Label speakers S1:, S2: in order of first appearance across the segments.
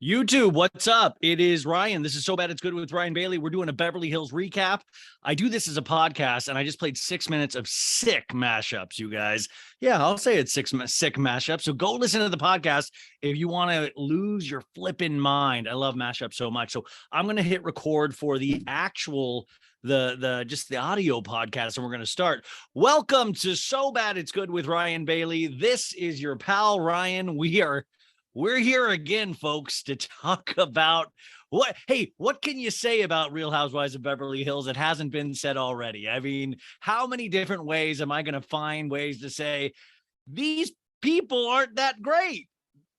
S1: YouTube, what's up? It is Ryan. This is So Bad It's Good with Ryan Bailey. We're doing a Beverly Hills recap. I do this as a podcast, and I just played 6 minutes of sick mashups, you guys. Yeah, I'll say it's sick mashups. So go listen to the podcast if you want to lose your flipping mind. I love mashups so much. So I'm going to hit record for the actual the audio podcast, and we're going to start. Welcome to So Bad It's Good with Ryan Bailey. This is your pal Ryan. We're here again, folks, to talk about what can you say about Real Housewives of Beverly Hills that hasn't been said already? I mean, how many different ways am I going to find ways to say these people aren't that great?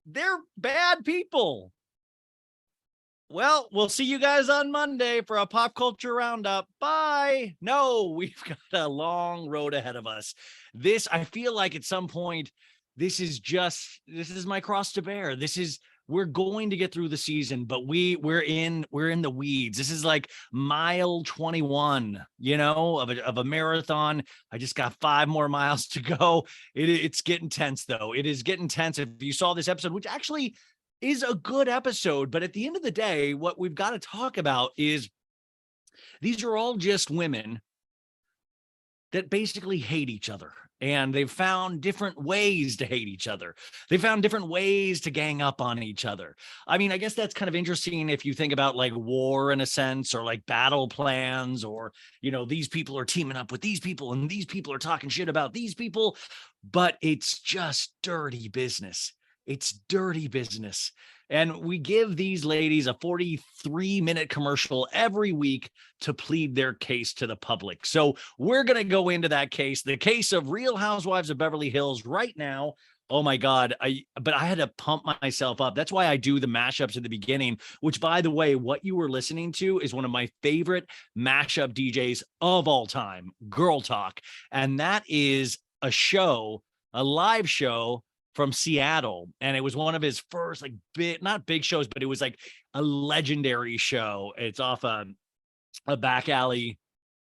S1: They're bad people. Well, we'll see you guys on Monday for a pop culture roundup. Bye. No, we've got a long road ahead of us. I feel like at some point, this is my cross to bear. We're going to get through the season, but we're in the weeds. This is like mile 21, of a marathon. I just got 5 more miles to go. It's getting tense though. It is getting tense. If you saw this episode, which actually is a good episode, but at the end of the day, what we've got to talk about is these are all just women that basically hate each other. And they've found different ways to hate each other. They found different ways to gang up on each other. I mean, I guess that's kind of interesting if you think about like war in a sense, or like battle plans, or, these people are teaming up with these people and these people are talking shit about these people, but it's just dirty business. It's dirty business. And we give these ladies a 43-minute commercial every week to plead their case to the public. So we're going to go into that case, the case of Real Housewives of Beverly Hills right now. Oh my God. But I had to pump myself up. That's why I do the mashups at the beginning, which, by the way, what you were listening to is one of my favorite mashup DJs of all time, Girl Talk. And that is a live show from Seattle. And it was one of his first not big shows, but it was like a legendary show. It's off a back alley,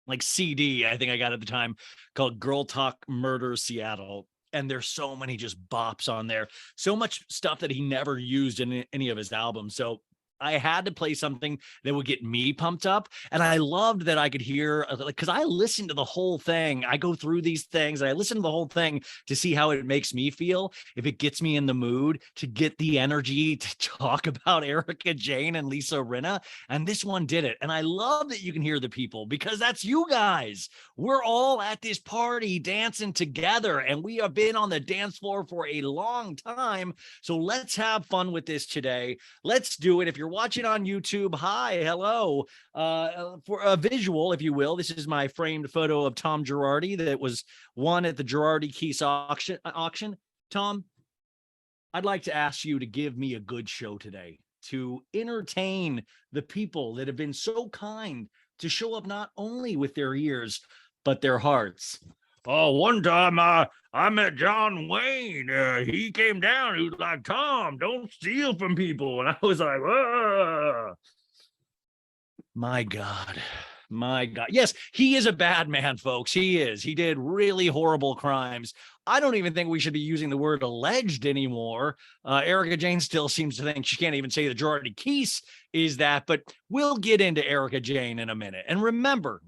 S1: like CD, I think I got at the time, called Girl Talk Murder Seattle. And there's so many just bops on there. So much stuff that he never used in any of his albums. So I had to play something that would get me pumped up. And I loved that I could hear, because I listened to the whole thing. I go through these things and I listen to the whole thing to see how it makes me feel, if it gets me in the mood to get the energy to talk about Erica Jane and Lisa Rinna. And this one did it. And I love that you can hear the people, because that's you guys. We're all at this party dancing together, and we have been on the dance floor for a long time. So let's have fun with this today. Let's do it. If you're watching on YouTube, hi, hello. For a visual, if you will, this is my framed photo of Tom Girardi that was won at the Girardi Keese auction. Tom, I'd like to ask you to give me a good show today, to entertain the people that have been so kind to show up not only with their ears, but their hearts. Oh, one time I met John Wayne. He came down. He was like, Tom, don't steal from people. And I was like, whoa. My God. Yes, he is a bad man, folks. He is. He did really horrible crimes. I don't even think we should be using the word alleged anymore. Erica Jane still seems to think she can't even say the Girardi Keese is that, but we'll get into Erica Jane in a minute. And remember,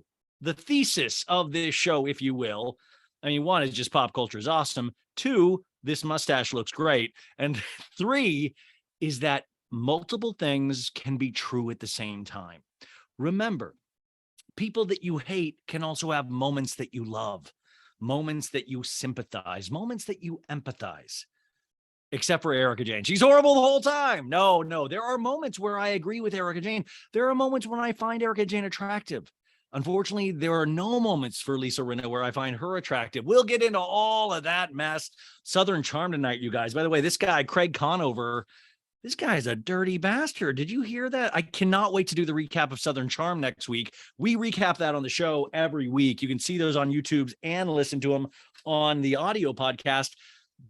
S1: the thesis of this show, if you will, I mean, 1 is just pop culture is awesome. 2, this mustache looks great. And 3 is that multiple things can be true at the same time. Remember, people that you hate can also have moments that you love, moments that you sympathize, moments that you empathize. Except for Erica Jane. She's horrible the whole time. No. There are moments where I agree with Erica Jane. There are moments when I find Erica Jane attractive. Unfortunately, there are no moments for Lisa Rinna where I find her attractive. We'll get into all of that mess. Southern Charm tonight, you guys. By the way, this guy, Craig Conover, this guy's a dirty bastard. Did you hear that? I cannot wait to do the recap of Southern Charm next week. We recap that on the show every week. You can see those on YouTube and listen to them on the audio podcast.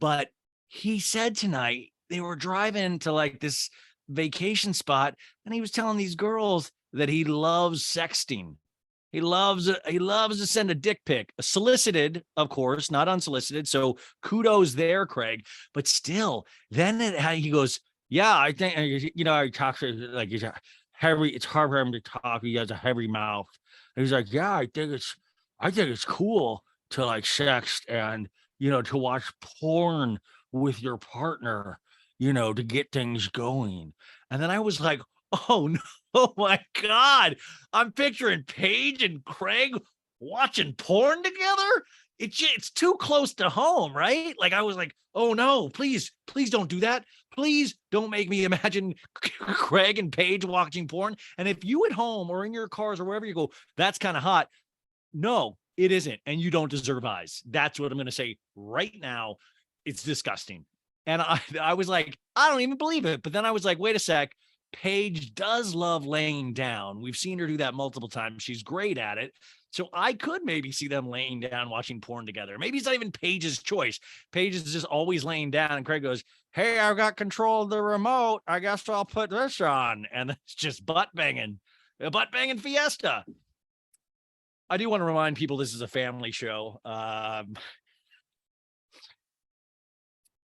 S1: But he said tonight they were driving to like this vacation spot, and he was telling these girls that he loves sexting. He loves to send a dick pic, solicited, of course, not unsolicited. So kudos there, Craig. But still, then he goes, Yeah, I think, I talk to like he's a heavy. It's hard for him to talk. He has a heavy mouth. And he's like, yeah, I think it's cool to like sext and to watch porn with your partner, to get things going. And then I was like, oh no, oh my god, I'm picturing Paige and Craig watching porn together. It's too close to home, right? Like I was like, oh no, please don't do that. Please don't make me imagine Craig and Paige watching porn. And if you at home or in your cars or wherever you go, that's kind of hot. No, it isn't. And you don't deserve eyes. That's what I'm going to say right now. It's disgusting. And I was like, I don't even believe it. But then I was like, wait a sec. Paige does love laying down. We've seen her do that multiple times. She's great at it. So I could maybe see them laying down, watching porn together. Maybe it's not even Paige's choice. Paige is just always laying down. And Craig goes, hey, I've got control of the remote. I guess I'll put this on. And it's just butt banging fiesta. I do want to remind people this is a family show.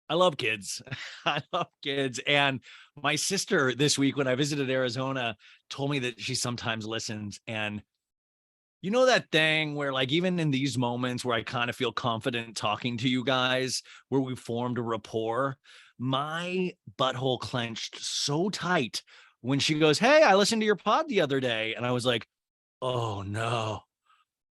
S1: I love kids. I love kids. And my sister this week, when I visited Arizona, told me that she sometimes listens. And you know that thing where like, even in these moments where I kind of feel confident talking to you guys, where we formed a rapport, my butthole clenched so tight when she goes, hey, I listened to your pod the other day. And I was like, oh no.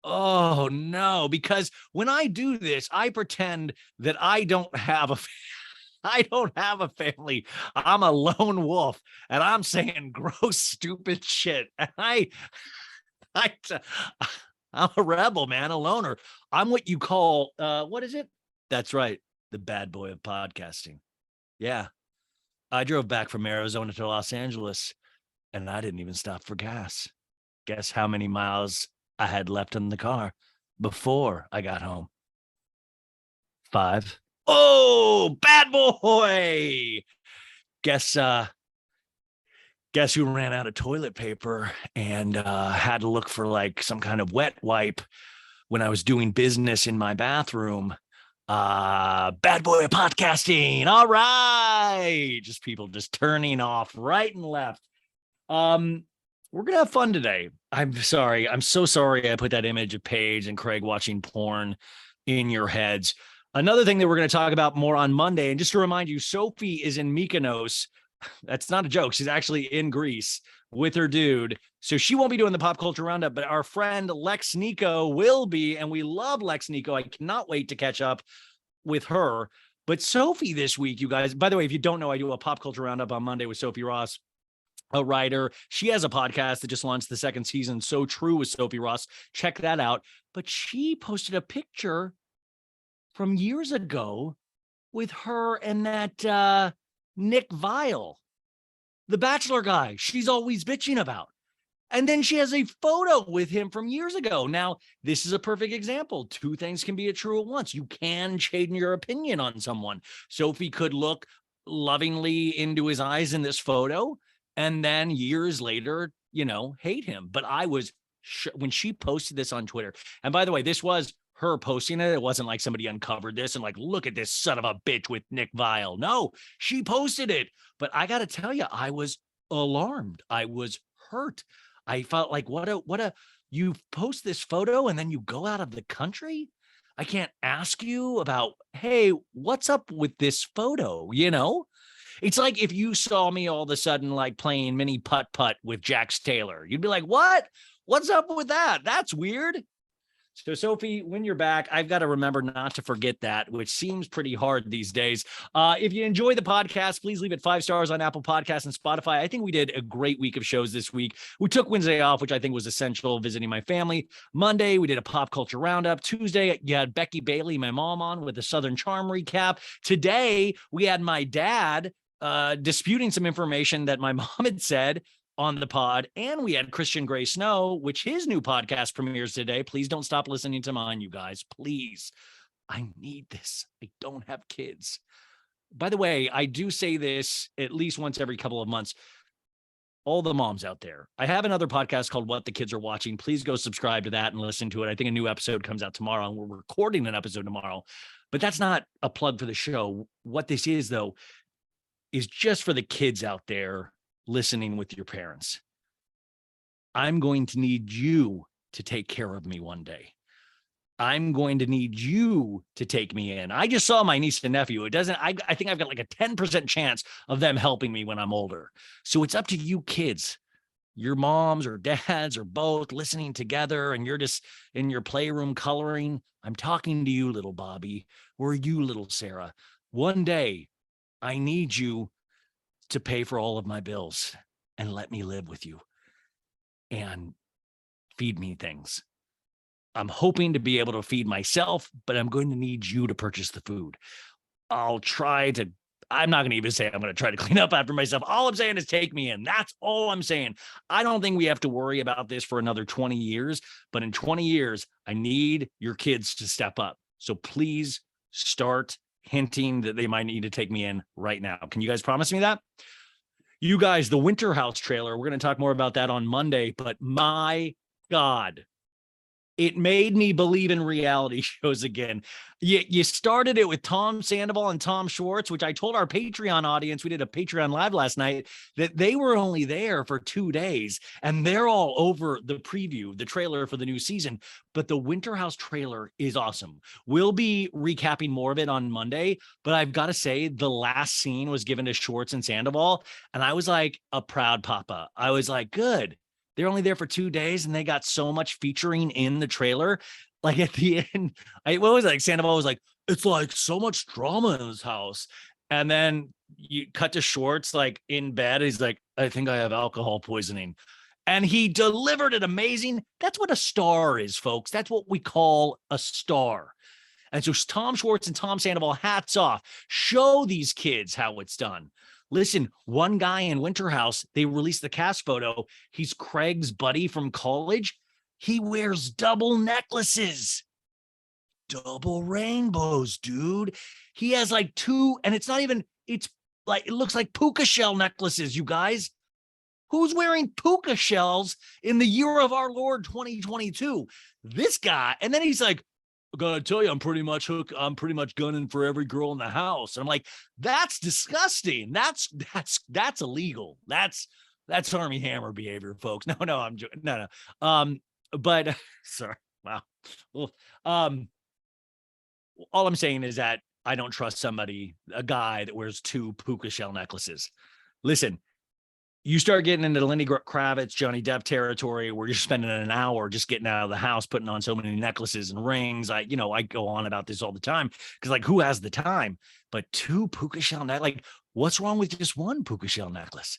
S1: Oh no, because when I do this, I pretend that I don't have a family. I'm a lone wolf and I'm saying gross, stupid shit. And I I'm a rebel, man, a loner. I'm what you call what is it? That's right, the bad boy of podcasting. Yeah. I drove back from Arizona to Los Angeles and I didn't even stop for gas. Guess how many miles I had left in the car before I got home? 5. Oh, bad boy. Guess who ran out of toilet paper and had to look for like some kind of wet wipe when I was doing business in my bathroom. Bad boy of podcasting. All right. Just people just turning off right and left. We're going to have fun today. I'm sorry. I'm so sorry I put that image of Paige and Craig watching porn in your heads. Another thing that we're going to talk about more on Monday, and just to remind you, Sophie is in Mykonos. That's not a joke. She's actually in Greece with her dude. So she won't be doing the pop culture roundup, but our friend Lex Nico will be. And we love Lex Nico. I cannot wait to catch up with her. But Sophie this week, you guys, by the way, if you don't know, I do a pop culture roundup on Monday with Sophie Ross, a writer. She has a podcast that just launched the second season, So True with Sophie Ross. Check that out. But she posted a picture from years ago with her and that Nick Viall, the Bachelor guy she's always bitching about. And then she has a photo with him from years ago. Now, this is a perfect example. Two things can be true at once. You can change your opinion on someone. Sophie could look lovingly into his eyes in this photo and then years later, hate him. But I was when she posted this on Twitter. And by the way, this was her posting it. It wasn't like somebody uncovered this and like, look at this son of a bitch with Nick Viall. No, she posted it. But I got to tell you, I was alarmed. I was hurt. I felt like, you post this photo and then you go out of the country. I can't ask you about, hey, what's up with this photo? It's like if you saw me all of a sudden like playing mini putt-putt with Jax Taylor, you'd be like, what? What's up with that? That's weird. So Sophie, when you're back, I've got to remember not to forget that, which seems pretty hard these days. If you enjoy the podcast, please leave it 5 stars on Apple Podcasts and Spotify. I think we did a great week of shows this week. We took Wednesday off, which I think was essential, visiting my family. Monday, we did a pop culture roundup. Tuesday, you had Becky Bailey, my mom, on with the Southern Charm recap. Today, we had my dad disputing some information that my mom had said on the pod, and we had Christian Gray Snow, which his new podcast premieres today. Please don't stop listening to mine, you guys. Please. I need this. I don't have kids. By the way, I do say this at least once every couple of months. All the moms out there, I have another podcast called What the Kids Are Watching. Please go subscribe to that and listen to it. I think a new episode comes out tomorrow, and we're recording an episode tomorrow, but that's not a plug for the show. What this is, though, is just for the kids out there listening with your parents. I'm going to need you to take care of me one day. I'm going to need you to take me in. I just saw my niece and nephew. I think I've got like a 10% chance of them helping me when I'm older. So it's up to you kids, your moms or dads or both listening together, and you're just in your playroom coloring. I'm talking to you, little Bobby, or you, little Sarah. One day I need you to pay for all of my bills and let me live with you and feed me things. I'm hoping to be able to feed myself, but I'm going to need you to purchase the food. I'm not going to even say I'm going to try to clean up after myself. All I'm saying is take me in. That's all I'm saying. I don't think we have to worry about this for another 20 years, but in 20 years, I need your kids to step up. So please start hinting that they might need to take me in right now. Can you guys promise me that? You guys, the Winter House trailer, we're going to talk more about that on Monday, but my God, it made me believe in reality shows again. You started it with Tom Sandoval and Tom Schwartz, which I told our Patreon audience, we did a Patreon live last night, that they were only there for 2 days and they're all over the preview, the trailer for the new season. But the Winter House trailer is awesome. We'll be recapping more of it on Monday, but I've got to say the last scene was given to Schwartz and Sandoval. And I was like a proud papa. I was like, good. They're only there for 2 days and they got so much featuring in the trailer. Like at the end, what was it? Like Sandoval was like, it's like so much drama in this house. And then you cut to Schwartz like in bed. He's like, I think I have alcohol poisoning. And he delivered it amazing. That's what a star is, folks. That's what we call a star. And so Tom Schwartz and Tom Sandoval, hats off. Show these kids how it's done. Listen, one guy in Winter House, they released the cast photo. He's Craig's buddy from college. He wears double necklaces, double rainbows, dude. He has like 2, and it's like, it looks like puka shell necklaces, you guys. Who's wearing puka shells in the year of our Lord 2022? This guy. And then he's like, I gotta tell you, I'm pretty much gunning for every girl in the house. And I'm like, that's disgusting. That's illegal. That's Army Hammer behavior, folks. No, I'm joking. No. But sorry. Wow. Well, all I'm saying is that I don't trust a guy that wears 2 puka shell necklaces. Listen, you start getting into the Lenny Kravitz, Johnny Depp territory where you're spending an hour just getting out of the house, putting on so many necklaces and rings. I go on about this all the time because like, who has the time? But 2 puka shell like, what's wrong with just 1 puka shell necklace?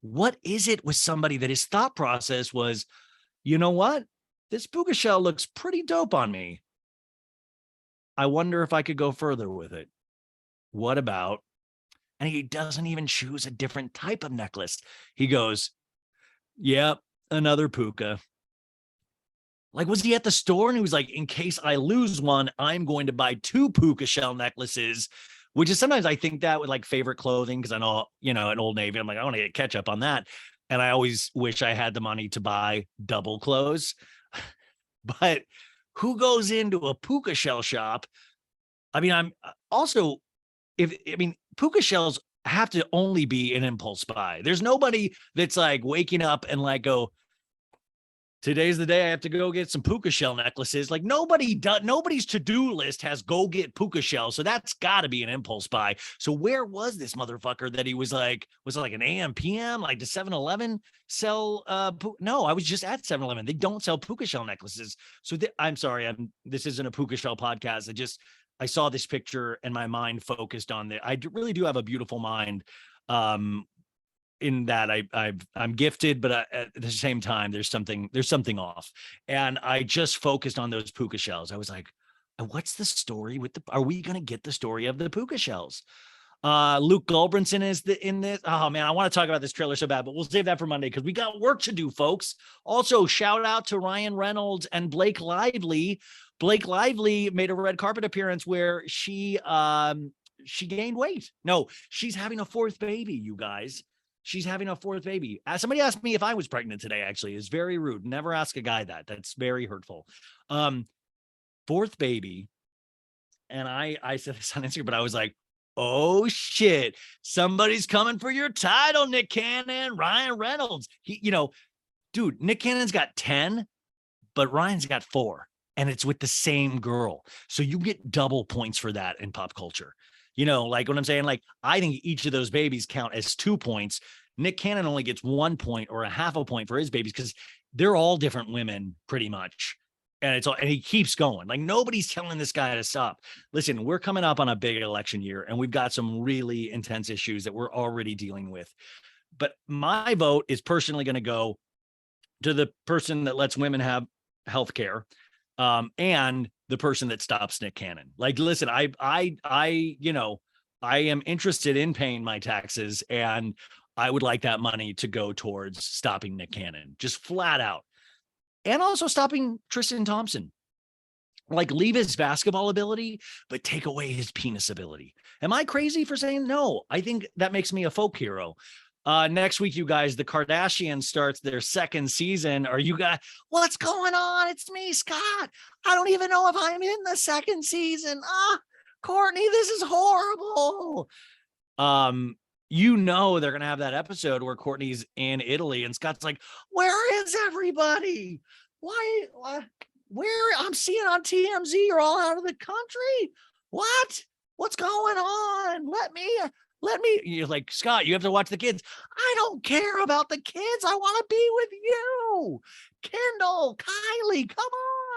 S1: What is it with somebody that his thought process was, you know what? This puka shell looks pretty dope on me. I wonder if I could go further with it. What about, and he doesn't even choose a different type of necklace. He goes, yep, another puka. Like, was he at the store and he was like, in case I lose one, I'm going to buy 2 puka shell necklaces, which is sometimes I think that with like favorite clothing, because I know, at Old Navy, I'm like, I want to get catch up on that. And I always wish I had the money to buy double clothes. But who goes into a puka shell shop? I mean, I'm also, puka shells have to only be an impulse buy. There's nobody that's like waking up and like go, today's the day I have to go get some puka shell necklaces. Like nobody's to-do list has go get puka shells. So that's gotta be an impulse buy. So where was this motherfucker that he was it like an AM PM? Like does 7-Eleven sell no, I was just at 7-Eleven. They don't sell puka shell necklaces. So I'm sorry, this isn't a puka shell podcast. I saw this picture and my mind focused on it. I really do have a beautiful mind. In that I'm gifted, but at the same time, there's something off. And I just focused on those puka shells. I was like, what's the story are we going to get the story of the puka shells? Luke Gulbranson is in this. Oh man, I want to talk about this trailer so bad, but we'll save that for Monday because we got work to do, folks. Also, shout out to Ryan Reynolds and Blake Lively. Blake Lively made a red carpet appearance where she gained weight. No, she's having a 4th baby, you guys. She's having a 4th baby. Somebody asked me if I was pregnant today, actually. It's very rude. Never ask a guy that. That's very hurtful. 4th baby. And I said this on Instagram, but I was like, oh shit, somebody's coming for your title, Nick Cannon, Ryan Reynolds. Dude, Nick Cannon's got 10, but Ryan's got 4, and it's with the same girl. So you get double points for that in pop culture. Like what I'm saying, like, I think each of those babies count as 2 points. Nick Cannon only gets 1 point or a half a point for his babies because they're all different women pretty much. And he keeps going. Like, nobody's telling this guy to stop. Listen, we're coming up on a big election year, and we've got some really intense issues that we're already dealing with. But my vote is personally going to go to the person that lets women have health care, and the person that stops Nick Cannon. Like, listen, I am interested in paying my taxes, and I would like that money to go towards stopping Nick Cannon, just flat out. And also stopping Tristan Thompson. Like, leave his basketball ability, but take away his penis ability. Am I crazy for saying no? I think that makes me a folk hero. Next week, you guys, the Kardashians starts their 2nd season. Are you guys, what's going on? It's me, Scott. I don't even know if I'm in the 2nd season. Courtney, this is horrible. They're going to have that episode where Courtney's in Italy and Scott's like, where is everybody? Why, where? I'm seeing on TMZ, you're all out of the country. What's going on? Let me, you're like, Scott, you have to watch the kids. I don't care about the kids. I want to be with you. Kendall, Kylie, come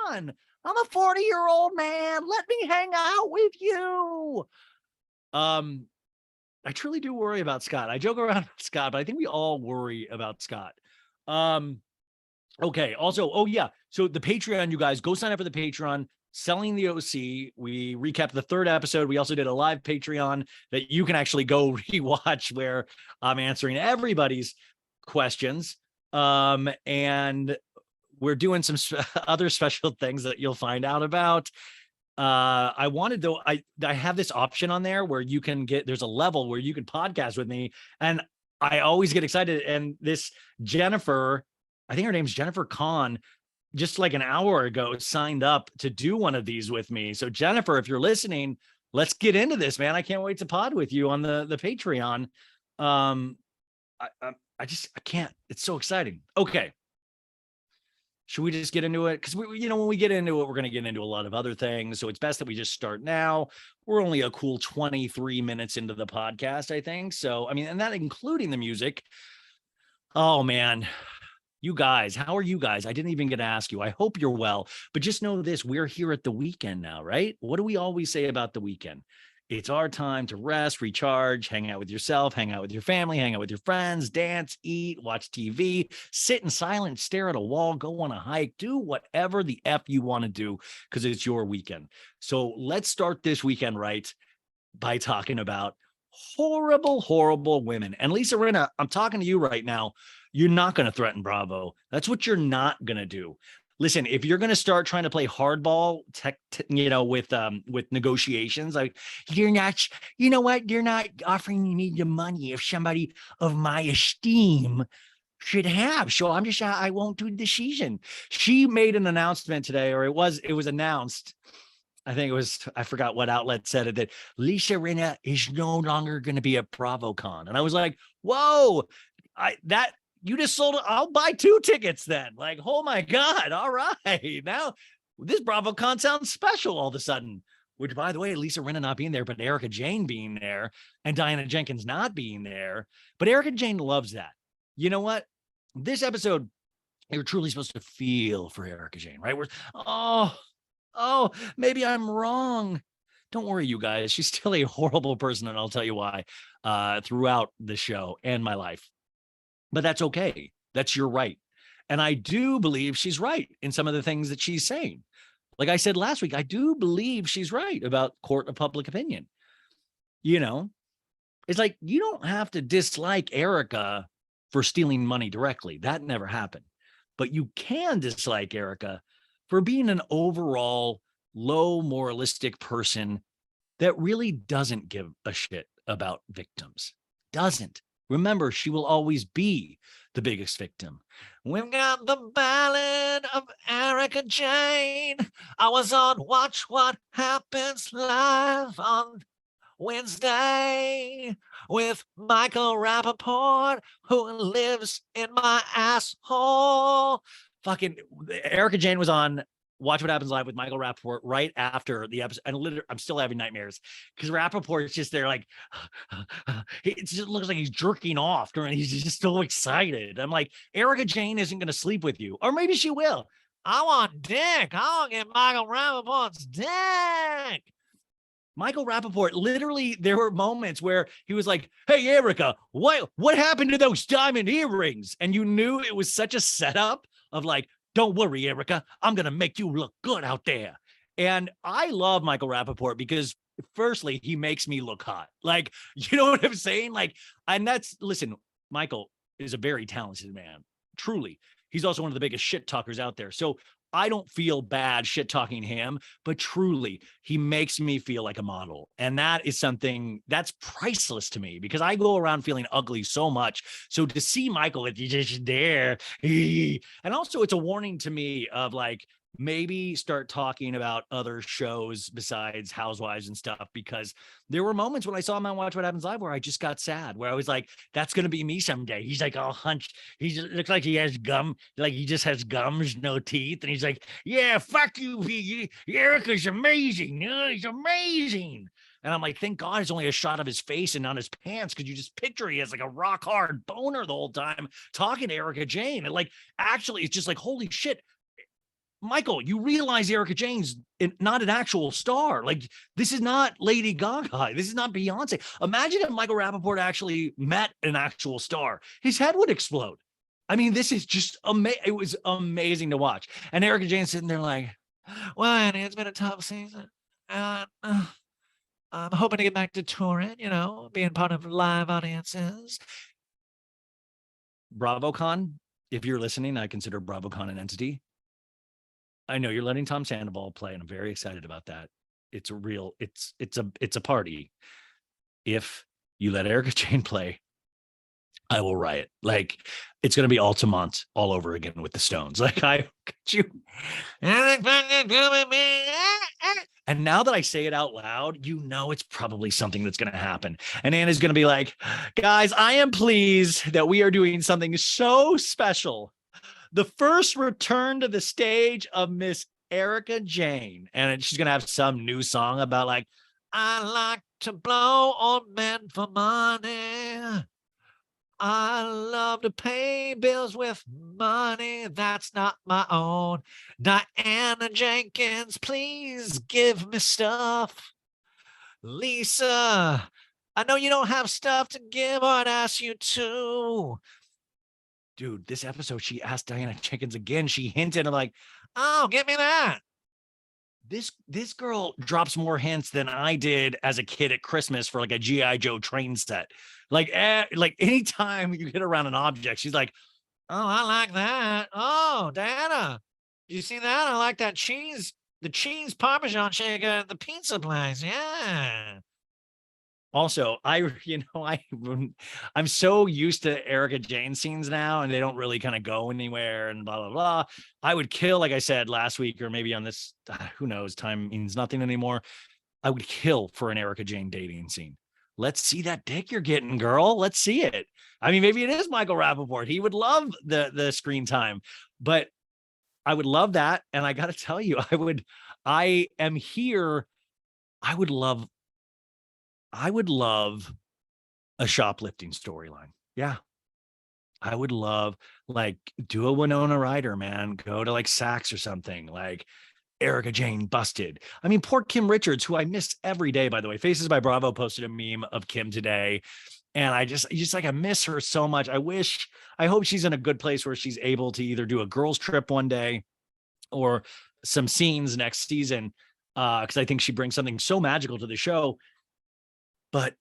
S1: on. I'm a 40-year-old man. Let me hang out with you. I truly do worry about Scott. I joke around with Scott, but I think we all worry about Scott. Okay. Also, so the Patreon, you guys, go sign up for the Patreon. Selling the OC. We recapped the 3rd episode. We also did a live Patreon that you can actually go rewatch, where I'm answering everybody's questions. And we're doing some other special things that you'll find out about. I wanted to, I have this option on there where you can there's a level where you can podcast with me, and I always get excited. And this Jennifer, I think her name's Jennifer Kahn, just like an hour ago, signed up to do one of these with me. So Jennifer, if you're listening, let's get into this, man. I can't wait to pod with you on the Patreon. I can't, it's so exciting. Okay. Should we just get into it? Because when we get into it, we're going to get into a lot of other things. So it's best that we just start now. We're only a cool 23 minutes into the podcast, I think. So, I mean, and that including the music. Oh man, you guys, how are you guys? I didn't even get to ask you. I hope you're well, but just know this, we're here at the weekend now, right? What do we always say about the weekend? It's our time to rest, recharge, hang out with yourself, hang out with your family, hang out with your friends, dance, eat, watch TV, sit in silence, stare at a wall, go on a hike, do whatever the F you want to do, because it's your weekend. So let's start this weekend right by talking about horrible, horrible women. And Lisa Rinna, I'm talking to you right now. You're not going to threaten Bravo. That's what you're not going to do. Listen, if you're going to start trying to play hardball, with negotiations, like, you're not, you know what? You're not offering me the money if somebody of my esteem should have. So I won't do the decision. She made an announcement today, or it was announced. I think it was, I forgot what outlet said it, that Lisa Rinna is no longer going to be a BravoCon. And I was like, whoa, you just sold it. I'll buy 2 tickets then. Like, oh my God. All right. Now this BravoCon sounds special all of a sudden, which, by the way, Lisa Rinna not being there, but Erica Jane being there, and Diana Jenkins not being there. But Erica Jane loves that. You know what? This episode, you're truly supposed to feel for Erica Jane, right? Maybe I'm wrong. Don't worry, you guys. She's still a horrible person, and I'll tell you why throughout the show and my life. But that's okay. That's your right. And I do believe she's right in some of the things that she's saying. Like I said last week, I do believe she's right about court of public opinion. It's like, you don't have to dislike Erica for stealing money directly. That never happened. But you can dislike Erica for being an overall low moralistic person that really doesn't give a shit about victims. Doesn't. Remember, she will always be the biggest victim. We've got the ballad of Erica Jane. I was on Watch What Happens Live on
S2: Wednesday with Michael Rappaport, who lives in my asshole.
S1: Fucking Erica Jane was on Watch What Happens Live with Michael Rappaport right after the episode. And literally, I'm still having nightmares because Rappaport's just there, like, it just looks like he's jerking off. He's just so excited. I'm like, Erica Jane isn't going to sleep with you, or maybe she will.
S2: I want dick. I want to get Michael Rappaport's dick.
S1: Michael Rappaport, literally, there were moments where he was like, hey, Erica, what happened to those diamond earrings? And you knew it was such a setup of like, don't worry, Erica, I'm going to make you look good out there. And I love Michael Rappaport because, firstly, he makes me look hot. Like, you know what I'm saying? Like, and that's, listen, Michael is a very talented man, truly. He's also one of the biggest shit talkers out there. So I don't feel bad shit talking him, but truly, he makes me feel like a model. And that is something that's priceless to me because I go around feeling ugly so much. So to see Michael, it's just there. And also, it's a warning to me of like, maybe start talking about other shows besides Housewives and stuff, because there were moments when I saw him on Watch What Happens Live where I just got sad, where I was like, that's going to be me someday. He's like all hunched. He just looks like he has gum, like he just has gums, no teeth. And he's like, yeah, fuck you, Erica's amazing. He's amazing. And I'm like, thank God it's only a shot of his face and not his pants, because you just picture he has like a rock hard boner the whole time talking to Erica Jane. And like, actually, it's just like, holy shit. Michael, you realize Erica Jane's not an actual star. Like, this is not Lady Gaga. This is not Beyonce. Imagine if Michael Rappaport actually met an actual star. His head would explode. I mean, this is just amazing. It was amazing to watch. And Erica Jane's sitting there like,
S2: well, Annie, it's been a tough season. And I'm hoping to get back to touring, you know, being part of live audiences.
S1: BravoCon, if you're listening, I consider BravoCon an entity. I know you're letting Tom Sandoval play, and I'm very excited about that. It's a real, it's a party. If you let Erica Jane play, I will riot. Like, it's going to be Altamont all over again with the Stones. Like, I could you. And now that I say it out loud, you know it's probably something that's going to happen. And Anna's going to be like, guys, I am pleased that we are doing something so special. The first return to the stage of Miss Erica Jane. And she's going to have some new song about like, I like to blow on men for money. I love to pay bills with money that's not my own. Diana Jenkins, please give me stuff. Lisa, I know you don't have stuff to give, or I'd ask you to. Dude, this episode, she asked Diana Jenkins again. She hinted, I'm like, oh, give me that. This girl drops more hints than I did as a kid at Christmas for like a G.I. Joe train set. Like anytime you get around an object, she's like, oh, I like that. Oh, Diana, you see that? I like that cheese, the cheese Parmesan shaker at the pizza place. Yeah. Also, I'm so used to Erica Jane scenes now, and they don't really kind of go anywhere and blah, blah, blah. I would kill, like I said last week, or maybe on this, who knows, time means nothing anymore. I would kill for an Erica Jane dating scene. Let's see that dick you're getting, girl. Let's see it. I mean, maybe it is Michael Rappaport. He would love the screen time, but I would love that. And I got to tell you, I am here. I would love a shoplifting storyline. Yeah. I would love, like, do a Winona Ryder, man. Go to like Saks or something, like Erica Jane busted. I mean, poor Kim Richards, who I miss every day, by the way. Faces by Bravo posted a meme of Kim today. And I just like, I miss her so much. I hope she's in a good place where she's able to either do a girls trip one day or some scenes next season. Because I think she brings something so magical to the show. But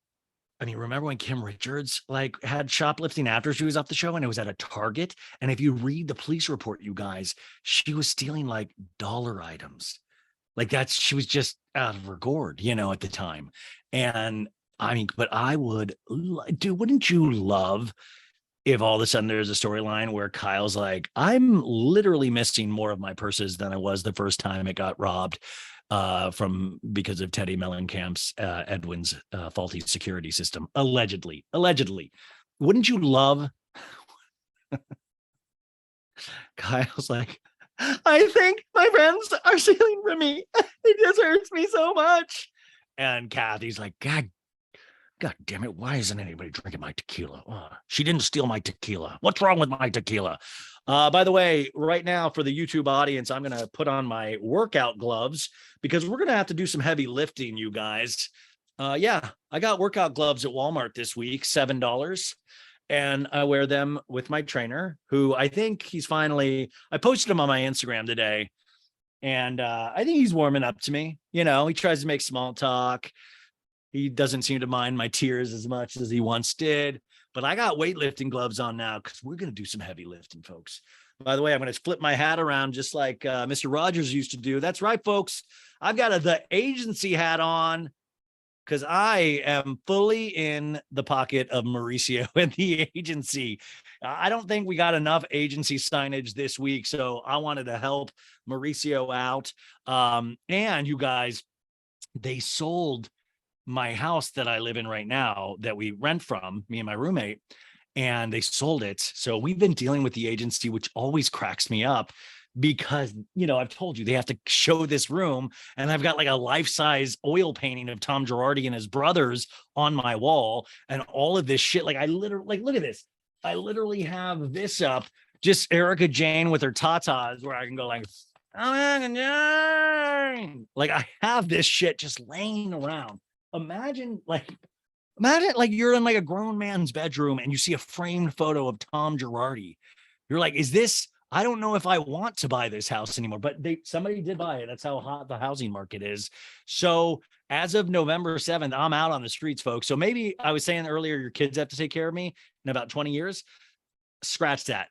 S1: I mean, remember when Kim Richards like had shoplifting after she was off the show, and it was at a Target? And if you read the police report, you guys, she was stealing like dollar items. Like she was just out of her gourd, at the time. And I mean, but I would, dude, wouldn't you love if all of a sudden there's a storyline where Kyle's like, I'm literally missing more of my purses than I was the first time it got robbed from because of Teddy Mellencamp's Edwin's faulty security system. Allegedly. Wouldn't you love Kyle's like, I think my friends are stealing from me. It just hurts me so much. And Kathy's like, God damn it. Why isn't anybody drinking my tequila? She didn't steal my tequila. What's wrong with my tequila? By the way, right now for the YouTube audience, I'm going to put on my workout gloves because we're going to have to do some heavy lifting, you guys. Yeah, I got workout gloves at Walmart this week, $7. And I wear them with my trainer, who I think I posted him on my Instagram today. And I think he's warming up to me. You know, he tries to make small talk. He doesn't seem to mind my tears as much as he once did. But I got weightlifting gloves on now because we're going to do some heavy lifting, folks. By the way, I'm going to flip my hat around just like Mr. Rogers used to do. That's right, folks. I've got the agency hat on because I am fully in the pocket of Mauricio and the agency. I don't think we got enough agency signage this week, so I wanted to help Mauricio out. And you guys, they sold my house that I live in right now that we rent from, me and my roommate, and they sold it. So we've been dealing with the agency, which always cracks me up because, you know, I've told you they have to show this room and I've got like a life-size oil painting of Tom Girardi and his brothers on my wall and all of this shit. Like I literally, like, look at this. I literally have this up, just Erica Jane with her tatas where I can go like, like I have this shit just laying around. Imagine like you're in like a grown man's bedroom and you see a framed photo of Tom Girardi. You're like, I don't know if I want to buy this house anymore, but somebody did buy it. That's how hot the housing market is. So as of November 7th, I'm out on the streets, folks. So maybe I was saying earlier, your kids have to take care of me in about 20 years. Scratch that.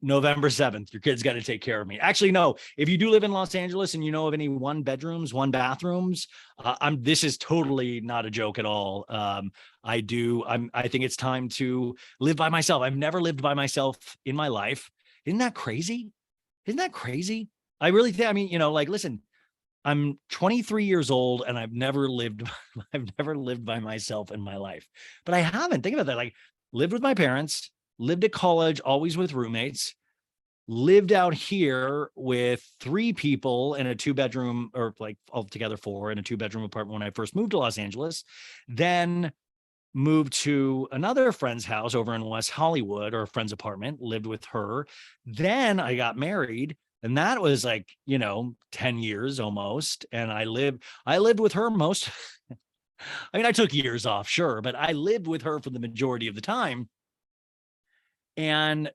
S1: November 7th, your kid's got to take care of me. Actually, no, if you do live in Los Angeles and you know of any 1 bedrooms, 1 bathrooms, this is totally not a joke at all. I think it's time to live by myself. I've never lived by myself in my life. Isn't that crazy? I really think, I mean, you know, like, listen, I'm 23 years old and I've never lived by myself in my life, but I haven't. Think about that. Like lived with my parents, lived at college, always with roommates, lived out here with 3 people in a 2-bedroom or like altogether 4 in a 2-bedroom apartment when I first moved to Los Angeles, then moved to another friend's house over in West Hollywood, or a friend's apartment, lived with her. Then I got married and that was like, you know, 10 years almost. And I lived with her most, I mean, I took years off, sure, but I lived with her for the majority of the time. And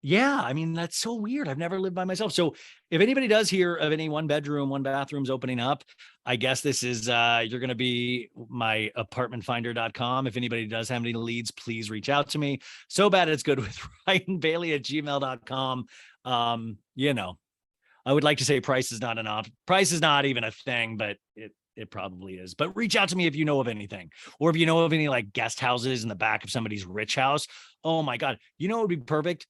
S1: yeah, I mean, that's so weird. I've never lived by myself. So if anybody does hear of any 1-bedroom, 1 bathrooms opening up, I guess this is, you're going to be my apartmentfinder.com. If anybody does have any leads, please reach out to me. So bad it's good with ryanbailey@gmail.com. You know, I would like to say price is not an option. Price is not even a thing, but it probably is. But reach out to me if you know of anything, or if you know of any like guest houses in the back of somebody's rich house. Oh my God. You know, it would be perfect.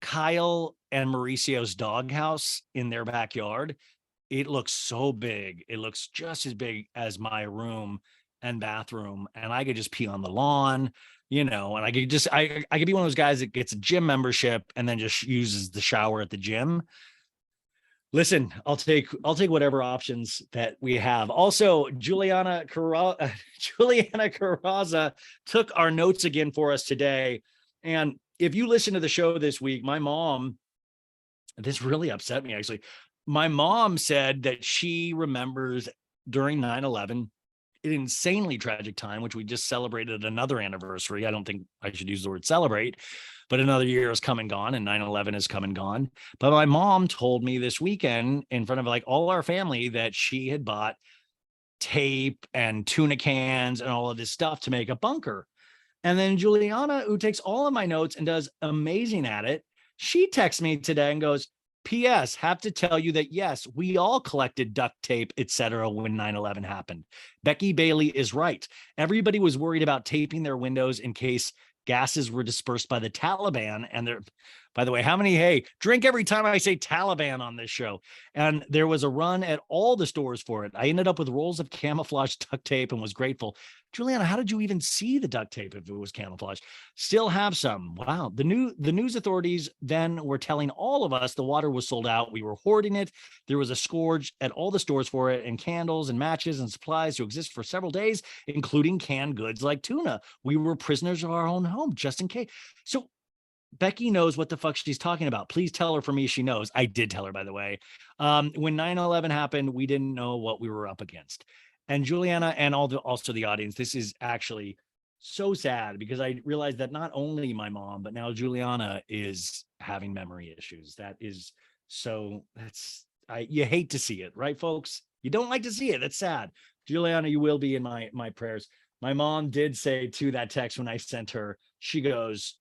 S1: Kyle and Mauricio's doghouse in their backyard. It looks so big. It looks just as big as my room and bathroom. And I could just pee on the lawn, you know, and I could be one of those guys that gets a gym membership and then just uses the shower at the gym. Listen, I'll take whatever options that we have. Also, Juliana Carraza took our notes again for us today. And if you listen to the show this week, my mom, this really upset me actually. My mom said that she remembers during 9/11, an insanely tragic time, which we just celebrated another anniversary. I don't think I should use the word celebrate, but another year has come and gone and 9/11 has come and gone. But my mom told me this weekend in front of like all our family that she had bought tape and tuna cans and all of this stuff to make a bunker. And then Juliana, who takes all of my notes and does amazing at it, she texts me today and goes, P.S. have to tell you that, yes, we all collected duct tape, etc. when 9/11 happened. Becky Bailey is right. Everybody was worried about taping their windows in case Gases were dispersed by the Taliban. And there, by the way, hey, drink every time I say Taliban on this show. And there was a run at all the stores for it. I ended up with rolls of camouflage duct tape and was grateful. Juliana, how did you even see the duct tape if it was camouflage? Still have some. Wow. The news authorities then were telling all of us the water was sold out. We were hoarding it. There was a scourge at all the stores for it, and candles and matches and supplies to exist for several days, including canned goods like tuna. We were prisoners of our own home, just in case. So Becky knows what the fuck she's talking about. Please tell her for me she knows. I did tell her, by the way. When 9/11 happened, we didn't know what we were up against. And Juliana and also the audience, this is actually so sad because I realized that not only my mom, but now Juliana is having memory issues. That is so, you hate to see it, right, folks? You don't like to see it. That's sad. Juliana, you will be in my prayers. My mom did say to that text when I sent her, she goes,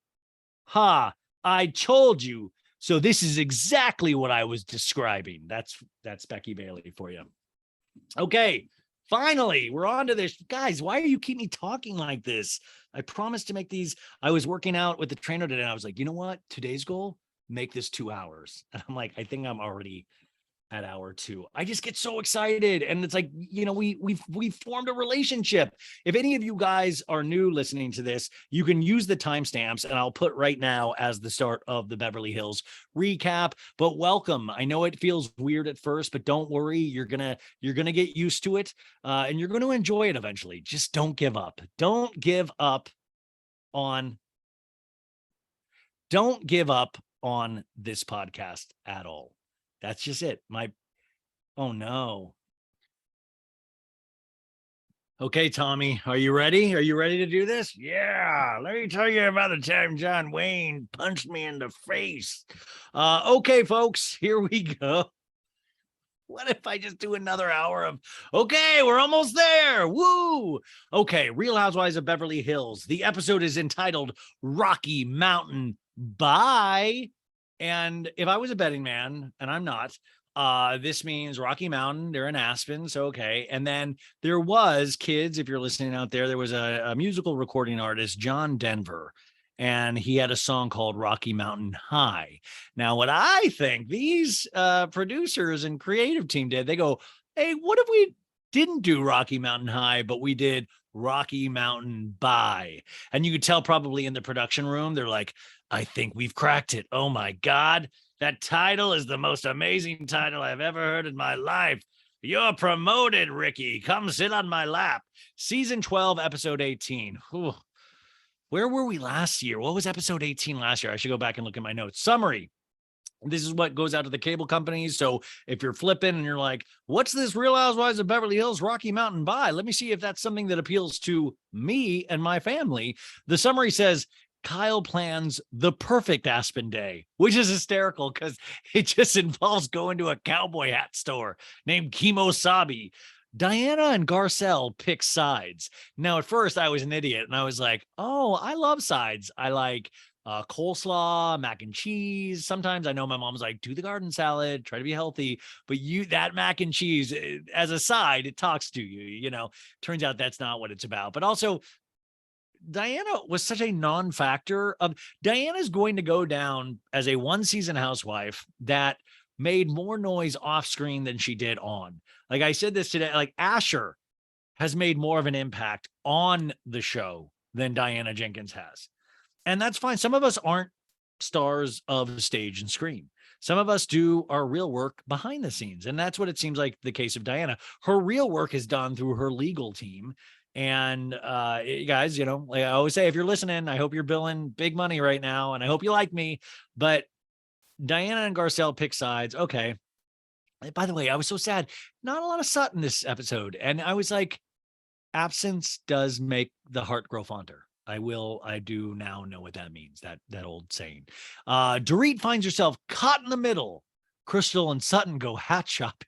S1: "Ha, I told you. So this is exactly what I was describing." That's Becky Bailey for you. Okay. Finally, we're on to this. Guys, why do you keep me talking like this? I promised to make these. I was working out with the trainer today. And I was like, you know what? Today's goal, make this 2 hours. And I'm like, I think I'm already at hour 2. I just get so excited. And it's like, we've formed a relationship. If any of you guys are new listening to this, you can use the timestamps, and I'll put right now as the start of the Beverly Hills recap. But welcome. I know it feels weird at first, but don't worry. You're gonna get used to it, and you're going to enjoy it eventually. Just don't give up. Don't give up on this podcast at all. That's just it. Oh no. Okay, Tommy, are you ready? Are you ready to do this? Yeah. Let me tell you about the time John Wayne punched me in the face. Okay, folks, here we go. What if I just do another hour of, okay, we're almost there. Woo. Okay, Real Housewives of Beverly Hills. The episode is entitled Rocky Mountain Bye. And if I was a betting man, and I'm not, this means Rocky Mountain, they're in Aspen, so okay. And then there was, kids, if you're listening out there, there was a musical recording artist, John Denver, and he had a song called Rocky Mountain High. Now, what I think these producers and creative team did, they go, hey, what if we didn't do Rocky Mountain High, but we did Rocky Mountain Bye? And you could tell probably in the production room, they're like, I think we've cracked it. Oh my God, that title is the most amazing title I've ever heard in my life. You're promoted, Ricky. Come sit on my lap. Season 12, episode 18. Whew. Where were we last year? What was episode 18 last year? I should go back and look at my notes. Summary. This is what goes out to the cable companies. So if you're flipping and you're like, what's this Real Housewives of Beverly Hills Rocky Mountain Bye? Let me see if that's something that appeals to me and my family. The summary says, Kyle plans the perfect Aspen day, which is hysterical because it just involves going to a cowboy hat store named Kemosabe. Diana and Garcelle pick sides. Now, at first, I was an idiot, and I was like, oh, I love sides. I like coleslaw, mac and cheese. Sometimes I know my mom's like, do the garden salad, try to be healthy. But that mac and cheese, as a side, it talks to you. Turns out that's not what it's about. But also, Diana was such a non-factor. Diana's going to go down as a one-season housewife that made more noise off screen than she did on. Like I said this today, like Asher has made more of an impact on the show than Diana Jenkins has. And that's fine. Some of us aren't stars of stage and screen. Some of us do our real work behind the scenes. And that's what it seems like the case of Diana. Her real work is done through her legal team. And guys, like I always say, if you're listening, I hope you're billing big money right now. And I hope you like me. But Diana and Garcelle pick sides. Okay. By the way, I was so sad. Not a lot of Sutton this episode. And I was like, absence does make the heart grow fonder. I do now know what that means, that old saying. Dorit finds herself caught in the middle. Crystal and Sutton go hat shopping.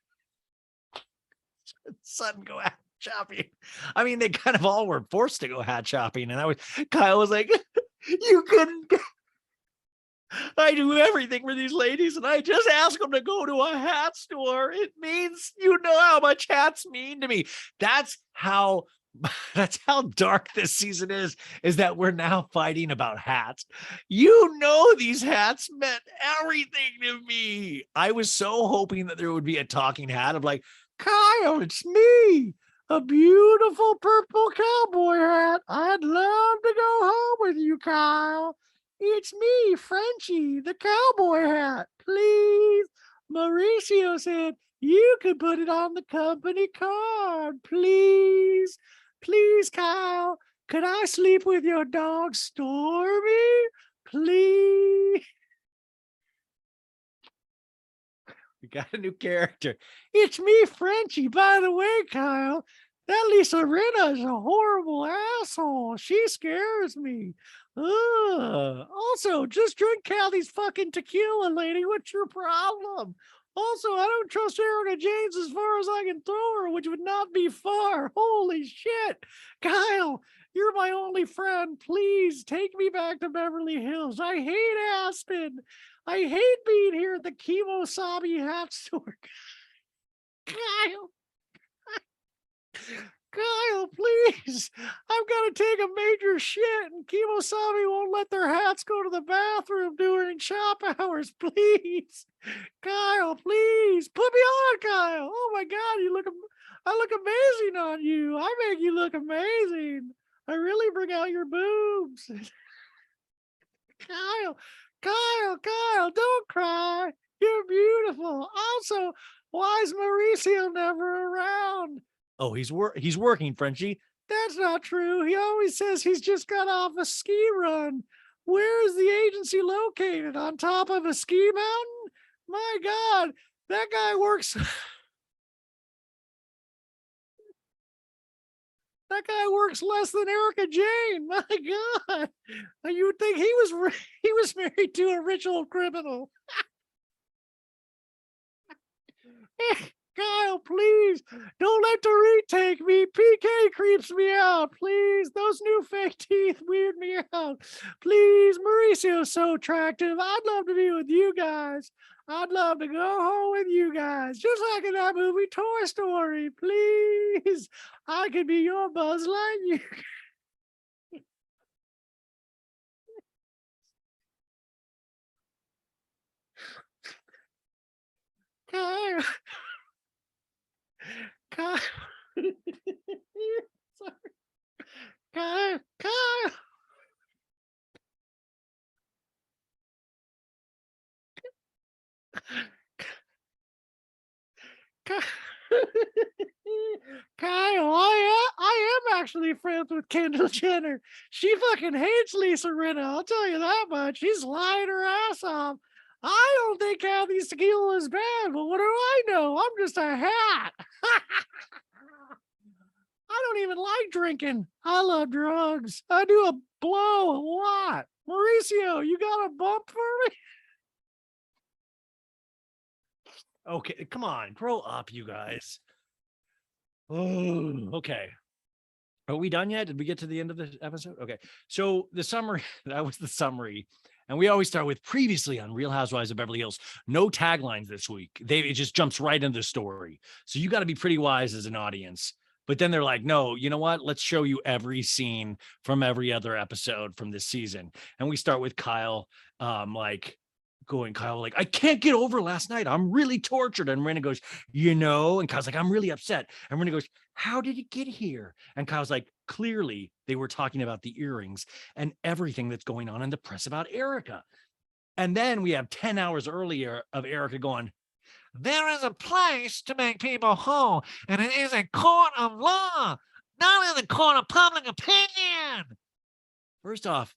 S1: Shopping. I mean, they kind of all were forced to go hat shopping. And Kyle was like, you couldn't. I do everything for these ladies, and I just ask them to go to a hat store. It means, how much hats mean to me. That's how That's how dark this season is that we're now fighting about hats. You know, these hats meant everything to me. I was so hoping that there would be a talking hat of like, Kyle, it's me, a beautiful purple cowboy hat. I'd love to go home with you, Kyle. It's me, Frenchie, the cowboy hat. Please. Mauricio said, you could put it on the company card, please. Please, Kyle, could I sleep with your dog, Stormy? Please. We got a new character. It's me, Frenchie. By the way, Kyle, that Lisa Rinna is a horrible asshole. She scares me. Also, just drink Kathy's fucking tequila, lady. What's your problem? Also, I don't trust Erica James as far as I can throw her, which would not be far. Holy shit. Kyle, you're my only friend. Please take me back to Beverly Hills. I hate Aspen. I hate being here at the Kemosabe hat store. Kyle. Kyle, please. I've got to take a major shit, and Kemosabe won't let their hats go to the bathroom during shop hours. Please. Kyle, please. Put me on, Kyle. Oh my God, I look amazing on you. I make you look amazing. I really bring out your boobs. Kyle, don't cry. You're beautiful. Also, why is Mauricio never around? Oh, he's working, Frenchie. That's not true. He always says he's just got off a ski run. Where is the agency located? On top of a ski mountain? My God, that guy works. That guy works less than Erica Jane. My God, you would think he was married to a ritual criminal. Kyle, please don't let Dorit take me. PK creeps me out. Please, those new fake teeth weird me out. Please, Mauricio's so attractive. I'd love to be with you guys. I'd love to go home with you guys, just like in that movie Toy Story. Please, I could be your Buzz Lightyear. Kyle. Kyle. Sorry. Kyle. Kyle, I am actually friends with Kendall Jenner. She fucking hates Lisa Rinna. I'll tell you that much. She's lying her ass off. I don't think Kathy's tequila is bad, but what do I know? I'm just a hat. I don't even like drinking. I love drugs. I do a blow a lot. Mauricio, you got a bump for me? Okay, come on, grow up, you guys. Oh, okay. Are we done yet? Did we get to the end of the episode? Okay. So the summary, that was the summary. And we always start with previously on Real Housewives of Beverly Hills. No taglines this week. It just jumps right into the story. So you got to be pretty wise as an audience. But then they're like, no, you know what? Let's show you every scene from every other episode from this season. And we start with Kyle, Kyle, like, I can't get over last night. I'm really tortured. And Rinna goes, and Kyle's like, I'm really upset. And Rinna goes, how did it get here? And Kyle's like, clearly they were talking about the earrings and everything that's going on in the press about Erica. And then we have 10 hours earlier of Erica going,
S2: there is a place to make people whole, and it is a court of law, not in the court of public opinion.
S1: First off,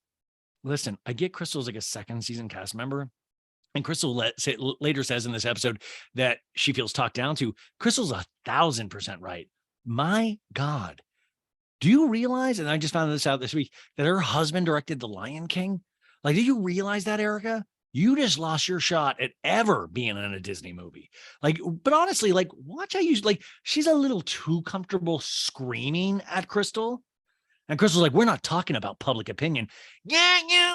S1: listen, I get Crystal's like a second season cast member. And Crystal later says in this episode that she feels talked down to. Crystal's 1,000% right. My God. Do you realize, and I just found this out this week, that her husband directed The Lion King? Like, did you realize that, Erica? You just lost your shot at ever being in a Disney movie. Like, but honestly, like, watch how you, like, she's a little too comfortable screaming at Crystal. And Crystal's like, we're not talking about public opinion. Yeah.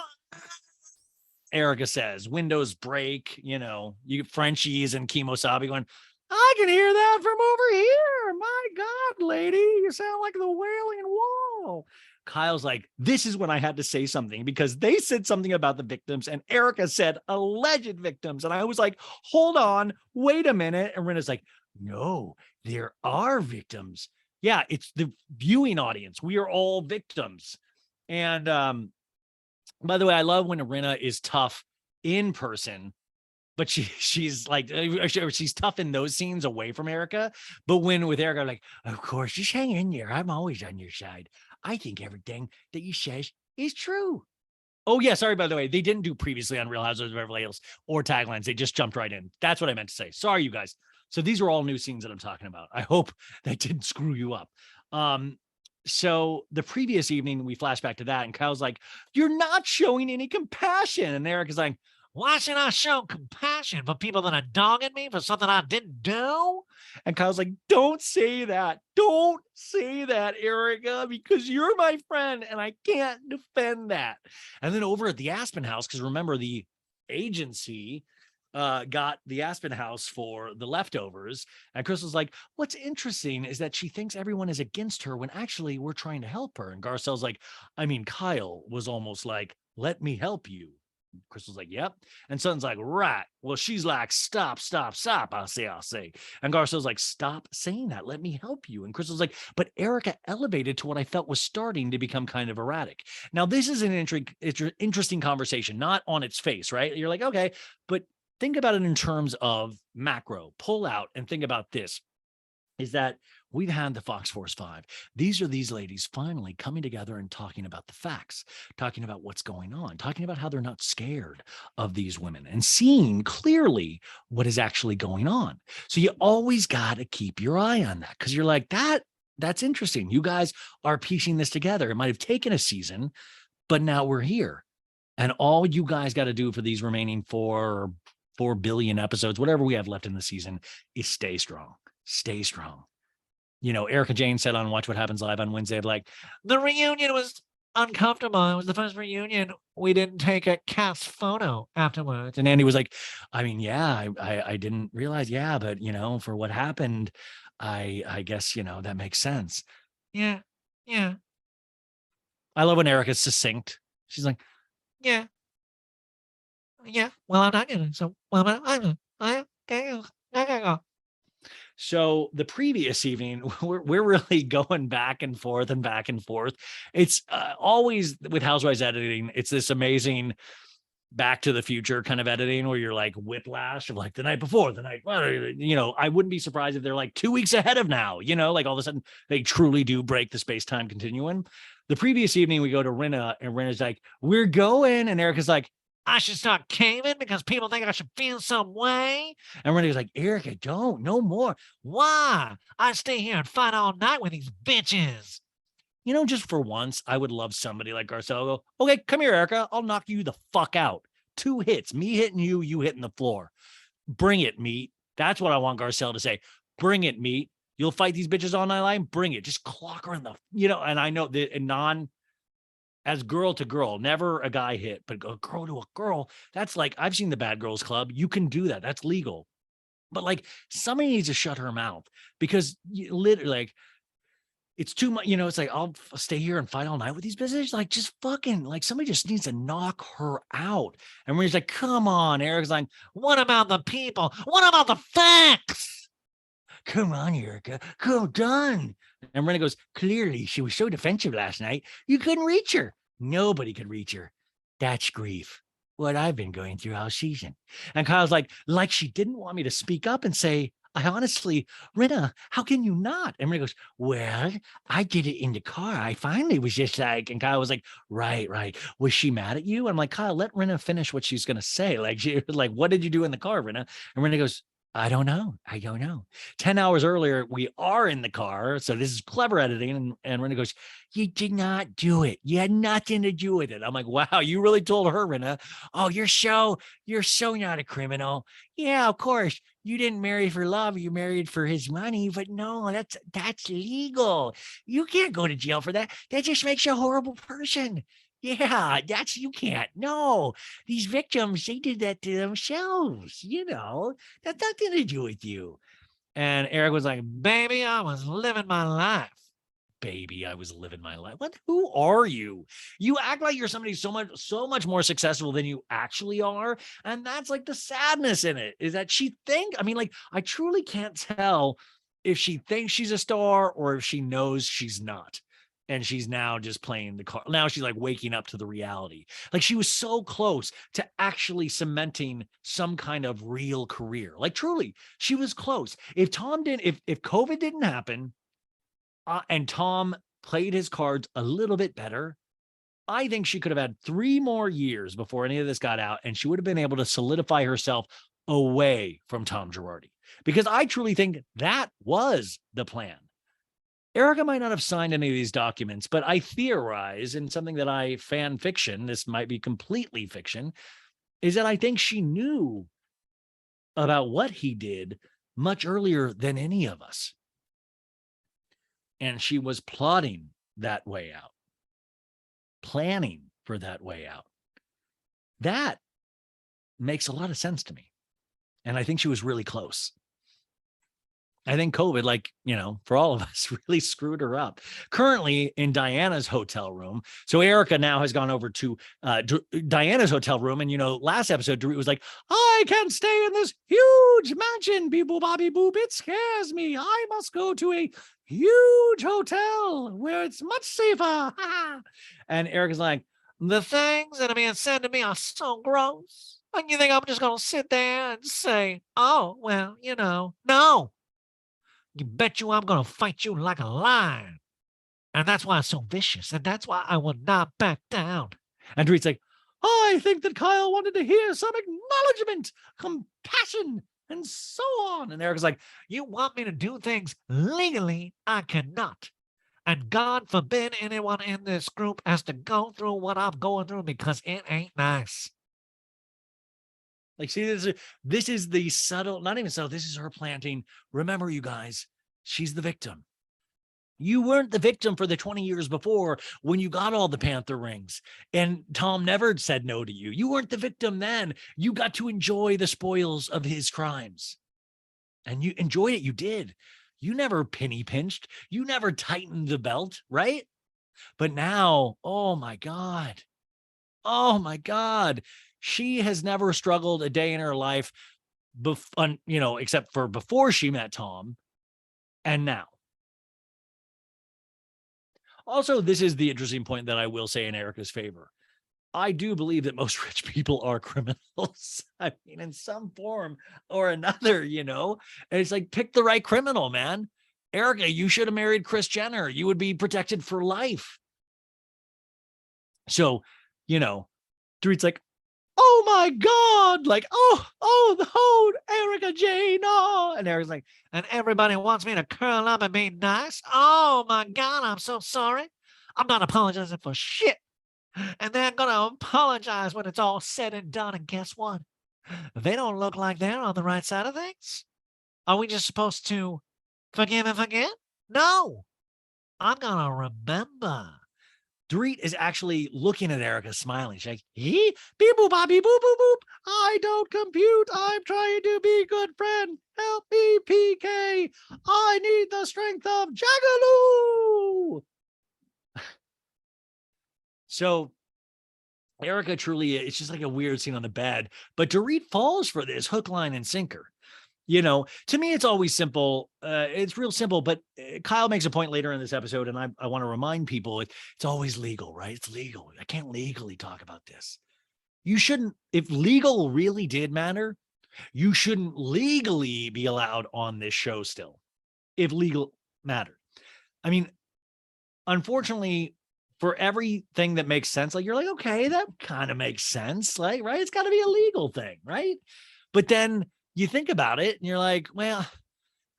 S1: Erica says, windows break, you Frenchies and Kemosabe going, I can hear that from over here. My God, lady, you sound like the Wailing Wall. Kyle's like, this is when I had to say something because they said something about the victims and Erica said alleged victims. And I was like, hold on, wait a minute. And Rinna's like, no, there are victims. Yeah, it's the viewing audience. We are all victims. And by the way, I love when Rinna is tough in person, but she's like she's tough in those scenes away from Erica. But when with Erica, I'm like, of course, just hang in there. I'm always on your side. I think everything that you says is true. Oh yeah, sorry by the way, they didn't do previously on Real Housewives of Beverly Hills or taglines. They just jumped right in. That's what I meant to say. Sorry, you guys. So these are all new scenes that I'm talking about. I hope that didn't screw you up. So the previous evening we flash back to that, and Kyle's like, "You're not showing any compassion," and Erica's like,
S2: why should I show compassion for people that are dogging me for something I didn't do?
S1: and Kyle's like, "Don't say that. Don't say that, Erica, because you're my friend and I can't defend that." And then over at the Aspen house, because remember the agency got the Aspen house for the leftovers. And Crystal's like, what's interesting is that she thinks everyone is against her when actually we're trying to help her. And Garcelle's like, I mean, Kyle was almost like, let me help you. Crystal's like, yep. And Sutton's like, right. Well, she's like, stop. I'll say. And Garcelle's like, stop saying that. Let me help you. And Crystal's like, but Erica elevated to what I felt was starting to become kind of erratic. Now, this is an interesting conversation, not on its face, right? You're like, okay, but think about it in terms of macro, pull out and think about this, is that we've had the Fox Force 5. These are these ladies finally coming together and talking about the facts, talking about what's going on, talking about how they're not scared of these women and seeing clearly what is actually going on. So you always got to keep your eye on that because you're like, that's interesting. You guys are piecing this together. It might have taken a season, but now we're here. And all you guys got to do for these remaining 4 billion episodes, whatever we have left in the season, is stay strong. Stay strong. You know, Erica Jane said on Watch What Happens Live on Wednesday, like,
S2: the reunion was uncomfortable. It was the first reunion we didn't take a cast photo afterwards.
S1: and Andy was like, I mean, yeah, I didn't realize, yeah, but you know, for what happened, I guess, you know, that makes sense.
S2: Yeah.
S1: I love when Erica's succinct. She's like,
S2: Yeah. Well, I'm not gonna. So, well, I gotta go.
S1: so the previous evening, we're really going back and forth. It's always with Housewives editing. It's this amazing Back to the Future kind of editing where you're like whiplash of like the night before, you know, I wouldn't be surprised if they're like 2 weeks ahead of now, you know, like all of a sudden they truly do break the space-time continuum. The previous evening we go to Rinna and Rinna's like, we're going. And Erica's like,
S2: I should start caving because people think I should feel some way.
S1: and Rinna's like, Erica, don't, no more.
S2: Why? I stay here and fight all night with these bitches.
S1: You know, just for once, I would love somebody like Garcelle go, okay, come here, Erica. I'll knock you the fuck out. 2 hits, me hitting you, you hitting the floor. Bring it, meat. That's what I want Garcelle to say. Bring it, meat. You'll fight these bitches all night line. Bring it. Just clock her in the, you know, and I know that as girl to girl, never a guy hit, but a girl to a girl. That's like, I've seen the Bad Girls Club. You can do that. That's legal. But like somebody needs to shut her mouth because literally like, it's too much, you know, it's like, I'll stay here and fight all night with these bitches. Like, just fucking, like, somebody just needs to knock her out. And we're just like, come on, Eric's like,
S2: what about the people? What about the facts?
S1: Come on, Erica, go done. And Rinna goes, clearly, she was so defensive last night, you couldn't reach her. Nobody could reach her. That's grief. What I've been going through all season. And Kyle's like she didn't want me to speak up and say, I honestly, Rinna, how can you not? And Rinna goes, well, I did it in the car. I finally was just like, and Kyle was like, right. Was she mad at you? I'm like, Kyle, let Rinna finish what she's going to say. Like, she like, what did you do in the car, Rinna? And Rinna goes, I don't know. 10 hours earlier, we are in the car. So this is clever editing. And Rinna goes, you did not do it. You had nothing to do with it. I'm like, wow, you really told her, Rinna. Oh, you're so not a criminal. Yeah, of course. You didn't marry for love. You married for his money. But no, that's legal. You can't go to jail for that. That just makes you a horrible person. Yeah, you can't. No, these victims, they did that to themselves, you know, that's nothing to do with you.
S2: And Eric was like, baby, I was living my life.
S1: Baby, I was living my life. What? Who are you? You act like you're somebody so much more successful than you actually are. And that's like the sadness in it, is that I truly can't tell if she thinks she's a star or if she knows she's not. And she's now just playing the card. Now she's like waking up to the reality. Like she was so close to actually cementing some kind of real career. Like truly, she was close. If COVID didn't happen, and Tom played his cards a little bit better, I think she could have had 3 more years before any of this got out, and she would have been able to solidify herself away from Tom Girardi. Because I truly think that was the plan. Erica might not have signed any of these documents, but I theorize in something that I fan fiction, this might be completely fiction, is that I think she knew about what he did much earlier than any of us. And she was plotting that way out, planning for that way out. That makes a lot of sense to me. And I think she was really close. I think COVID, for all of us, really screwed her up. Currently in Diana's hotel room. So Erica now has gone over to Diana's hotel room. And, last episode, Dorit was like, I can't stay in this huge mansion. Beep, boop, bobby, boop. It scares me. I must go to a huge hotel where it's much safer. And Erica's like,
S2: the things that are being said to me are so gross. And you think I'm just going to sit there and say, oh, well, no. You bet you I'm going to fight you like a lion. And that's why I'm so vicious. And that's why I will not back down.
S1: And Dorit's like, I think that Kyle wanted to hear some acknowledgement, compassion, and so on. And Erica's like,
S2: you want me to do things legally? I cannot. And God forbid anyone in this group has to go through what I'm going through because it ain't nice.
S1: Like, see, this is the subtle, not even subtle, this is her planting. Remember, you guys, she's the victim. You weren't the victim for the 20 years before when you got all the Panther rings and Tom never said no to you. You weren't the victim then. You got to enjoy the spoils of his crimes. And you enjoyed it. You did. You never penny pinched. You never tightened the belt, right? But now, oh my God. She has never struggled a day in her life, except for before she met Tom, and now. Also, this is the interesting point that I will say in Erica's favor. I do believe that most rich people are criminals. I mean, in some form or another, And it's like, pick the right criminal, man. Erica, you should have married Kris Jenner. You would be protected for life. So, Dorit's like, oh my God, the whole Erica Jane, oh. And Eric's like,
S2: and everybody wants me to curl up and be nice. Oh my God, I'm so sorry. I'm not apologizing for shit. And they're going to apologize when it's all said and done. And guess what? They don't look like they're on the right side of things. Are we just supposed to forgive and forget? No, I'm going to remember.
S1: Dorit is actually looking at Erica, smiling. She's like, beep, boop, bobby, boop, boop, boop. I don't compute. I'm trying to be good friend. Help me, PK. I need the strength of Jagaloo. So Erica truly, it's just like a weird scene on the bed. But Dorit falls for this hook, line, and sinker. To me, it's always simple. It's real simple, but Kyle makes a point later in this episode, and I want to remind people it's always legal, right? It's legal. I can't legally talk about this. You shouldn't, if legal really did matter, you shouldn't legally be allowed on this show still, if legal mattered. I mean, unfortunately, for everything that makes sense, like you're like, okay, that kind of makes sense, like, right? It's got to be a legal thing, right? But then you think about it and you're like, well,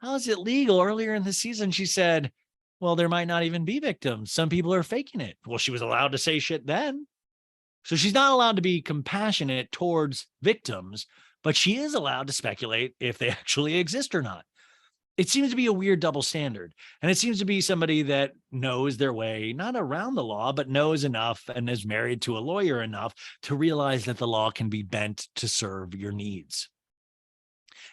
S1: how is it legal? Earlier in the season, she said, well, there might not even be victims. Some people are faking it. Well, she was allowed to say shit then. So she's not allowed to be compassionate towards victims, but she is allowed to speculate if they actually exist or not. It seems to be a weird double standard. And it seems to be somebody that knows their way, not around the law, but knows enough and is married to a lawyer enough to realize that the law can be bent to serve your needs.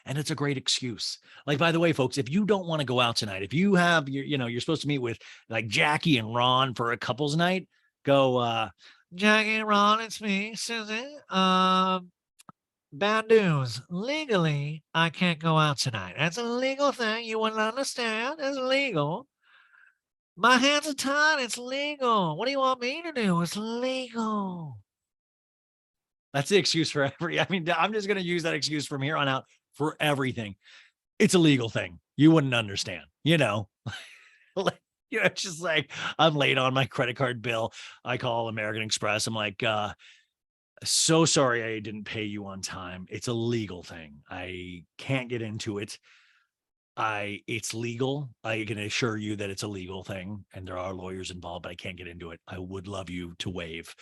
S1: And it's a great excuse. Like, by the way, folks, if you don't want to go out tonight, if you have you're supposed to meet with like Jackie and Ron for a couples night, go
S2: Jackie, Ron, it's me, Susie. Bad news. Legally, I can't go out tonight. That's a legal thing. You wouldn't understand. It's legal. My hands are tied. It's legal. What do you want me to do? It's legal.
S1: that's the excuse for I mean, I'm just going to use that excuse from here on out for everything. It's a legal thing. You wouldn't understand, like, it's just like I'm late on my credit card bill. I call American Express. I'm like, so sorry I didn't pay you on time. It's a legal thing. I can't get into it. It's legal. I can assure you that it's a legal thing and there are lawyers involved, but I can't get into it. I would love you to waive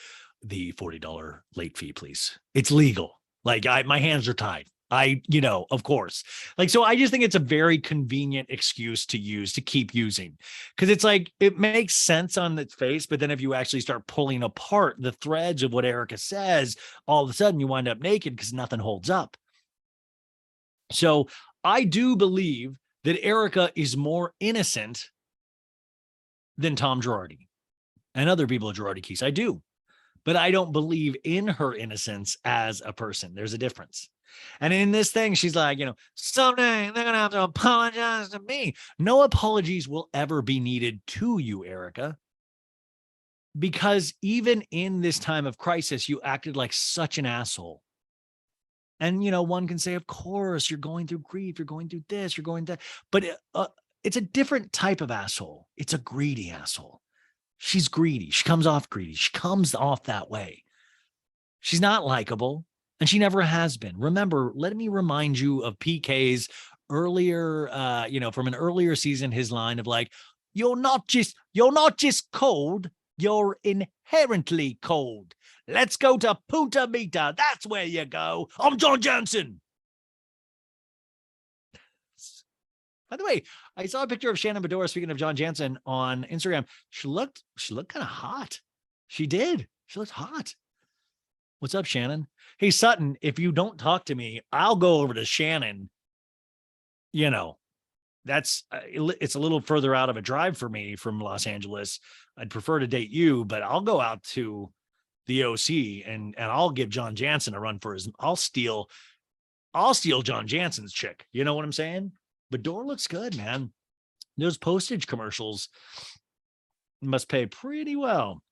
S1: the $40 late fee, please. It's legal. Like my hands are tied. Of course. Like, so I just think it's a very convenient excuse to use, to keep using, because it's like, it makes sense on its face. But then if you actually start pulling apart the threads of what Erica says, all of a sudden you wind up naked because nothing holds up. So I do believe that Erica is more innocent than Tom Girardi and other people at Girardi Keys. I do, but I don't believe in her innocence as a person. There's a difference. And in this thing, she's like, someday they're going to have to apologize to me. No apologies will ever be needed to you, Erica. Because even in this time of crisis, you acted like such an asshole. And, one can say, of course, you're going through grief. You're going through this, you're going that. But it's a different type of asshole. It's a greedy asshole. She's greedy. She comes off greedy. She comes off that way. She's not likable. And she never has been. Remember, let me remind you of PK's earlier, from an earlier season, his line of like, you're not just cold, you're inherently cold. Let's go to Punta Mita. That's where you go. I'm John Jansen. By the way, I saw a picture of Shannon Bedore, speaking of John Jansen, on Instagram. She looked kind of hot. She did. She looked hot. What's up, Shannon? Hey, Sutton, if you don't talk to me, I'll go over to Shannon. It's a little further out of a drive for me from Los Angeles. I'd prefer to date you, but I'll go out to the OC and I'll give John Jansen a run for his. I'll steal John Jansen's chick. You know what I'm saying? But Bedore looks good, man. Those postage commercials must pay pretty well.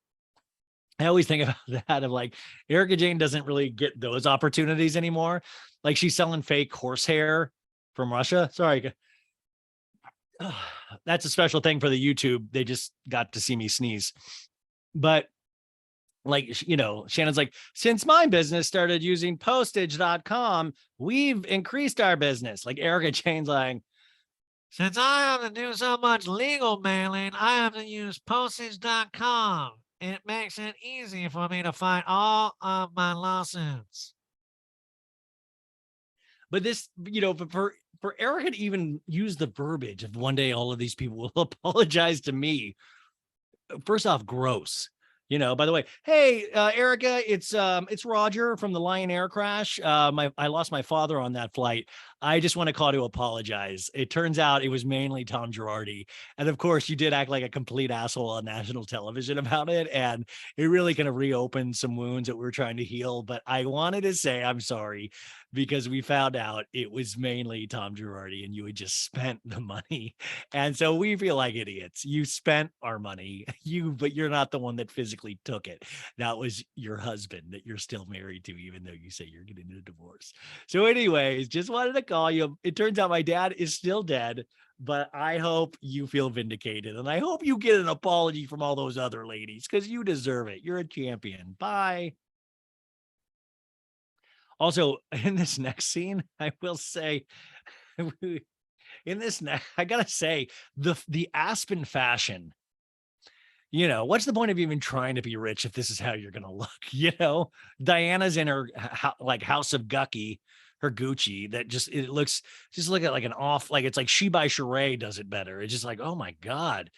S1: I always think about that of like, Erica Jane doesn't really get those opportunities anymore. Like, she's selling fake horsehair from Russia. Sorry. That's a special thing for the YouTube. They just got to see me sneeze. But like, Shannon's like, since my business started using postage.com, we've increased our business. Like, Erica Jane's like, since I have to do so much legal mailing, I have to use postage.com. It makes it easy for me to fight all of my lawsuits. But this, for Erica to even use the verbiage of one day all of these people will apologize to me. First off, gross. By the way, hey, Erica, it's Roger from the Lion Air crash. I lost my father on that flight. I just want to call to apologize. It turns out it was mainly Tom Girardi. And of course, you did act like a complete asshole on national television about it. And it really kind of reopened some wounds that we're trying to heal. But I wanted to say I'm sorry, because we found out it was mainly Tom Girardi and you had just spent the money. And so we feel like idiots. You spent our money, but you're not the one that physically took it. That was your husband that you're still married to, even though you say you're getting a divorce. So anyways, just wanted to call you. It turns out my dad is still dead, but I hope you feel vindicated. And I hope you get an apology from all those other ladies, because you deserve it. You're a champion. Bye. Also, in this next scene, I will say, I gotta say, the Aspen fashion, what's the point of even trying to be rich if this is how you're gonna look? Diana's in her like House of Gucky, her Gucci, that just look at like an off, like it's like She by Sheree does it better. It's just like, oh my God,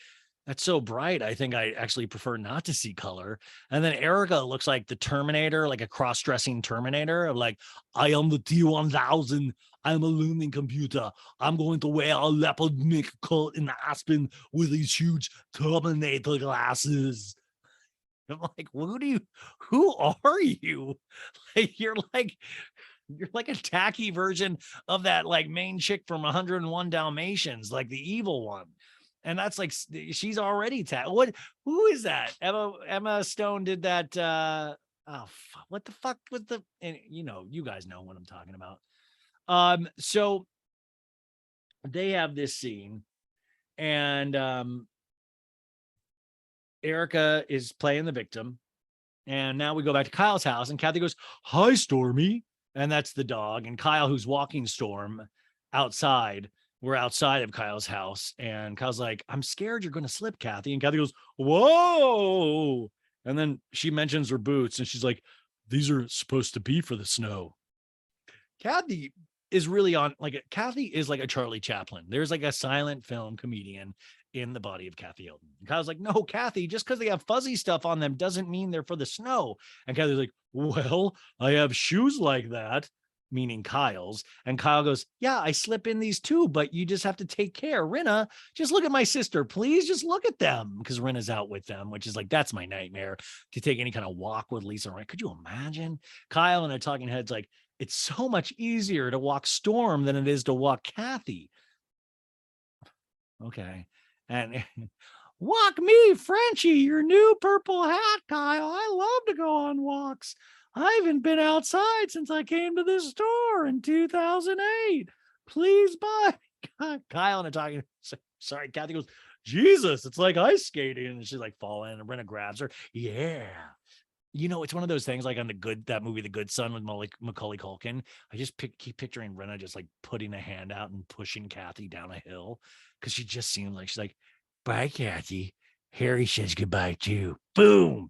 S1: That's so bright. I think I actually prefer not to see color. And then Erica looks like the Terminator, like a cross-dressing Terminator of like, I am the T-1000. I'm a looming computer. I'm going to wear a leopard mink coat in Aspen with these huge Terminator glasses. I'm like, who are you? Like, you're like a tacky version of that like main chick from 101 Dalmatians, like the evil one. And that's like she's already who is that? Emma Stone did that what the fuck was the, and you guys know what I'm talking about. So they have this scene, and Erica is playing the victim. And now we go back to Kyle's house, and Kathy goes, "Hi, Stormy." And that's the dog. And Kyle, who's walking Storm outside, we're outside of Kyle's house. And Kyle's like, "I'm scared you're going to slip, Kathy." And Kathy goes, "Whoa." And then she mentions her boots, and she's like, "These are supposed to be for the snow." Kathy is really on, like, Kathy is like a Charlie Chaplin. There's like a silent film comedian in the body of Kathy Hilton. And Kyle's like, "No, Kathy, just because they have fuzzy stuff on them doesn't mean they're for the snow." And Kathy's like, "Well, I have shoes like that," meaning Kyle's. And Kyle goes, "Yeah, I slip in these too, but you just have to take care. Rinna, just look at my sister. Please just look at them." Because Rinna's out with them, which is like, that's my nightmare, to take any kind of walk with Lisa. Right? Could you imagine? Kyle and a talking heads like, "It's so much easier to walk Storm than it is to walk Kathy." Okay. And "Walk me, Frenchie, your new purple hat, Kyle. I love to go on walks. I haven't been outside since I came to this store in 2008. Please buy." Kyle and I talking. Sorry, Kathy goes, "Jesus, it's like ice skating." And she's like falling, and Brenna grabs her. Yeah. It's one of those things like on that movie, The Good Son, with Macaulay Culkin. I just keep picturing Rinna just like putting a hand out and pushing Kathy down a hill, because she just seems like she's like, "Bye, Kathy. Harry says goodbye too." Boom.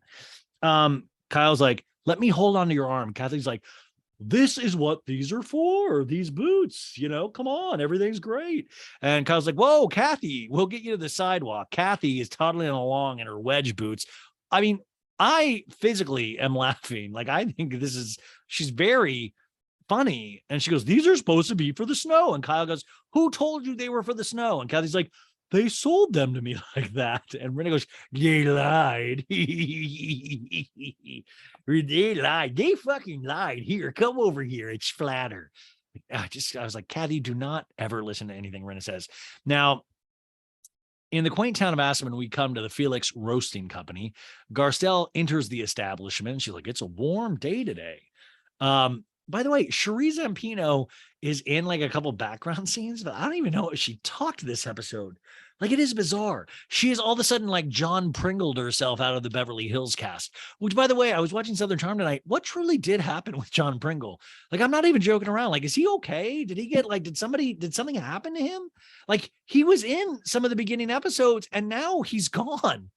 S1: Kyle's like, "Let me hold on to your arm." Kathy's like, "This is what these are for. These boots, come on, everything's great." And Kyle's like, "Whoa, Kathy, we'll get you to the sidewalk." Kathy is toddling along in her wedge boots. I mean, I physically am laughing. Like, I think she's very funny. And she goes, "These are supposed to be for the snow." And Kyle goes, "Who told you they were for the snow?" And Kathy's like, "They sold them to me like that." And Renee goes, "They lied." "They lied. They fucking lied. Here, come over here. It's flatter." I was like, "Kathy, do not ever listen to anything Renee says." Now, in the quaint town of Aspen, we come to the Felix Roasting Company. Garcelle enters the establishment. She's like, "It's a warm day today." By the way, Cherie Zampino is in like a couple background scenes, but I don't even know if she talked this episode. Like, it is bizarre. She is all of a sudden like John Pringled herself out of the Beverly Hills cast, which, by the way, I was watching Southern Charm tonight. What truly did happen with John Pringle? Like, I'm not even joking around. Like, is he okay? Did he get like, did something happen to him? Like, he was in some of the beginning episodes and now he's gone.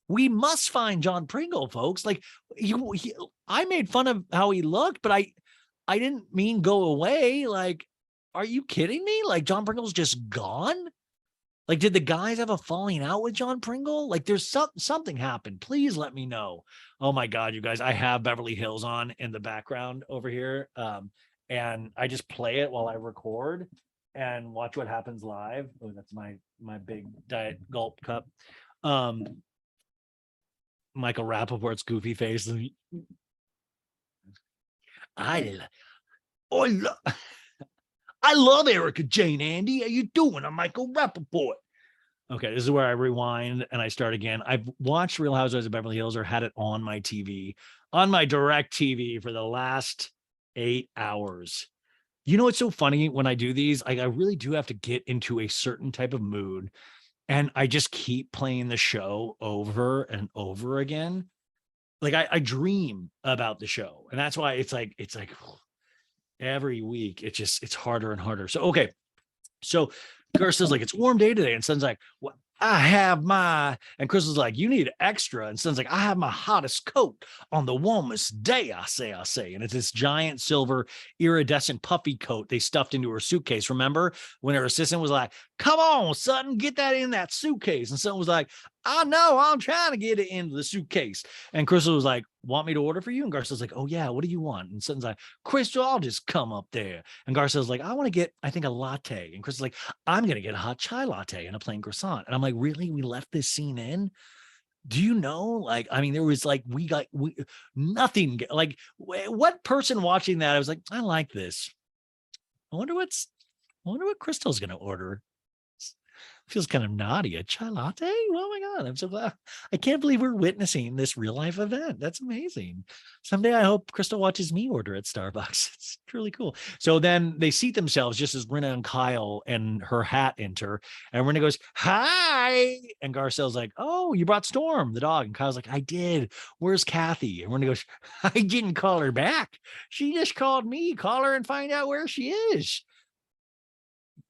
S1: We must find John Pringle, folks. Like, I made fun of how he looked, but I didn't mean go away. Like, are you kidding me? Like, John Pringle's just gone? Like, did the guys have a falling out with John Pringle? Like, there's something happened. Please let me know. Oh my God, you guys, I have Beverly Hills on in the background over here. And I just play it while I record and watch what happens live. Oh, that's my big Diet Gulp cup. Michael Rappaport's goofy face. I love Erica Jane, Andy. How you doing? I'm Michael Rappaport. Okay, this is where I rewind and I start again. I've watched Real Housewives of Beverly Hills, or had it on my TV, on my direct TV, for the last 8 hours. It's so funny when I do these, I really do have to get into a certain type of mood, and I just keep playing the show over and over again. Like, I dream about the show, and that's why it's like every week it's harder and harder. So, okay. So Crystal's like, "It's a warm day today." And Son's like, "Well, and Crystal's like, "You need extra." And Son's like, "I have my hottest coat on the warmest day, I say. And it's this giant silver iridescent puffy coat they stuffed into her suitcase. Remember when her assistant was like, "Come on, Sutton, get that in that suitcase." And Sutton was like, oh no, I'm trying to get it into the suitcase. And Crystal was like, want me to order for you? And Garcella's like, oh yeah, what do you want? And Sutton's like, Crystal, I'll just come up there. And Garcella's like, I want to get, I think, a latte. And Crystal's like, I'm going to get a hot chai latte and a plain croissant. And I'm like, really? We left this scene in? Do you know? Like, I mean, there was like, nothing. Like, what person watching that? I was like, I like this. I wonder what Crystal's going to order. Feels kind of naughty. A chai latte? Oh my God. I'm so glad. I can't believe we're witnessing this real life event. That's amazing. Someday I hope Crystal watches me order at Starbucks. It's really cool. So then they seat themselves just as Rinna and Kyle and her hat enter. And Rinna goes, hi. And Garcelle's like, oh, you brought Storm, the dog. And Kyle's like, I did. Where's Kathy? And Rinna goes, I didn't call her back. She just called me. Call her and find out where she is.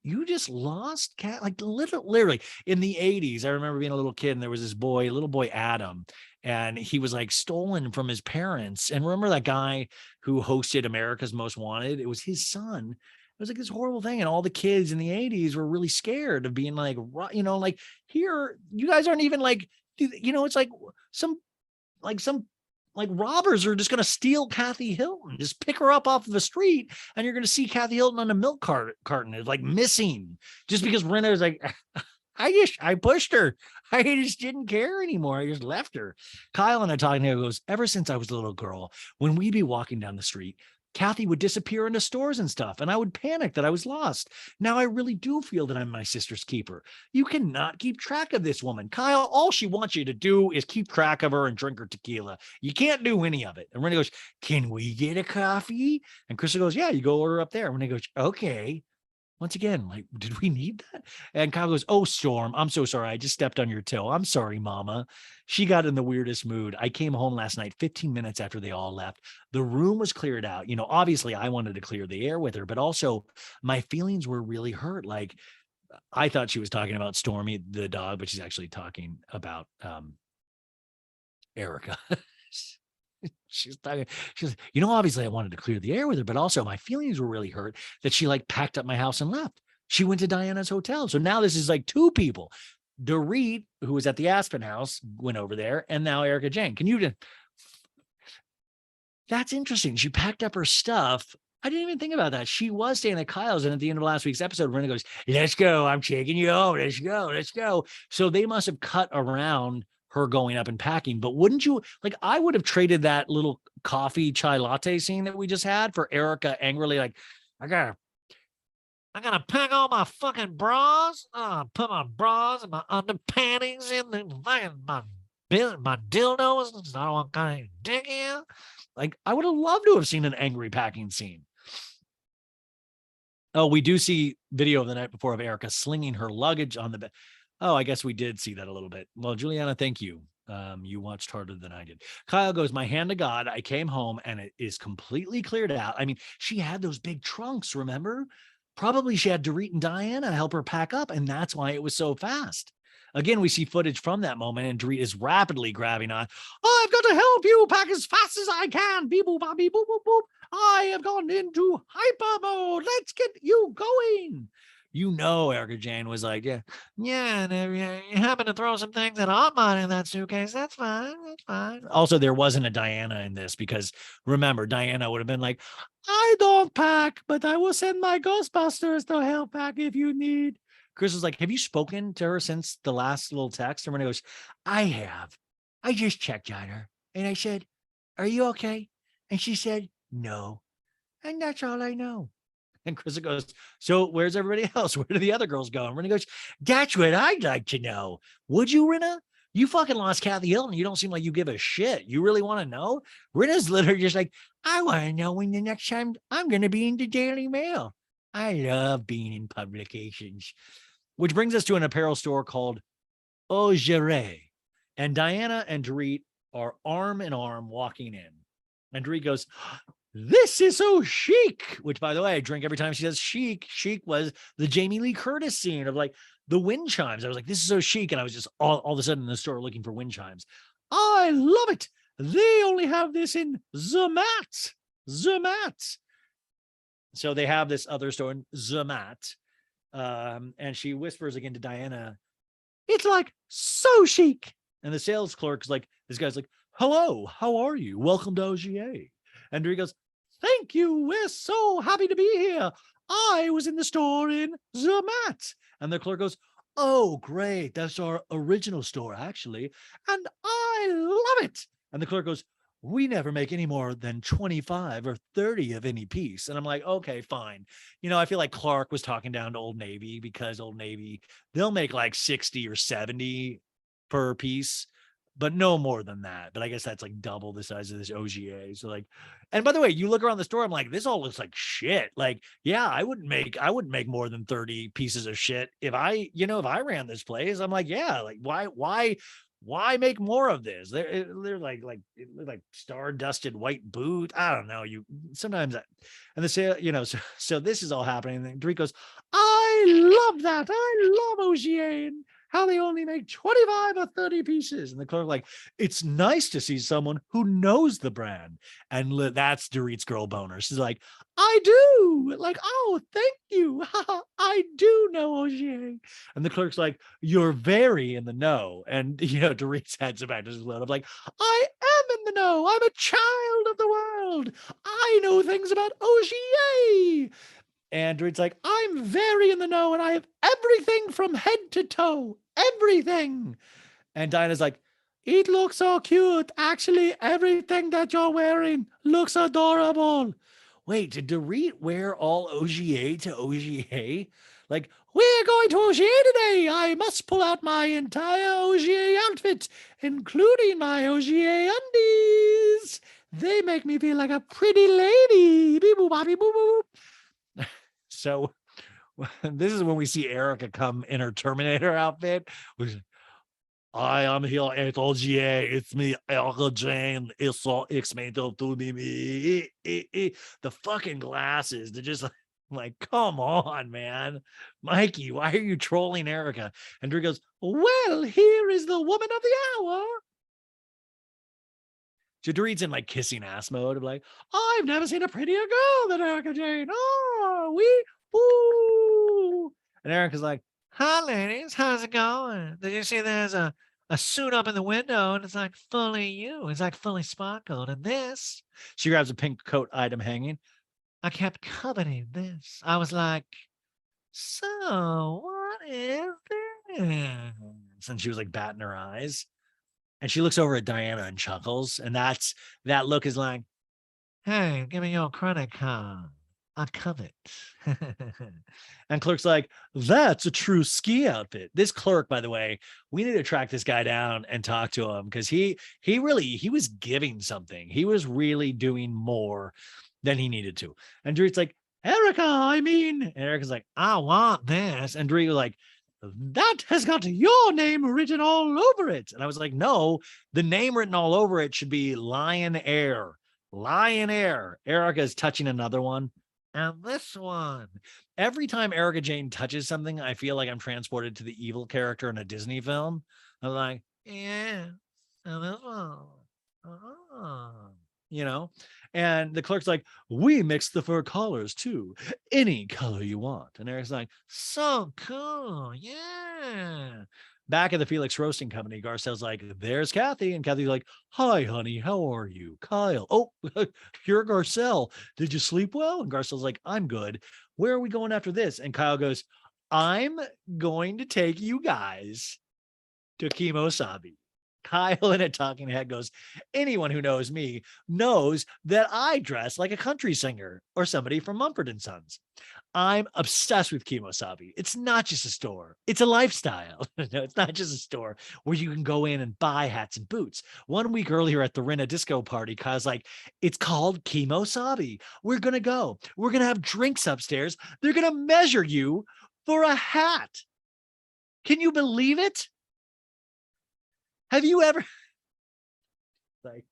S1: You just lost cat, like literally in the 80s. I remember being a little kid and there was this boy, little boy Adam, and he was like stolen from his parents. And remember that guy who hosted America's Most Wanted? It was his son. It was like this horrible thing. And all the kids in the 80s were really scared of being like, like here, you guys aren't even like, it's like some robbers are just going to steal Kathy Hilton, just pick her up off of the street. And you're going to see Kathy Hilton on a milk carton is like missing just because Rinna is like, I pushed her. I just didn't care anymore. I just left her. Kyle and I talking here goes, ever since I was a little girl, when we'd be walking down the street, Kathy would disappear into stores and stuff, and I would panic that I was lost. Now I really do feel that I'm my sister's keeper. You cannot keep track of this woman. Kyle, all she wants you to do is keep track of her and drink her tequila. You can't do any of it. And Renee goes, can we get a coffee? And Krista goes, yeah, you go order up there. And Renee goes, okay. Once again, like, did we need that? And Kyle goes, oh, Storm, I'm so sorry. I just stepped on your toe. I'm sorry, Mama. She got in the weirdest mood. I came home last night, 15 minutes after they all left. The room was cleared out. Obviously I wanted to clear the air with her, but also my feelings were really hurt. Like, I thought she was talking about Stormy, the dog, but she's actually talking about Erica. She's obviously I wanted to clear the air with her, but also my feelings were really hurt that she like packed up my house and left. She went to Diana's hotel. So now this is like two people. Dorit, who was at the Aspen house, went over there, and now Erica Jane. That's interesting. She packed up her stuff. I didn't even think about that. She was staying at Kyle's, and at the end of last week's episode, Rinna goes, let's go. I'm taking you home. Let's go. So they must have cut around her going up and packing. But wouldn't you, like, I would have traded that little coffee chai latte scene that we just had for Erica angrily, like, I gotta pack all my fucking bras. Put my bras and my underpanties in the fucking my dildos. I don't want kind of dick in. Like, I would have loved to have seen an angry packing scene. Oh, we do see video of the night before of Erica slinging her luggage on the bed. Oh, I guess we did see that a little bit. Well, Juliana, thank you. You watched harder than I did. Kyle goes, my hand to God, I came home and it is completely cleared out. I mean, she had those big trunks, remember? Probably she had Dorit and Diana help her pack up, and that's why it was so fast. Again, we see footage from that moment, and Dorit is rapidly grabbing on. Oh, I've got to help you pack as fast as I can. Beep, boop, boop, boop, boop, boop. I have gone into hyper mode. Let's get you going. Erica Jane was like, yeah. And if you happen to throw some things that aren't mine in that suitcase, that's fine. Also, there wasn't a Diana in this because remember, Diana would have been like, I don't pack, but I will send my Ghostbusters to help pack if you need. Chris was like, have you spoken to her since the last little text? And Renee goes, I have. I just checked on her. And I said, are you okay? And she said, no. And that's all I know. And Krista goes, so where's everybody else? Where do the other girls go? And Rinna goes, that's what I'd like to know. Would you, Rinna? You fucking lost Kathy Hilton. You don't seem like you give a shit. You really want to know? Rinna's literally just like, I want to know when the next time I'm going to be in the Daily Mail. I love being in publications. Which brings us to an apparel store called RHOBH. And Diana and Dorit are arm in arm walking in. And Dorit goes, this is so chic, which, by the way, I drink every time she says chic. Chic was the Jamie Lee Curtis scene of like the wind chimes. I was like, this is so chic. And I was just all of a sudden in the store looking for wind chimes. I love it. They only have this in Zermatt. So they have this other store in Zermatt. And she whispers again to Diana, It's like so chic. And the sales clerk's like, this guy's like, hello, how are you? Welcome to OGA. And Dorit goes, thank you. We're so happy to be here. I was in the store in Zermatt. And the clerk goes, oh, great. That's our original store, actually. And I love it. And the clerk goes, we never make any more than 25 or 30 of any piece. And I'm like, okay, fine. I feel like Clark was talking down to Old Navy because Old Navy, they'll make like 60 or 70 per piece, but no more than that. But I guess that's like double the size of this OGA. So like, and by the way, you look around the store, I'm like, this all looks like shit. Like, yeah, I wouldn't make more than 30 pieces of shit if if I ran this place. I'm like, yeah, like why make more of this? They're like star dusted white boot. I don't know. Sometimes and they say, so this is all happening. And then Dorit goes, I love that. I love OGA and how they only make 25 or 30 pieces. And the clerk like, it's nice to see someone who knows the brand. And that's Dorit's girl boner. She's like, I do. Like, oh, thank you. I do know OGA. And the clerk's like, you're very in the know. And, Dorit's head's about to explode. I'm like, I am in the know. I'm a child of the world. I know things about OGA. And Dorit's like, I'm very in the know and I have everything from head to toe. Everything. And Dinah's like, it looks so cute. Actually, everything that you're wearing looks adorable. Wait, did Dorit wear all OGA to OGA? Like, we're going to OGA today. I must pull out my entire OGA outfit, including my OGA undies. They make me feel like a pretty lady. Beep boop, boop, boop, boop. So this is when we see Erica come in her Terminator outfit. I am here at OGA. It's me, Erica Jane. It's all X-Men to me. The fucking glasses. They're just like, come on, man. Mikey, why are you trolling Erica? And Drew goes, well, here is the woman of the hour. Dorit's in like kissing ass mode of like, I've never seen a prettier girl than Erica Jane. Oh, ooh. And Erica's like,
S2: Hi, ladies. How's it going? Did you see there's a suit up in the window and it's like fully you. It's like fully sparkled. And this,
S1: she grabs a pink coat item hanging.
S2: I kept coveting this. I was like, so what is this?
S1: And she was like batting her eyes. And she looks over at Diana and chuckles. And that look is like,
S2: hey, give me your credit card. I covet.
S1: And Clerk's like, that's a true ski outfit. This Clerk, by the way, we need to track this guy down and talk to him because he was giving something. He was really doing more than he needed to. And Dorit's like, Erica, and Erica's like, I want this. And Dorit was like, that has got your name written all over it. And I was like, no, the name written all over it should be Lion Air. Lion Air. Erica is touching another one.
S2: And this one.
S1: Every time Erica Jane touches something, I feel like I'm transported to the evil character in a Disney film. I'm like,
S2: yeah, and this one.
S1: And the Clerk's like, we mix the fur collars too. Any color you want. And Eric's like,
S2: so cool. Yeah.
S1: Back at the Felix Roasting Company, Garcelle's like, there's Kathy. And Kathy's like, hi, honey, how are you? Kyle. Oh, you're Garcelle. Did you sleep well? And Garcelle's like, I'm good. Where are we going after this? And Kyle goes, I'm going to take you guys to Kemosabe. Kyle in a talking head goes, anyone who knows me knows that I dress like a country singer or somebody from Mumford and Sons. I'm obsessed with Kemosabe. It's not just a store. It's a lifestyle. No, it's not just a store where you can go in and buy hats and boots. 1 week earlier at the Rinna disco party, Kyle's like, it's called Kemosabe. We're going to go. We're going to have drinks upstairs. They're going to measure you for a hat. Can you believe it? Have you ever like,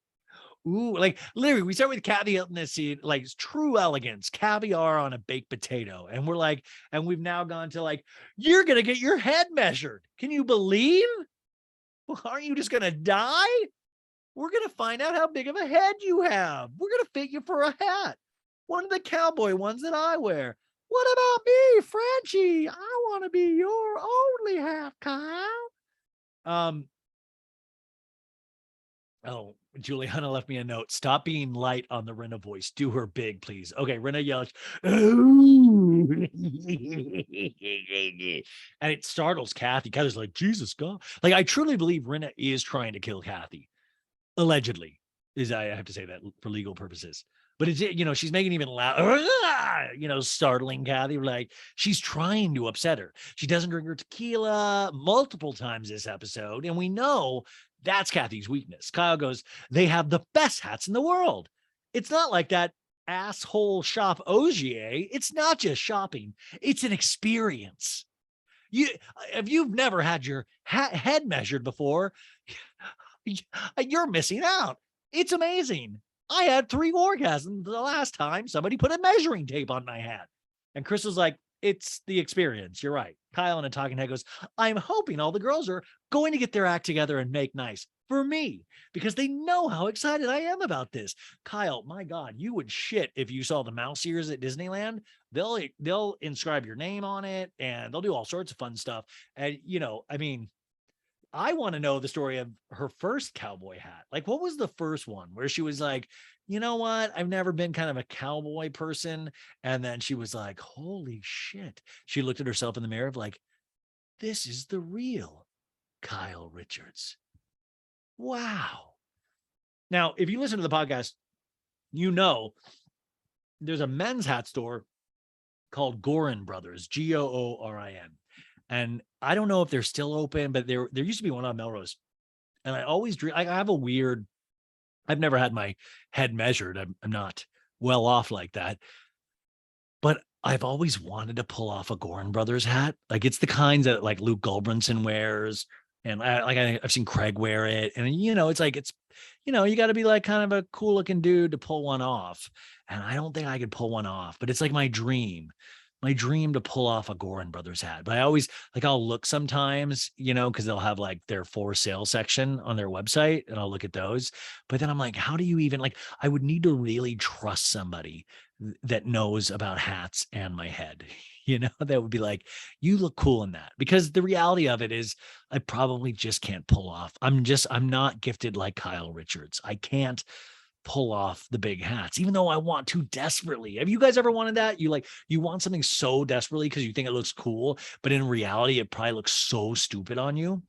S1: ooh, like literally we start with caviar in this scene, like true elegance, caviar on a baked potato. And we're like, and we've now gone to like, you're going to get your head measured. Can you believe? Well, aren't you just going to die? We're going to find out how big of a head you have. We're going to fit you for a hat. One of the cowboy ones that I wear. What about me, Frenchie? I want to be your only half, Kyle. Oh, Juliana left me a note. Stop being light on the Rinna voice. Do her big, please. Okay, Rinna yells, "Oh!" and it startles Kathy. Kathy's like, Jesus God. Like, I truly believe Rinna is trying to kill Kathy. Allegedly. I have to say that for legal purposes. But it's, she's making even loud, startling Kathy. Like, she's trying to upset her. She doesn't drink her tequila multiple times this episode. And we know that's Kathy's weakness. Kyle goes, they have the best hats in the world. It's not like that asshole shop Ogier. It's not just shopping. It's an experience. If you've never had your head measured before, you're missing out. It's amazing. I had 3 orgasms the last time somebody put a measuring tape on my head. And Chris was like, it's the experience. You're right. Kyle in a talking head goes, I'm hoping all the girls are going to get their act together and make nice for me because they know how excited I am about this. Kyle, my God, you would shit if you saw the mouse ears at Disneyland. They'll inscribe your name on it and they'll do all sorts of fun stuff. And, I want to know the story of her first cowboy hat. Like, what was the first one where she was like, you know what? I've never been kind of a cowboy person. And then she was like, holy shit. She looked at herself in the mirror like, this is the real Kyle Richards. Wow. Now, if you listen to the podcast, there's a men's hat store called Gorin Brothers, Goorin. And I don't know if they're still open, but there used to be one on Melrose. And I always dream. I have I've never had my head measured. I'm not well off like that. But I've always wanted to pull off a Gorin Brothers hat. Like, it's the kinds that like Luke Goldbranson wears. And I've seen Craig wear it. And, it's like, you got to be like kind of a cool looking dude to pull one off. And I don't think I could pull one off, but it's like my dream to pull off a Gorin Brothers hat. But I always I'll look sometimes, because they'll have like their for sale section on their website and I'll look at those. But then I'm like, how do you even I would need to really trust somebody that knows about hats and my head, that would be like, you look cool in that, because the reality of it is I probably just can't pull off. I'm not gifted like Kyle Richards. I can't pull off the big hats, even though I want to desperately. Have you guys ever wanted that? You want something so desperately because you think it looks cool, but in reality, it probably looks so stupid on you.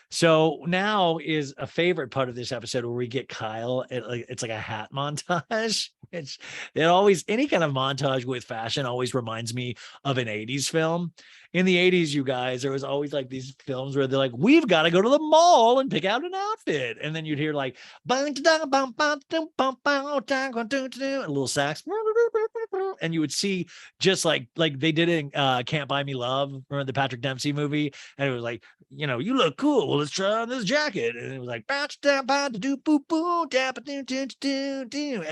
S1: So now is a favorite part of this episode where we get Kyle. It's like a hat montage. Any kind of montage with fashion always reminds me of an 80s film. In the 80s, you guys, there was always like these films where they're like, we've got to go to the mall and pick out an outfit. And then you'd hear like, a little sax. And you would see just like they did in Can't Buy Me Love, remember the Patrick Dempsey movie? And it was like, you look cool. Well, let's try on this jacket. And it was like, and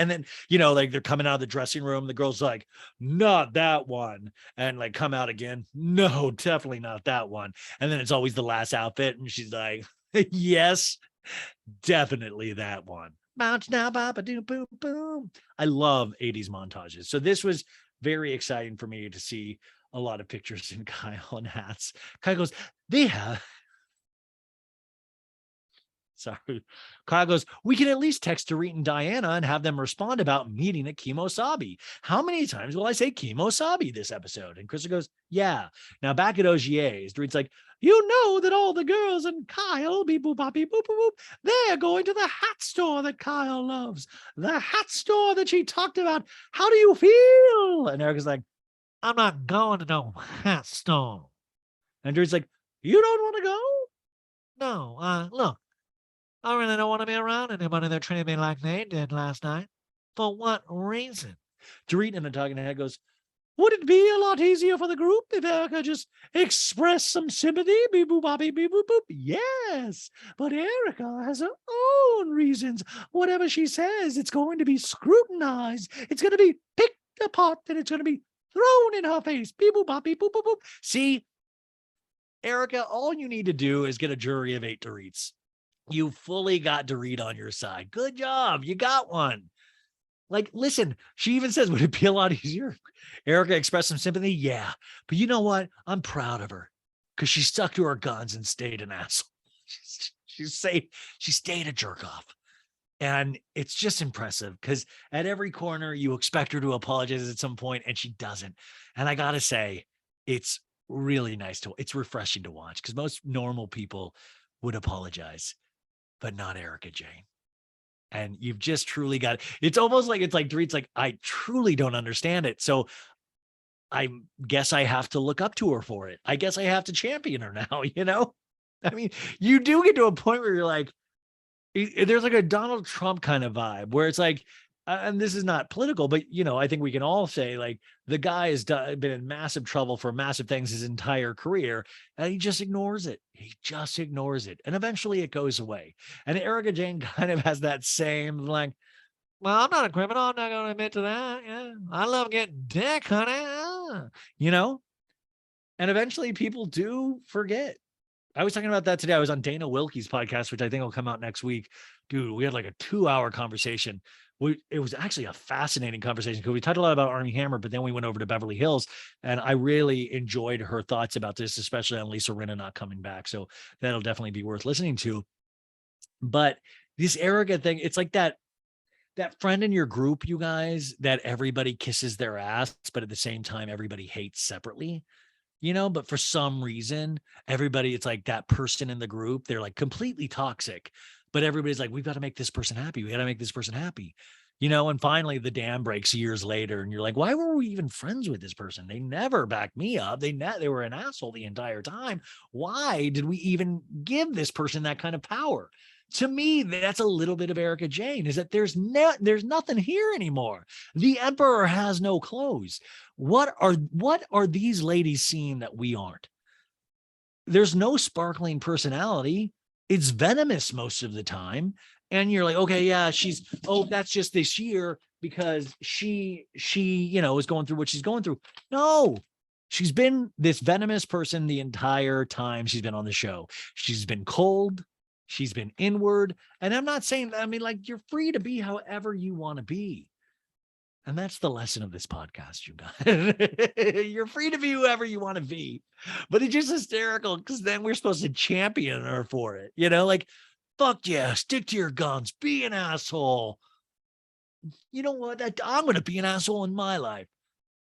S1: then, like they're coming out of the dressing room. The girl's like, not that one. And like come out again. No, definitely not that one. And then it's always the last outfit. And she's like, yes, definitely that one. I love 80s montages. So this was very exciting for me to see a lot of pictures in Kyle and hats. Kyle goes, they have. Sorry. Kyle goes, we can at least text Dorit and Diana and have them respond about meeting at Kemosabe. How many times will I say Kemosabe this episode? And Krista goes, yeah. Now back at OGA's, Dorit's like, you know that all the girls and Kyle, beep boop, bop, beep boop, boop, boop, they're going to the hat store that Kyle loves. The hat store that she talked about. How do you feel? And Erica's like,
S2: I'm not going to no hat store.
S1: And Dorit's like, you don't want to go?
S2: No, look. I really don't want to be around anybody that treated me like they did last night. For what reason?
S1: Dorit in a talking head goes, would it be a lot easier for the group if Erica just expressed some sympathy? Beep boop bop, beep boop boop. Yes, but Erica has her own reasons. Whatever she says, it's going to be scrutinized. It's going to be picked apart and it's going to be thrown in her face. Beep boop bop, beep boop boop boop. See, Erica, all you need to do is get a jury of 8 Dorits. You fully got Dorit on your side. Good job. You got one. Like, listen, she even says, would it be a lot easier? Erica expressed some sympathy. Yeah. But you know what? I'm proud of her because she stuck to her guns and stayed an asshole. she stayed a jerk off. And it's just impressive because at every corner you expect her to apologize at some point and she doesn't. And I gotta say, it's really nice it's refreshing to watch because most normal people would apologize, but not Erica Jane. And you've just truly got it's almost like Dorit's like, I truly don't understand it. So I guess I have to look up to her for it. I guess I have to champion her now, you know? I mean, you do get to a point where you're like, there's like a Donald Trump kind of vibe where it's like, and this is not political, but I think we can all say like the guy has been in massive trouble for massive things his entire career, and he just ignores it. He just ignores it, and eventually it goes away. And Erica Jane kind of has that same like,
S2: well, I'm not a criminal. I'm not going to admit to that. Yeah, I love getting dick, honey.
S1: And eventually people do forget. I was talking about that today. I was on Dana Wilkie's podcast, which I think will come out next week. Dude, we had like a 2-hour conversation. It was actually a fascinating conversation because we talked a lot about Armie Hammer, but then we went over to Beverly Hills, and I really enjoyed her thoughts about this, especially on Lisa Rinna not coming back. So that'll definitely be worth listening to. But this Erica thing, it's like that friend in your group, you guys, that everybody kisses their ass, but at the same time, everybody hates separately. But for some reason, everybody, it's like that person in the group, they're like completely toxic, but everybody's like, we've got to make this person happy. We got to make this person happy, and finally the dam breaks years later. And you're like, why were we even friends with this person? They never backed me up. They were an asshole the entire time. Why did we even give this person that kind of power? To me, that's a little bit of Erica Jane, is that there's nothing here anymore. The emperor has no clothes. What are these ladies seeing that we aren't? There's no sparkling personality. It's venomous most of the time. And you're like, okay, yeah, that's just this year because she is going through what she's going through. No, she's been this venomous person the entire time she's been on the show. She's been cold. She's been inward. And I'm not saying, like, you're free to be however you want to be. And that's the lesson of this podcast, you guys. You're free to be whoever you want to be. But it's just hysterical because then we're supposed to champion her for it. Like, fuck yeah, stick to your guns, be an asshole. You know what? I'm going to be an asshole in my life.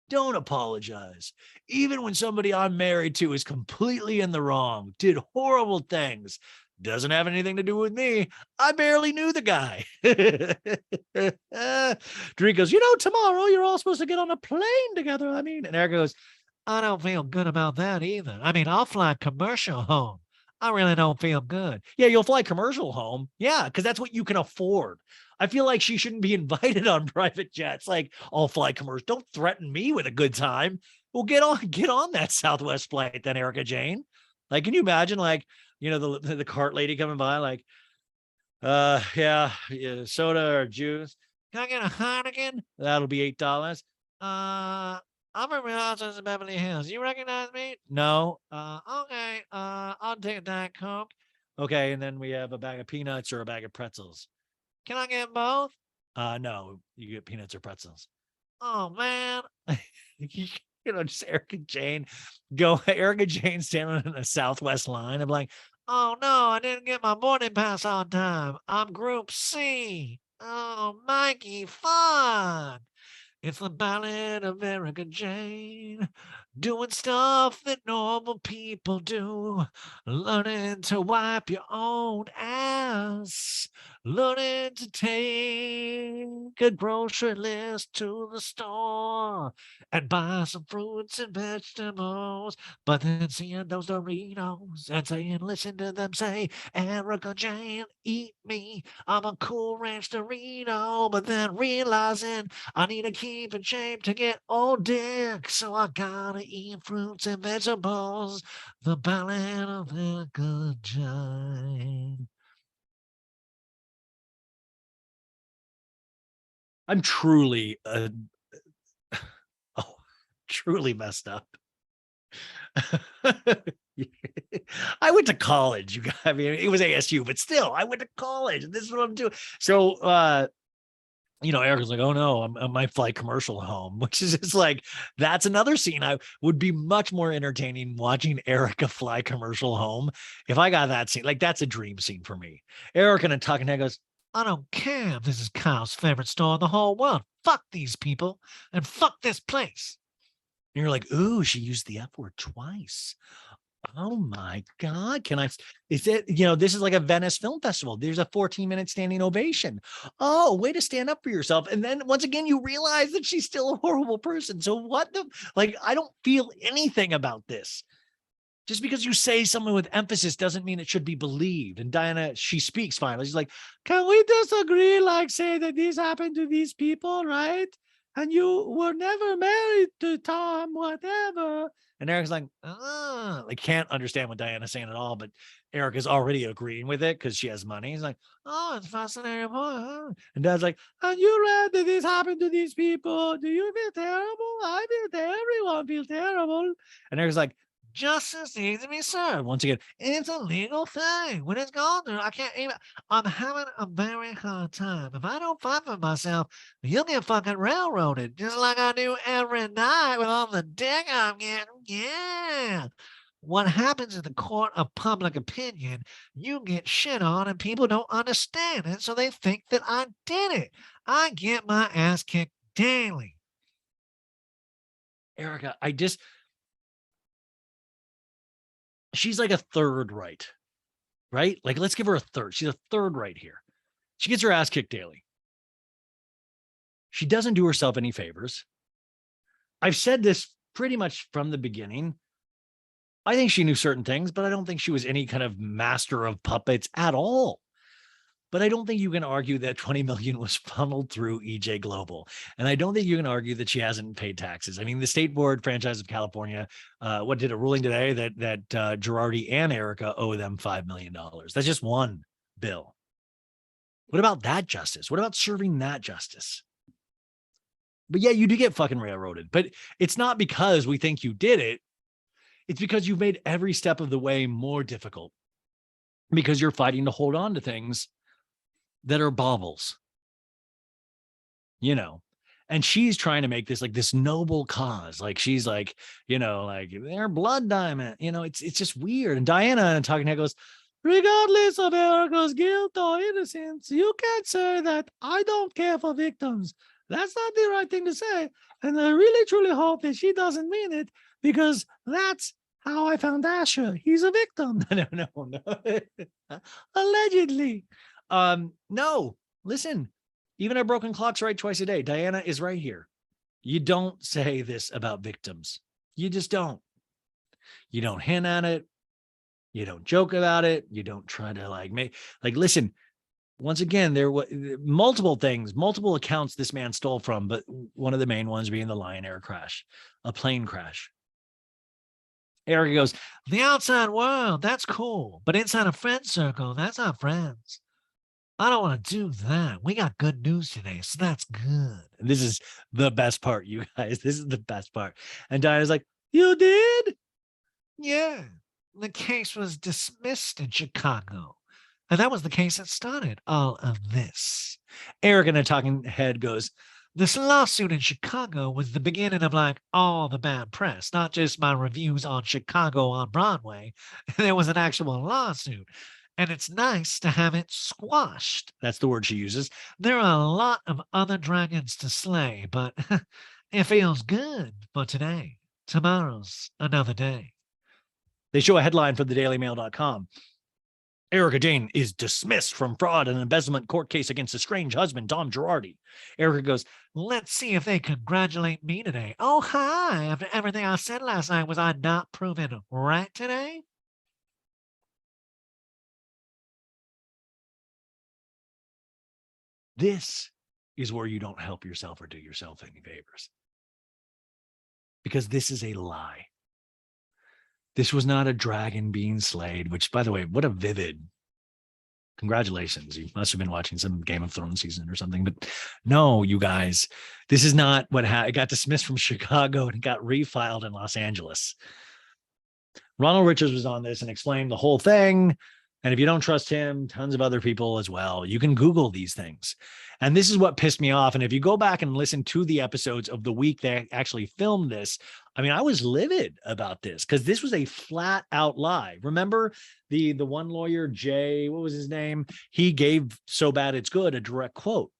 S1: Don't apologize. Even when somebody I'm married to is completely in the wrong, did horrible things, doesn't have anything to do with me. I barely knew the guy. Dorit goes, tomorrow you're all supposed to get on a plane together. And Erica goes,
S2: I don't feel good about that either. I'll fly commercial home. I really don't feel good.
S1: Yeah, you'll fly commercial home. Yeah, because that's what you can afford. I feel like she shouldn't be invited on private jets. Like, I'll fly commercial. Don't threaten me with a good time. Well, get on that Southwest flight then, Erica Jane. Like, can you imagine, like, the cart lady coming by, like, yeah, soda or juice.
S2: Can I get a Heineken?
S1: That'll be $8.
S2: I'm from Housewives of Beverly Hills. You recognize me?
S1: No.
S2: Okay. I'll take a Diet Coke.
S1: Okay, and then we have a bag of peanuts or a bag of pretzels.
S2: Can I get both?
S1: No, you get peanuts or pretzels.
S2: Oh man.
S1: Just Erica Jane standing in a Southwest line. I'm like,
S2: oh no, I didn't get my boarding pass on time. I'm Group C. Oh, Mikey, fun. It's the ballad of Erica Jane, doing stuff that normal people do, learning to wipe your own ass, learning to take a grocery list to the store and buy some fruits and vegetables, but then seeing those Doritos and saying, listen to them say, Erica Jane, eat me, I'm a Cool Ranch Dorito, but then realizing I need to keep in shape to get old dick, so I gotta eat fruits and vegetables. The ballad of Erica Jane.
S1: I'm truly, truly messed up. I went to college. You got, it was ASU, but still, I went to college. This is what I'm doing. So, Erica's like, oh no, I'm my flight commercial home, which is just like, that's another scene. I would be much more entertaining watching Erica fly commercial home. If I got that scene, like that's a dream scene for me. Erica and talking head goes,
S2: I don't care if this is Kyle's favorite store in the whole world. Fuck these people and fuck this place.
S1: and you're like, ooh, she used the F word twice. Oh my God. Is it, this is like a Venice Film Festival. There's a 14-minute standing ovation. Oh, way to stand up for yourself. And then once again, you realize that she's still a horrible person. So I don't feel anything about this. Just because you say something with emphasis doesn't mean it should be believed. And Diana, she speaks finally. She's like, can we disagree? Like say that this happened to these people, right? And you were never married to Tom, whatever. And Eric's like, can't understand what Diana's saying at all, but Eric is already agreeing with it because she has money. He's like, oh, it's fascinating. And Dad's like, and you read that this happened to these people. Do you feel terrible? I feel everyone feels terrible. And Eric's like, justice needs to be served. Once again, it's a legal thing. When it's gone through, I can't even. I'm having a very hard time. If I don't fight for myself, you'll get fucking railroaded, just like I do every night with all the dick I'm getting. Yeah. What happens in the court of public opinion, you get shit on and people don't understand it, so they think that I did it. I get my ass kicked daily. Erica, she's like a third right? Like, let's give her a third. She's a third right here. She gets her ass kicked daily. She doesn't do herself any favors. I've said this pretty much from the beginning. I think she knew certain things, but I don't think she was any kind of master of puppets at all. But I don't think you can argue that 20 million was funneled through EJ Global. And I don't think you can argue that she hasn't paid taxes. I mean, the State Board Franchise of California, what did a ruling today that Girardi and Erica owe them $5 million. That's just one bill. What about that justice? What about serving that justice? But yeah, you do get fucking railroaded, but it's not because we think you did it. It's because you've made every step of the way more difficult because you're fighting to hold on to things that are baubles, and she's trying to make this like this noble cause. Like she's like, like their blood diamond, it's just weird. And Diana and Talking Head goes, regardless of Erica's guilt or innocence, you can't say that I don't care for victims. That's not the right thing to say. And I really, truly hope that she doesn't mean it because that's how I found Asher. He's a victim. No. Allegedly. No, listen, even our broken clocks right twice a day. Diana is right here. You don't say this about victims. You just don't. You don't hint at it. You don't joke about it. You don't try to listen, once again, there were multiple things, multiple accounts this man stole from, but one of the main ones being the Lion Air crash, a plane crash. Erica goes,
S2: the outside world, that's cool. But inside a friend circle, that's our friends. I don't want to do that. We got good news today, so that's good.
S1: And this is the best part, you guys. This is the best part. And Diana's like, you did?
S2: Yeah. The case was dismissed in Chicago. And that was the case that started all of this.
S1: Eric in a Talking Head goes,
S2: this lawsuit in Chicago was the beginning of all the bad press, not just my reviews on Chicago on Broadway. There was an actual lawsuit. And it's nice to have it squashed.
S1: That's the word she uses.
S2: There are a lot of other dragons to slay, but it feels good for today. Tomorrow's another day.
S1: They show a headline from thedailymail.com. Erica Jane is dismissed from fraud and embezzlement court case against a strange husband, Tom Girardi. Erica goes,
S2: let's see if they congratulate me today. Oh, hi. After everything I said last night, was I not proven right today?
S1: This is where you don't help yourself or do yourself any favors. Because this is a lie. This was not a dragon being slayed, which, by the way, what a vivid. Congratulations. You must have been watching some Game of Thrones season or something. But no, you guys, this is not what it got dismissed from Chicago and it got refiled in Los Angeles. Ronald Richards was on this and explained the whole thing. And if you don't trust him, tons of other people as well. You can Google these things. And this is what pissed me off. And if you go back and listen to the episodes of the week they actually filmed this, I mean, I was livid about this because this was a flat out lie. Remember the one lawyer, Jay, what was his name? He gave So Bad It's Good a direct quote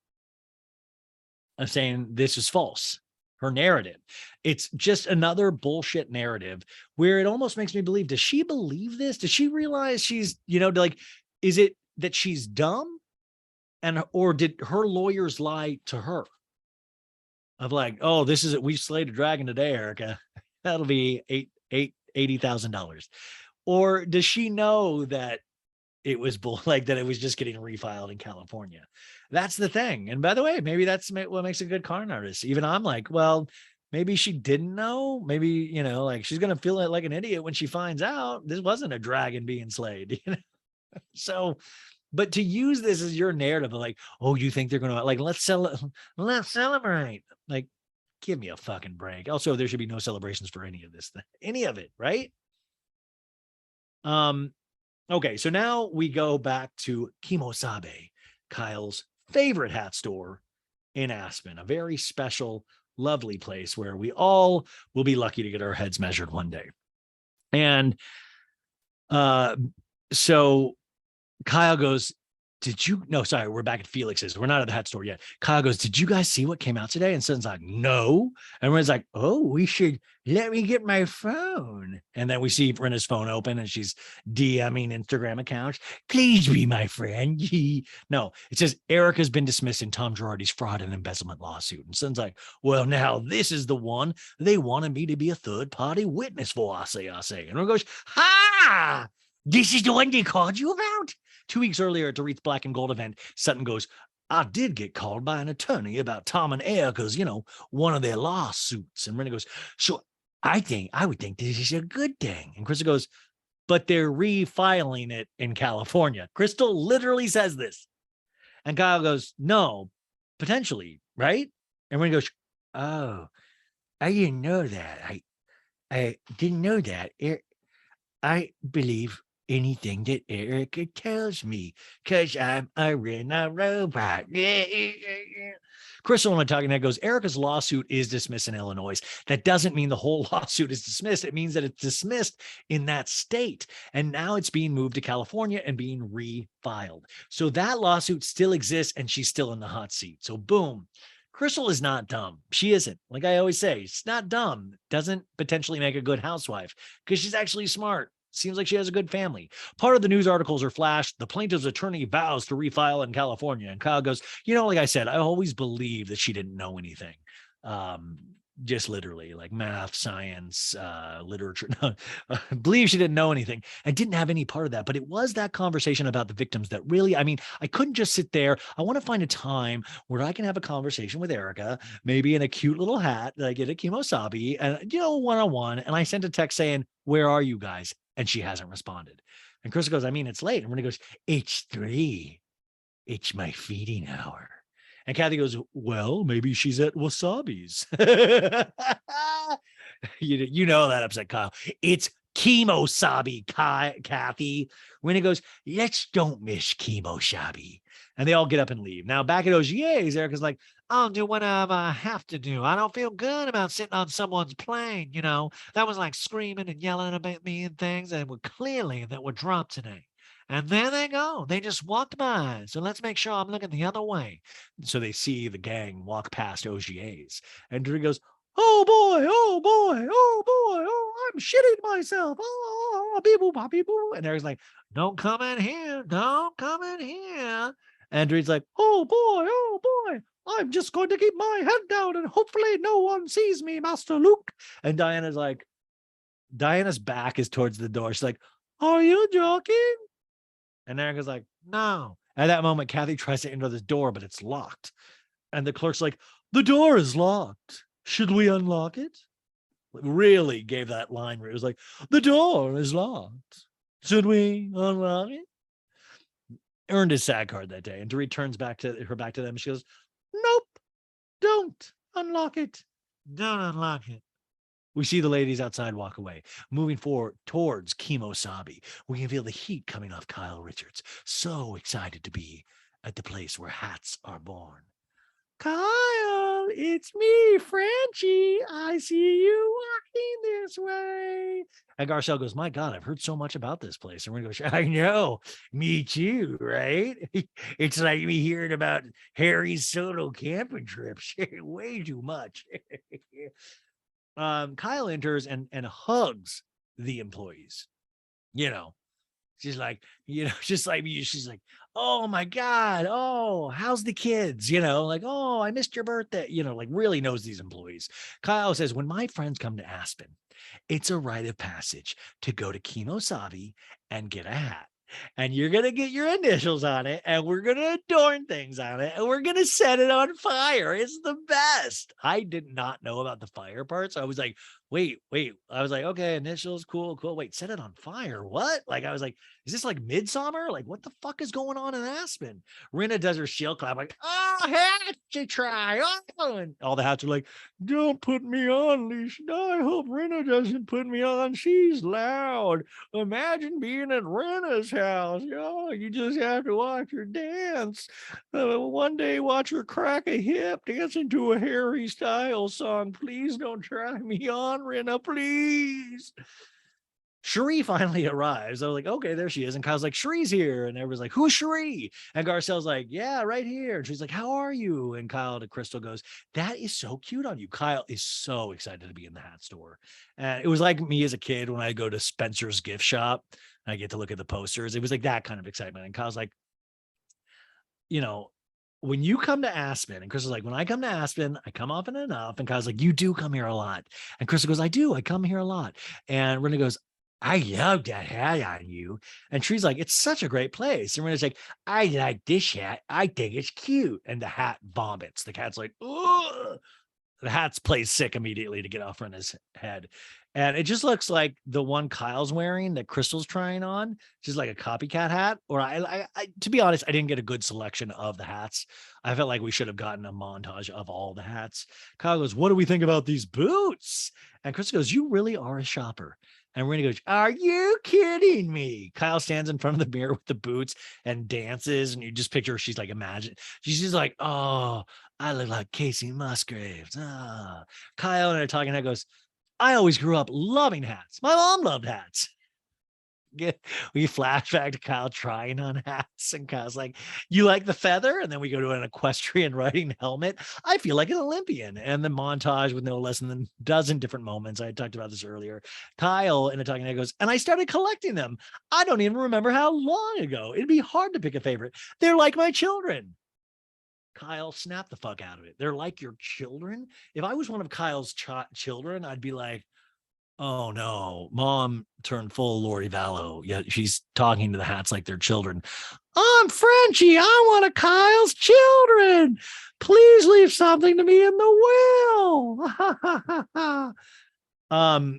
S1: of saying this is false. Her narrative. It's just another bullshit narrative where it almost makes me believe, does she believe this? Does she realize she's, like, is it that she's dumb? Or did her lawyers lie to her? Of like, oh, this is it. We slayed a dragon today, Erica. That'll be $80,000. Or does she know that it was that it was just getting refiled in California? That's the thing. And by the way, maybe that's what makes a good con artist. Even I'm like, well, maybe she didn't know. Maybe, like she's going to feel like an idiot when she finds out this wasn't a dragon being slayed. So, but to use this as your narrative of like, oh, you think they're going to let's celebrate. Like, give me a fucking break. Also, there should be no celebrations for any of this thing, any of it. Right. Okay, so now we go back to Kemosabe, Kyle's favorite hat store in Aspen, a very special, lovely place where we all will be lucky to get our heads measured one day. And so Kyle goes, we're back at Felix's. We're not at the hat store yet. Kyle goes, did you guys see what came out today? And Son's like, no. And Rinna's like, oh, let me get my phone. And then we see Rinna's phone open and she's DMing Instagram accounts. Please be my friend. No, it says Erica's been dismissed in Tom Girardi's fraud and embezzlement lawsuit. And Son's like, well, now this is the one they wanted me to be a third party witness for. I say. And Rinna goes, ha! This is the one they called you about? 2 weeks earlier at Dorit's Black and Gold event, Sutton goes, I did get called by an attorney about Tom and Erica's, one of their lawsuits. And Rinna goes, so I would think this is a good thing. And Crystal goes, but they're refiling it in California. Crystal literally says this. And Kyle goes, no, potentially, right? And Rinna goes, oh, I didn't know that. I didn't know that. I believe anything that Erica tells me because I'm a Rinna robot. Crystal on the talking head goes, Erica's lawsuit is dismissed in Illinois. That doesn't mean the whole lawsuit is dismissed. It means that it's dismissed in that state. And now it's being moved to California and being refiled. So that lawsuit still exists and she's still in the hot seat. So boom. Crystal is not dumb. She isn't. Like I always say, she's not dumb. Doesn't potentially make a good housewife because she's actually smart. Seems like she has a good family. Part of the news articles are flashed. The plaintiff's attorney vows to refile in California. And Kyle goes, like I said, I always believed that she didn't know anything. Just literally like math, science, literature. No, I believe she didn't know anything. I didn't have any part of that, but it was that conversation about the victims that really, I couldn't just sit there. I want to find a time where I can have a conversation with Erica, maybe in a cute little hat that I get at Kemosabe and, one-on-one. And I sent a text saying, where are you guys? And she hasn't responded. And Chris goes, it's late. And Rinna goes, it's 3. It's my feeding hour. And Kathy goes, well, maybe she's at Wasabi's. That upset Kyle. It's Kemosabe, Kathy. Rinna goes, let's don't miss Kemosabe. And they all get up and leave. Now back at OGA's, Erica's like,
S2: I'll do whatever I have to do. I don't feel good about sitting on someone's plane. That was like screaming and yelling about me and things that were dropped today. And there they go. They just walked by. So let's make sure I'm looking the other way.
S1: So they see the gang walk past OGA's. And Dorit goes, oh boy, oh boy, oh boy, oh, I'm shitting myself. Oh, bee-boo. And Eric's like,
S2: don't come in here. Don't come in here.
S1: And Dorit's like, oh boy, I'm just going to keep my head down and hopefully no one sees me, Master Luke. And Diana's back is towards the door. She's like, are you joking? And Erica's like, no. At that moment, Kathy tries to enter the door, but it's locked. And the clerk's like, the door is locked. Should we unlock it? Really gave that line where it was like, the door is locked. Should we unlock it? Earned his SAG card that day. And Dorit turns back to them. She goes, nope, don't unlock it.
S2: Don't unlock it.
S1: We see the ladies outside walk away, moving forward towards Kemosabe. We can feel the heat coming off Kyle Richards. So excited to be at the place where hats are born. Kyle, it's me, Frenchie. I see you walking this way. And Garcelle goes, my God, I've heard so much about this place. And we're going to go, I know, me too, right? It's like me hearing about Harry's solo camping trips. Way too much. Kyle enters and hugs the employees. You know, she's like, just like me. She's like, oh my God. Oh, how's the kids? Like, oh, I missed your birthday. Like really knows these employees. Kyle says, when my friends come to Aspen, it's a rite of passage to go to Kemosabe and get a hat. And you're going to get your initials on it, and we're going to adorn things on it, and we're going to set it on fire. It's the best. I did not know about the fire part. So I was like, wait. I was like, okay, initials, cool. Wait, set it on fire. What? Like, I was like, is this like Midsummer? Like, what the fuck is going on in Aspen? Rinna does her shield clap, like, oh, hat to try. Oh, and all the hats are like, don't put me on, Leash. I hope Rinna doesn't put me on. She's loud. Imagine being at Rinna's house. Oh, you just have to watch her dance. One day, watch her crack a hip dancing to a Harry Styles song. Please don't try me on, Rinna, please. Cherie finally arrives. I was like, okay, there she is. And Kyle's like, Cherie's here. And everyone's like, who's Cherie? And Garcelle's like, yeah, right here. And she's like, how are you? And Kyle to Crystal goes, that is so cute on you. Kyle is so excited to be in the hat store. And it was like me as a kid when I go to Spencer's gift shop and I get to look at the posters. It was like that kind of excitement. And Kyle's like, when you come to Aspen, and Crystal's like, when I come to Aspen, I come often enough. And Kyle's like, you do come here a lot. And Crystal goes, I do. I come here a lot. And Rinna goes, I love that hat on you. And Tree's like, it's such a great place. And Rinna's like, I like this hat. I think it's cute. And the hat vomits. The cat's like, ugh. The hat's plays sick immediately to get off Rinna's head. And it just looks like the one Kyle's wearing that Crystal's trying on, just like a copycat hat. Or I, to be honest, I didn't get a good selection of the hats. I felt like we should have gotten a montage of all the hats. Kyle goes, what do we think about these boots? And Crystal goes, you really are a shopper. And Rinna goes, are you kidding me? Kyle stands in front of the mirror with the boots and dances. And you just picture, she's like, imagine. She's just like, oh, I look like Casey Musgraves. Ah. Kyle and I are talking. And I goes, I always grew up loving hats. My mom loved hats. We flash back to Kyle trying on hats, and Kyle's like, you like the feather? And then we go to an equestrian riding helmet. I feel like an Olympian. And the montage with no less than a dozen different moments. I talked about this earlier. Kyle in a talking head goes, and I started collecting them. I don't even remember how long ago. It'd be hard to pick a favorite. They're like my children. Kyle, snap the fuck out of it. They're like your children. If I was one of Kyle's children, I'd be like, oh no, mom turned full Lori Vallow. Yeah, she's talking to the hats like they're children. I'm Frenchie. I want a Kyle's children. Please leave something to me in the will.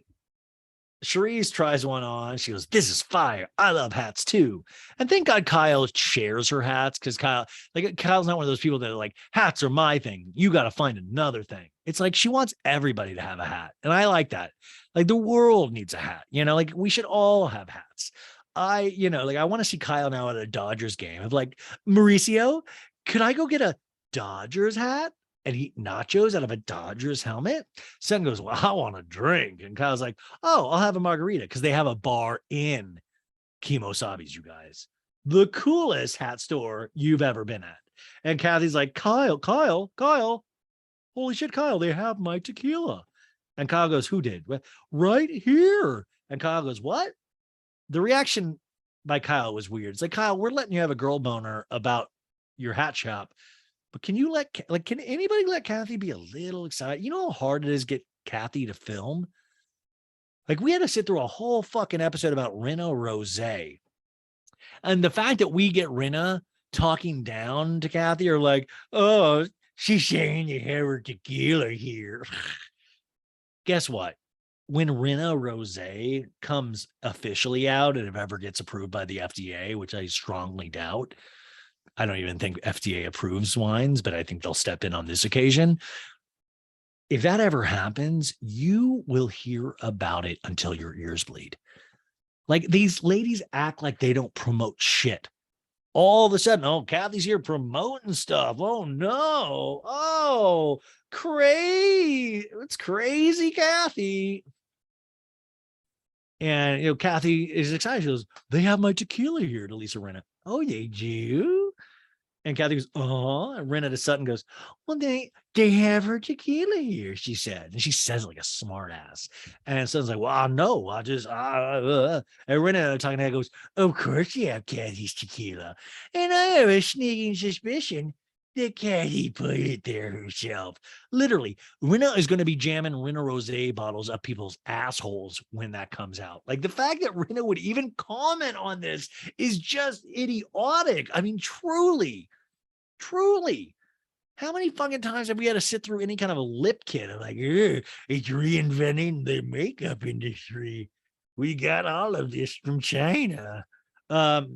S1: Cherise tries one on. She goes, this is fire. I love hats too. And thank God Kyle shares her hats, because Kyle's not one of those people that are like, hats are my thing. You got to find another thing. It's like she wants everybody to have a hat. And I like that. Like the world needs a hat, like we should all have hats. I want to see Kyle now at a Dodgers game. I'm like, Mauricio, could I go get a Dodgers hat and eat nachos out of a Dodgers helmet? Son goes, well, I want a drink. And Kyle's like, oh, I'll have a margarita, because they have a bar in Kemosabe's, you guys. The coolest hat store you've ever been at. And Kathy's like, Kyle, holy shit, Kyle, they have my tequila. And Kyle goes, who did? Right here. And Kyle goes, what? The reaction by Kyle was weird. It's like, Kyle, we're letting you have a girl boner about your hat shop, but can anybody let Kathy be a little excited? You know how hard it is to get Kathy to film? Like, we had to sit through a whole fucking episode about Rinna Rose. And the fact that we get Rinna talking down to Kathy, or like, oh, she's saying you have her tequila here. Guess what? When Rinna Rose comes officially out, and if ever gets approved by the FDA, which I strongly doubt, I don't even think FDA approves wines, but I think they'll step in on this occasion. if that ever happens, you will hear about it until your ears bleed. Like these ladies act like they don't promote shit. All of a sudden, oh, Kathy's here promoting stuff. Oh no. Oh, crazy. It's crazy, Kathy. And Kathy is excited. She goes, they have my tequila here to Lisa Rinna. Oh, they do? And Kathy goes, oh, and Rinna to Sutton goes, well, they have her tequila here, she said. And she says it like a smart ass. And Sutton's like, well, no, I just, and Rinna talking to her goes, of course you have Kathy's tequila. And I have a sneaking suspicion that Kathy put it there herself. Literally, Rinna is going to be jamming Rinna Rosé bottles up people's assholes when that comes out. Like the fact that Rinna would even comment on this is just idiotic. I mean, truly. How many fucking times have we had to sit through any kind of a lip kit and like, it's reinventing the makeup industry. We got all of this from China. So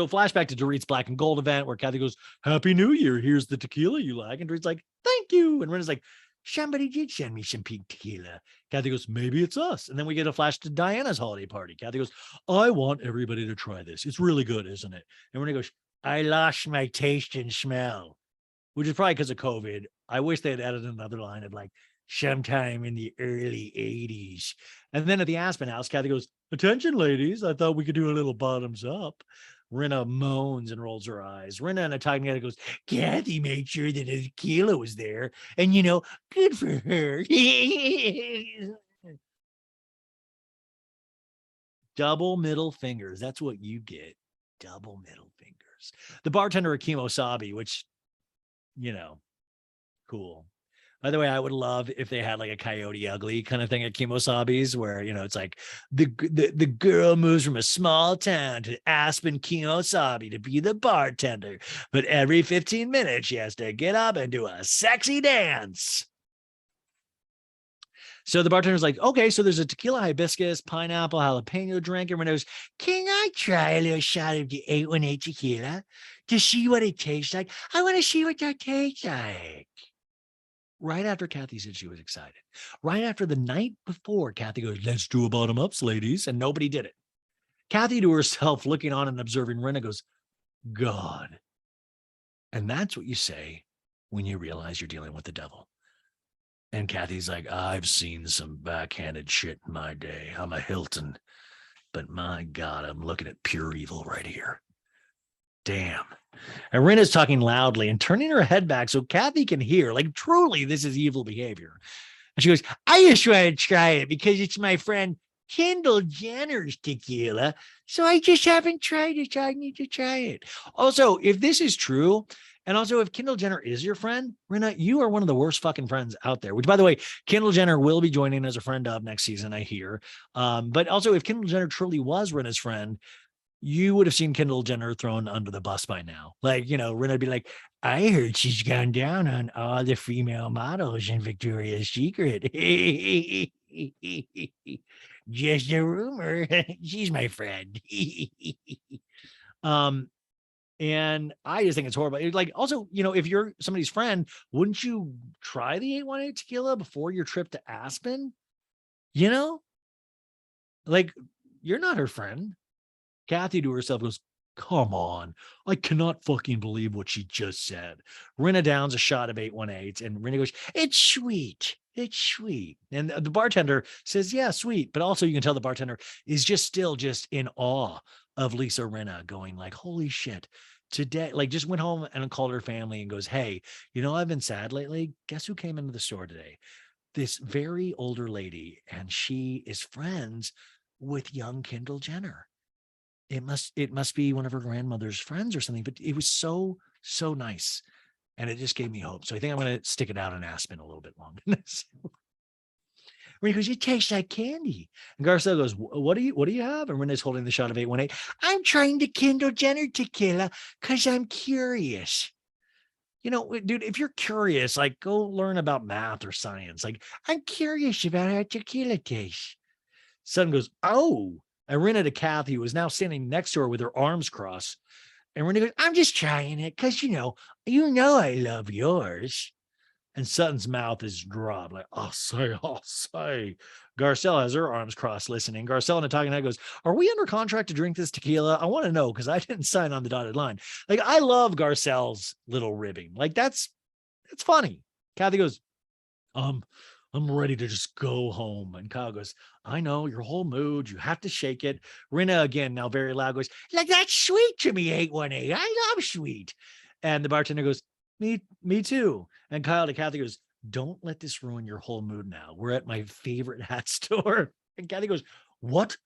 S1: flashback to Dorit's Black and Gold event where Kathy goes, Happy New Year. Here's the tequila you like. And Dorit's like, thank you. And Rinna's like, somebody did send me some pink tequila. Kathy goes, maybe it's us. And then we get a flash to Diana's holiday party. Kathy goes, I want everybody to try this. It's really good, isn't it? And Rinna goes, I lost my taste and smell, which is probably because of COVID. I wish they had added another line of like, sometime in the early 80s. And then at the Aspen house, Kathy goes, attention, ladies. I thought we could do a little bottoms up. Rinna moans and rolls her eyes. Rinna and a talking together goes, Kathy made sure that a tequila was there. And, good for her. Double middle fingers. That's what you get. Double middle fingers. The bartender at Kemosabe, which, cool. By the way, I would love if they had like a Coyote Ugly kind of thing at Kemosabe's where, it's like the girl moves from a small town to Aspen, Kemosabe to be the bartender. But every 15 minutes, she has to get up and do a sexy dance. So the bartender's like, okay, so there's a tequila hibiscus, pineapple, jalapeno drink. And goes, can I try a little shot of the 818 tequila to see what it tastes like? I want to see what that tastes like. Right after Kathy said she was excited. Right after the night before, Kathy goes, let's do a bottom ups, ladies. And nobody did it. Kathy to herself, looking on and observing Rinna, goes, God. And that's what you say when you realize you're dealing with the devil. And Kathy's like, I've seen some backhanded shit in my day. I'm a Hilton. But my God, I'm looking at pure evil right here. Damn. And Rinna's talking loudly and turning her head back so Kathy can hear. Like, truly, this is evil behavior. And she goes, I just want to try it because it's my friend Kendall Jenner's tequila. So I just haven't tried it. So I need to try it. Also, if this is true, and also if Kendall Jenner is your friend, Rinna, you are one of the worst fucking friends out there, which, by the way, Kendall Jenner will be joining as a friend of next season, I hear. But also, if Kendall Jenner truly was Rinna's friend, you would have seen Kendall Jenner thrown under the bus by now. Like, Rinna would be like, I heard she's gone down on all the female models in Victoria's Secret. Just a rumor. She's my friend. And I just think it's horrible. Like, also, if you're somebody's friend, wouldn't you try the 818 tequila before your trip to Aspen? Like, you're not her friend. Kathy to herself goes, come on. I cannot fucking believe what she just said. Rinna downs a shot of 818 and Rinna goes, it's sweet. It's sweet. And the bartender says, yeah, sweet. But also you can tell the bartender is still in awe of Lisa Rinna, going like, holy shit. Today, like, just went home and called her family and goes, hey, I've been sad lately. Guess who came into the store today? This very older lady. And she is friends with young Kendall Jenner. It must be one of her grandmother's friends or something, but it was so nice. And it just gave me hope. So I think I'm going to stick it out in Aspen a little bit longer. Rinna goes, it tastes like candy. And Garcelle goes, what do you have? And Rinna's holding the shot of 818. I'm trying the Kendall Jenner tequila because I'm curious. Dude, if you're curious, like, go learn about math or science. Like, I'm curious about how tequila tastes. Son goes, oh. And Rinna to Kathy, who was now standing next to her with her arms crossed. And Rinna goes, I'm just trying it because, I love yours. And Sutton's mouth is dropped, like, I'll say, I'll say. Garcelle has her arms crossed listening. Garcelle in a talking head goes, are we under contract to drink this tequila? I want to know because I didn't sign on the dotted line. Like, I love Garcelle's little ribbing. Like, it's funny. Kathy goes, I'm ready to just go home. And Kyle goes, I know your whole mood. You have to shake it. Rinna again, now very loud, goes, like, that's sweet to me, 818. I love sweet. And the bartender goes, me too. And Kyle to Kathy goes, don't let this ruin your whole mood now. We're at my favorite hat store. And Kathy goes, what?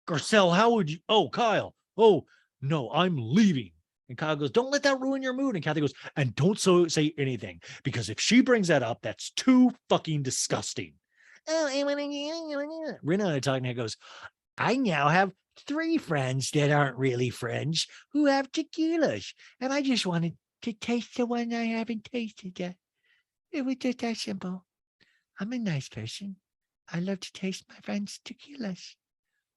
S1: Garcelle, how would you? Oh, Kyle. Oh, no, I'm leaving. And Kyle goes, don't let that ruin your mood. And Kathy goes, and don't say anything, because if she brings that up, that's too fucking disgusting. Oh, Rinna and talking head goes, I now have 3 friends that aren't really friends who have tequilas. And I just wanted to taste the one I haven't tasted yet. It was just that simple. I'm a nice person. I love to taste my friends' tequilas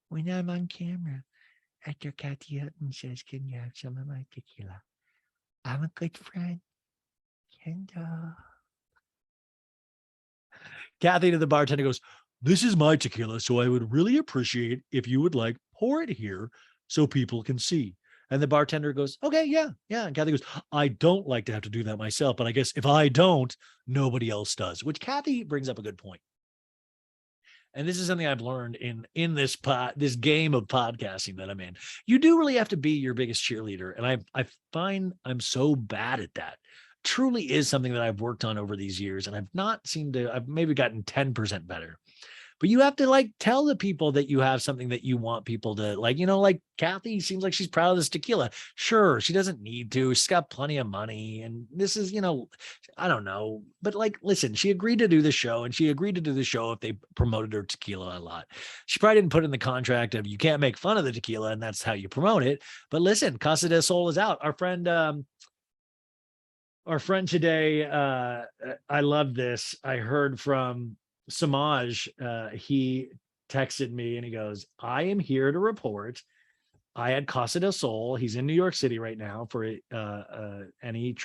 S1: when I'm on camera. After Kathy Hilton says, can you have some of my tequila? I'm a good friend. Kendall. Kathy to the bartender goes, this is my tequila, so I would really appreciate if you would like pour it here so people can see. And the bartender goes, okay, yeah. And Kathy goes, I don't like to have to do that myself, but I guess if I don't, nobody else does, which Kathy brings up a good point. And this is something I've learned in this game of podcasting that I'm in. You do really have to be your biggest cheerleader. And I find I'm so bad at that. Truly is something that I've worked on over these years. And I've maybe gotten 10% better. But you have to like tell the people that you have something that you want people to like, like Kathy seems like she's proud of this tequila. Sure, she doesn't need to. She's got plenty of money. And this is, I don't know. But like, listen, she agreed to do the show, and she agreed to do the show if they promoted her tequila a lot. She probably didn't put in the contract of you can't make fun of the tequila and that's how you promote it. But listen, Casa del Sol is out. Our friend today, I love this. I heard from Samaj, he texted me and he goes, I am here to report. I had Casa del Sol. He's in New York City right now and he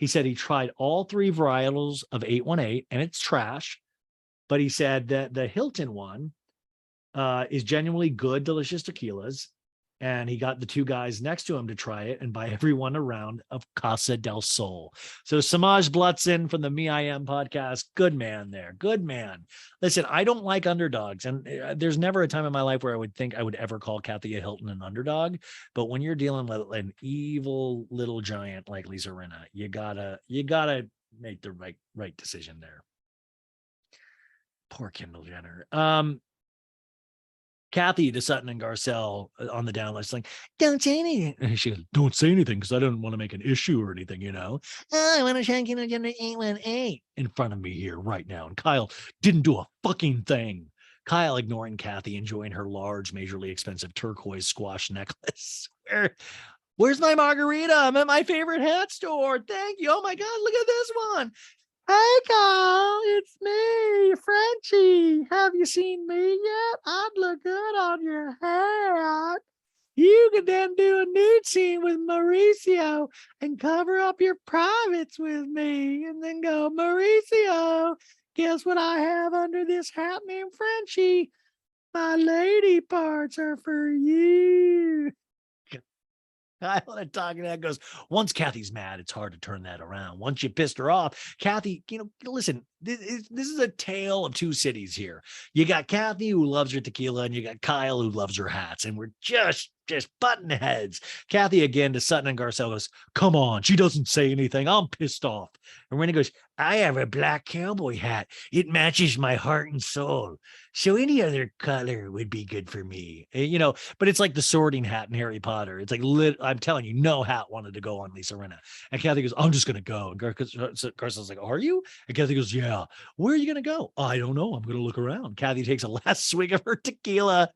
S1: said he tried all 3 varietals of 818 and it's trash. But he said that the Hilton one is genuinely good, delicious tequilas. And he got the 2 guys next to him to try it and buy everyone a round of Casa del Sol. So Samaj Blutzen from the Me I Am podcast, good man there. Good man. Listen, I don't like underdogs. And there's never a time in my life where I would think I would ever call Kathy Hilton an underdog. But when you're dealing with an evil little giant like Lisa Rinna, you gotta make the right decision there. Poor Kendall Jenner. Kathy to Sutton and Garcelle on the down list, like, don't say anything. And she goes, don't say anything because I don't want to make an issue or anything, Oh, I want to try Kendall Jenner 818 in front of me here right now. And Kyle didn't do a fucking thing. Kyle ignoring Kathy, enjoying her large, majorly expensive turquoise squash necklace. Where's my margarita? I'm at my favorite hat store. Thank you. Oh my God, look at this one. Hey, Kyle, it's me, Frenchie. Have you seen me yet? I'd look good on your hat. You could then do a nude scene with Mauricio and cover up your privates with me and then go, Mauricio, guess what I have under this hat named Frenchie? My lady parts are for you. I want to talk to that goes, once Kathy's mad, it's hard to turn that around. Once you pissed her off, Kathy, listen, this is a tale of 2 cities here. You got Kathy who loves her tequila and you got Kyle who loves her hats. And we're just button heads. Kathy again to Sutton and Garcelle goes, come on. She doesn't say anything. I'm pissed off. And Renee goes, I have a black cowboy hat. It matches my heart and soul. So any other color would be good for me. But it's like the sorting hat in Harry Potter. It's like, I'm telling you, no hat wanted to go on Lisa Rinna. And Kathy goes, I'm just going to go. And Garcelle's like, are you? And Kathy goes, yeah. Where are you going to go? I don't know. I'm going to look around. Kathy takes a last swig of her tequila.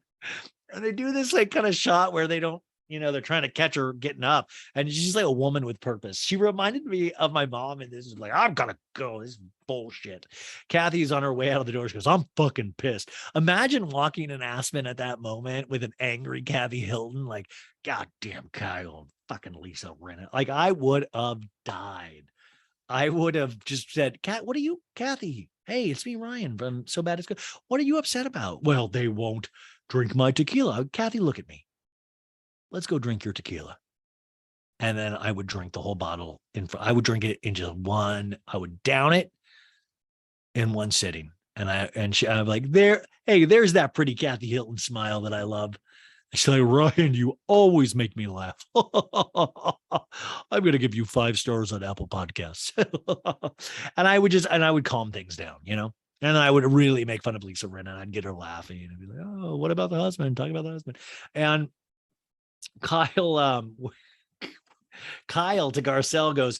S1: And they do this like kind of shot where they don't, they're trying to catch her getting up. And she's like a woman with purpose. She reminded me of my mom. And this is like, I'm going to go. This is bullshit. Kathy's on her way out of the door. She goes, I'm fucking pissed. Imagine walking in Aspen at that moment with an angry Kathy Hilton. Like, goddamn Kyle, fucking Lisa Rinna. Like I would have died. I would have just said, Kathy? Hey, it's me, Ryan from So Bad It's Good. What are you upset about? Well, they won't drink my tequila. Kathy, look at me. Let's go drink your tequila. And then I would drink the whole bottle I would drink it in just one. I would down it in one sitting. And I'm like, there's that pretty Kathy Hilton smile that I love. She's like, Ryan, you always make me laugh. I'm going to give you 5 stars on Apple Podcasts. and I would calm things down, and then I would really make fun of Lisa Rinna, and I'd get her laughing and be like, oh, what about the husband? Talk about the husband. And Kyle to Garcelle goes,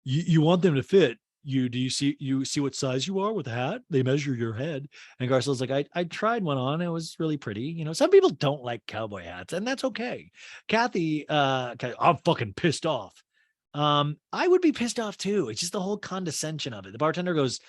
S1: you want them to fit. Do you see what size you are with a hat? They measure your head. And Garcelle's like, I tried one on. It was really pretty. Some people don't like cowboy hats, and that's okay. Kathy, I'm fucking pissed off. I would be pissed off too. It's just the whole condescension of it. The bartender goes,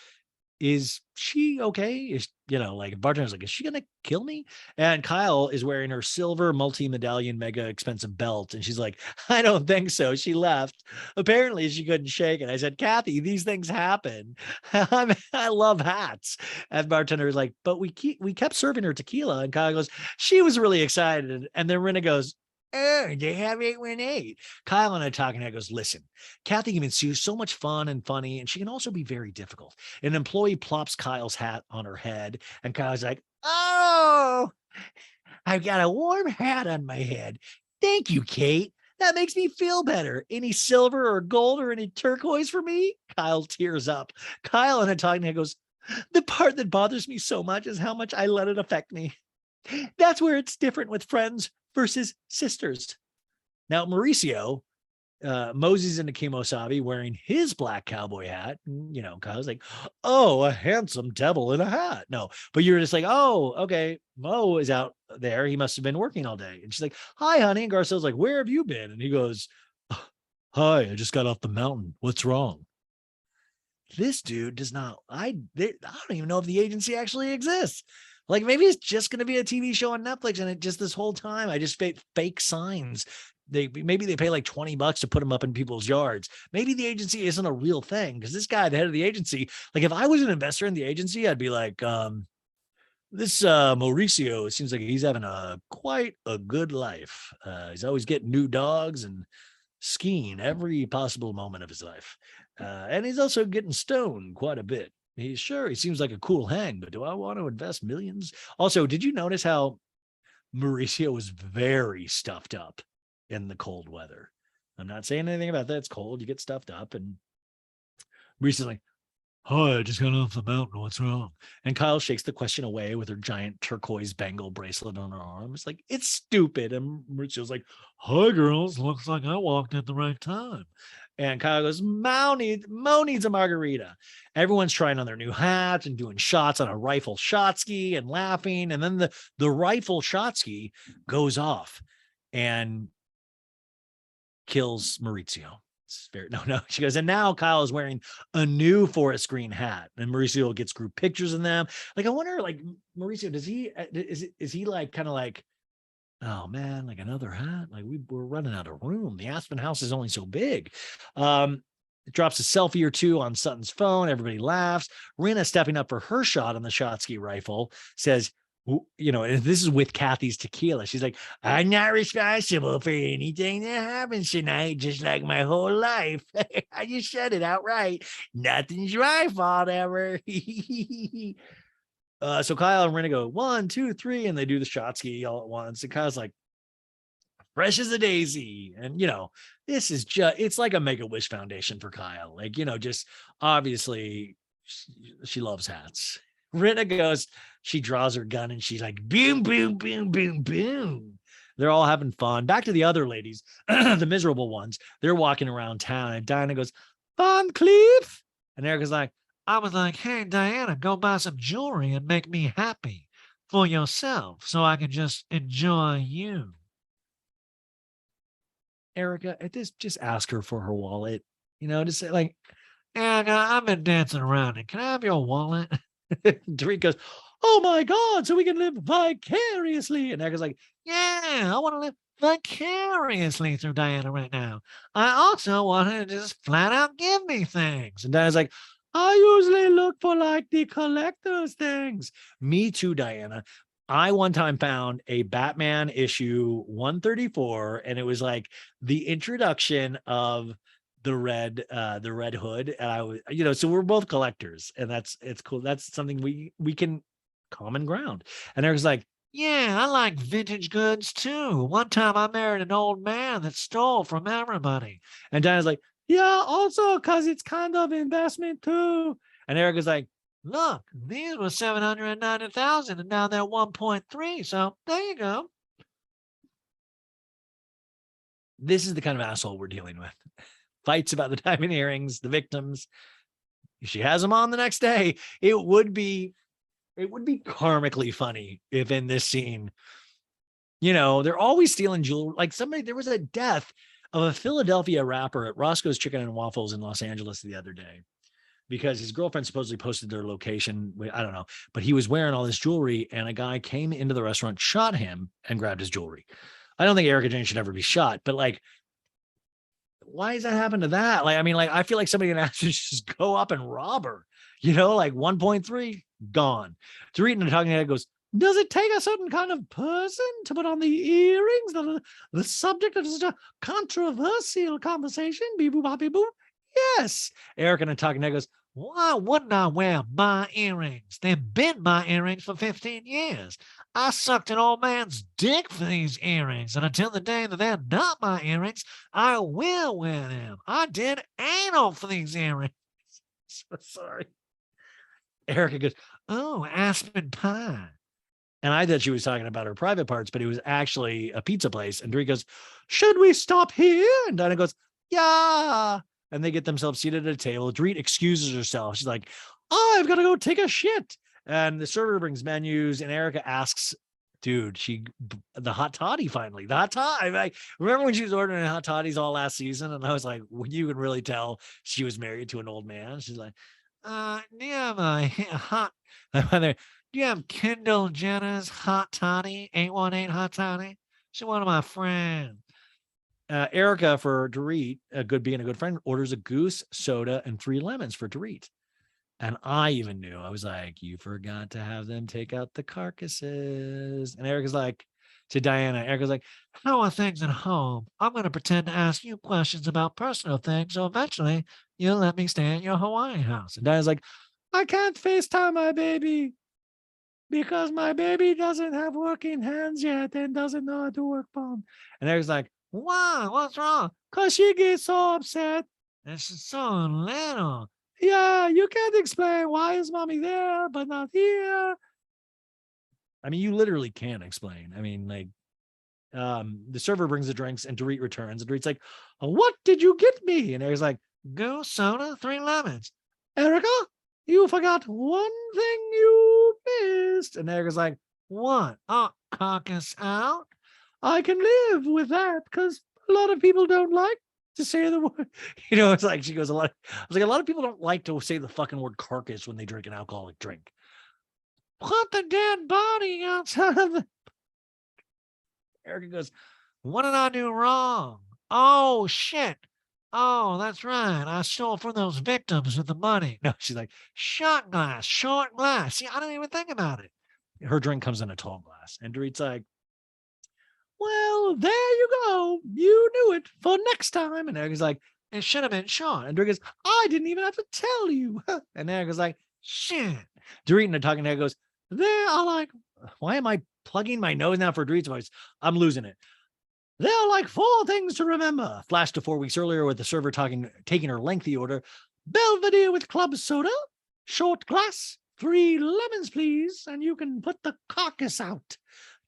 S1: is she okay? Bartender's like, is she gonna kill me? And Kyle is wearing her silver multi-medallion mega expensive belt, and she's like, I don't think so. She left. Apparently she couldn't shake it. I said, Kathy, these things happen. I love hats. And bartender's like, but we kept serving her tequila. And Kyle goes, she was really excited. And then Rinna goes, oh, they have 818. Kyle and I talking. I goes, listen, Kathy can be so much fun and funny, and she can also be very difficult. An employee plops Kyle's hat on her head, and Kyle's like, oh, I've got a warm hat on my head. Thank you, Kate. That makes me feel better. Any silver or gold or any turquoise for me? Kyle tears up. Kyle and I talking. I goes, the part that bothers me so much is how much I let it affect me. That's where it's different with friends versus sisters. Now, Mauricio moseys into Kemosabe wearing his black cowboy hat. Kyle's like, oh, a handsome devil in a hat. No, but you're just like, oh, okay. Mo is out there. He must have been working all day. And she's like, hi, honey. And Garcelle's like, where have you been? And he goes, hi, I just got off the mountain. What's wrong? This dude does not, I don't even know if the agency actually exists. Like, maybe it's just going to be a TV show on Netflix, and it just this whole time I just fake signs. Maybe they pay like $20 to put them up in people's yards. Maybe the agency isn't a real thing, because this guy, the head of the agency, like if I was an investor in the agency, I'd be like, this Mauricio, it seems like he's having quite a good life. He's always getting new dogs and skiing every possible moment of his life. And he's also getting stoned quite a bit. He seems like a cool hang, but do I want to invest millions? Also, did you notice how Mauricio was very stuffed up in the cold weather? I'm not saying anything about that. It's cold. You get stuffed up. And Mauricio's like, hi, I just got off the mountain. What's wrong? And Kyle shakes the question away with her giant turquoise bangle bracelet on her arm. It's like, it's stupid. And Mauricio's like, hi, girls. Looks like I walked at the right time. And Kyle goes, Mo needs a margarita. Everyone's trying on their new hats and doing shots on a rifle shot ski and laughing. And then the rifle shot ski goes off and kills Maurizio. No. She goes, and now Kyle is wearing a new forest green hat, and Mauricio gets group pictures of them. Like, I wonder, like, Mauricio, is he like kind of like, oh man, like another hat? Like we're running out of room. The Aspen house is only so big. It drops a selfie or two on Sutton's phone. Everybody laughs. Rinna, stepping up for her shot on the shot ski rifle, says, and this is with Kathy's tequila. She's like, I'm not responsible for anything that happens tonight, just like my whole life. I just said it outright. Nothing's my fault ever. So Kyle and Rinna go 1, 2, 3, and they do the shot ski all at once. And Kyle's like, fresh as a daisy. And, this is it's like a Make-A-Wish Foundation for Kyle. Like, just obviously she loves hats. Rinna goes, she draws her gun and she's like, boom, boom, boom, boom, boom. They're all having fun. Back to the other ladies, the miserable ones. They're walking around town, and Diana goes, Von Cleef. And Erica's like,
S2: I was like, hey, Diana, go buy some jewelry and make me happy for yourself so I can just enjoy you.
S1: Erica, at this, just ask her for her wallet. Just say like,
S2: Erica, I've been dancing around it. Can I have your wallet?
S1: Dorit goes, oh my God, so we can live vicariously. And Erica's like,
S2: yeah, I want to live vicariously through Diana right now. I also want her to just flat out give me things.
S1: And Diana's like, I usually look for like the collector's things. Me too, Diana. I one time found a Batman issue 134, and it was like the introduction of the red hood. And I was, so we're both collectors, and it's cool. That's something we can common ground. And Eric's like,
S2: Yeah, I like vintage goods too. One time I married an old man that stole from everybody.
S1: and Diana's like, yeah, also because it's kind of investment too. And Eric is like,
S2: Look, these were 790,000 and now they're 1.3. So there you go.
S1: this is the kind of asshole we're dealing with. Fights about the diamond earrings, the victims. She has them on the next day. It would be karmically funny if in this scene, they're always stealing jewelry. Like there was a death of a Philadelphia rapper at Roscoe's Chicken and Waffles in Los Angeles the other day because his girlfriend supposedly posted their location. I don't know, but he was wearing all this jewelry and a guy came into the restaurant, shot him and grabbed his jewelry. I don't think Erica Jane should ever be shot, but like, why does that happen to that? Like, I mean, like, I feel like somebody can actually just go up and rob her, like 1.3 gone. Dorit in the talking head goes, does it take a certain kind of person to put on the earrings that are the subject of such a controversial conversation? Beep boop bop beep boop. Yes. Eric in the talking head goes,
S2: Why wouldn't I wear my earrings? They've been my earrings for 15 years. I sucked an old man's dick for these earrings, and until the day that they're not my earrings, I will wear them. I did anal for these earrings.
S1: so sorry. Erica goes,
S2: Oh, Aspen pie.
S1: and I thought she was talking about her private parts, but it was actually a pizza place. And Dorit goes, should we stop here? And Dinah goes, yeah. And they get themselves seated at a table. Dorit excuses herself. She's like, I've got to go take a shit. And the server brings menus, and Erica asks, dude, the hot toddy finally. The hot toddy. Like, remember when she was ordering hot toddies all last season? And I was like, when you can really tell she was married to an old man. She's like,
S2: Do you have a hot, do you have Kendall Jenner's hot toddy, 818 hot toddy? She's one of my friends.
S1: Erica, for Dorit, being a good friend, orders a goose, soda, and 3 lemons for Dorit. And I even knew, I was like, you forgot to have them take out the carcasses. And Erica's like, to Diana, Erica's like,
S2: how are things at home? I'm going to pretend to ask you questions about personal things, so eventually you'll let me stay at your Hawaii house.
S1: and Diana's like, I can't FaceTime my baby because my baby doesn't have working hands yet and doesn't know how to work phone. And Erica's like,
S2: why? What's wrong?
S1: because she gets so upset.
S2: And she's so little.
S1: Yeah, you can't explain why is mommy there but not here. I mean, you literally can't explain. I mean, like, the server brings the drinks and Dorit returns. And Dorit's like, what did you get me? And Eric's like,
S2: goose, soda, 3 lemons.
S1: Erica, you forgot one thing you missed. And Erica's like,
S2: what? Oh, carcass out?
S1: I can live with that because a lot of people don't like to say the word. It's like, she goes, a lot of people don't like to say the fucking word carcass when they drink an alcoholic drink.
S2: Put the dead body outside of the...
S1: Erica goes,
S2: what did I do wrong? Oh, shit. Oh, that's right. I stole from those victims with the money.
S1: no, she's like,
S2: shot glass, short glass. See, I didn't even think about it.
S1: Her drink comes in a tall glass. And Dorit's like, well, there you go. You knew it for next time. And Erica's like,
S2: it should have been short.
S1: And Dorit goes, I didn't even have to tell you. And Erica's like,
S2: shit.
S1: Dorit in the talking head goes, there are like, why am I plugging my nose now for Dorit's voice? I'm losing it. There are like 4 things to remember. Flash to 4 weeks earlier with the server taking her lengthy order. Belvedere with club soda, short glass, 3 lemons, please. And you can put the carcass out.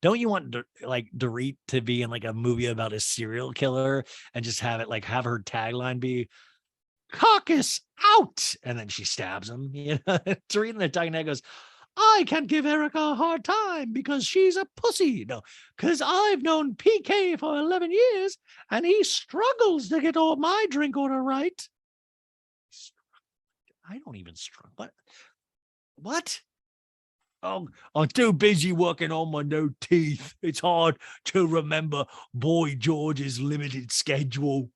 S1: Don't you want like Dorit to be in like a movie about a serial killer and just have have her tagline be carcass out? And then she stabs him. Dorit in the talking head goes, I can't give Erica a hard time because she's a pussy. No, because I've known PK for 11 years and he struggles to get all my drink order right. I don't even struggle. What? Oh, I'm too busy working on my new teeth. It's hard to remember Boy George's limited schedule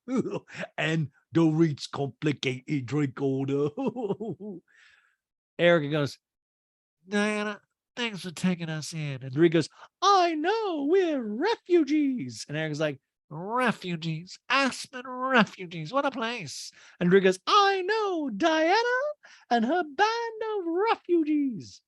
S1: and Dorit's complicated drink order. Erica goes,
S2: Diana, thanks for taking us in.
S1: and Dorit goes, I know, we're refugees. And Erica's like,
S2: Refugees, Aspen refugees. What a place.
S1: and Dorit goes, I know, Diana and her band of refugees.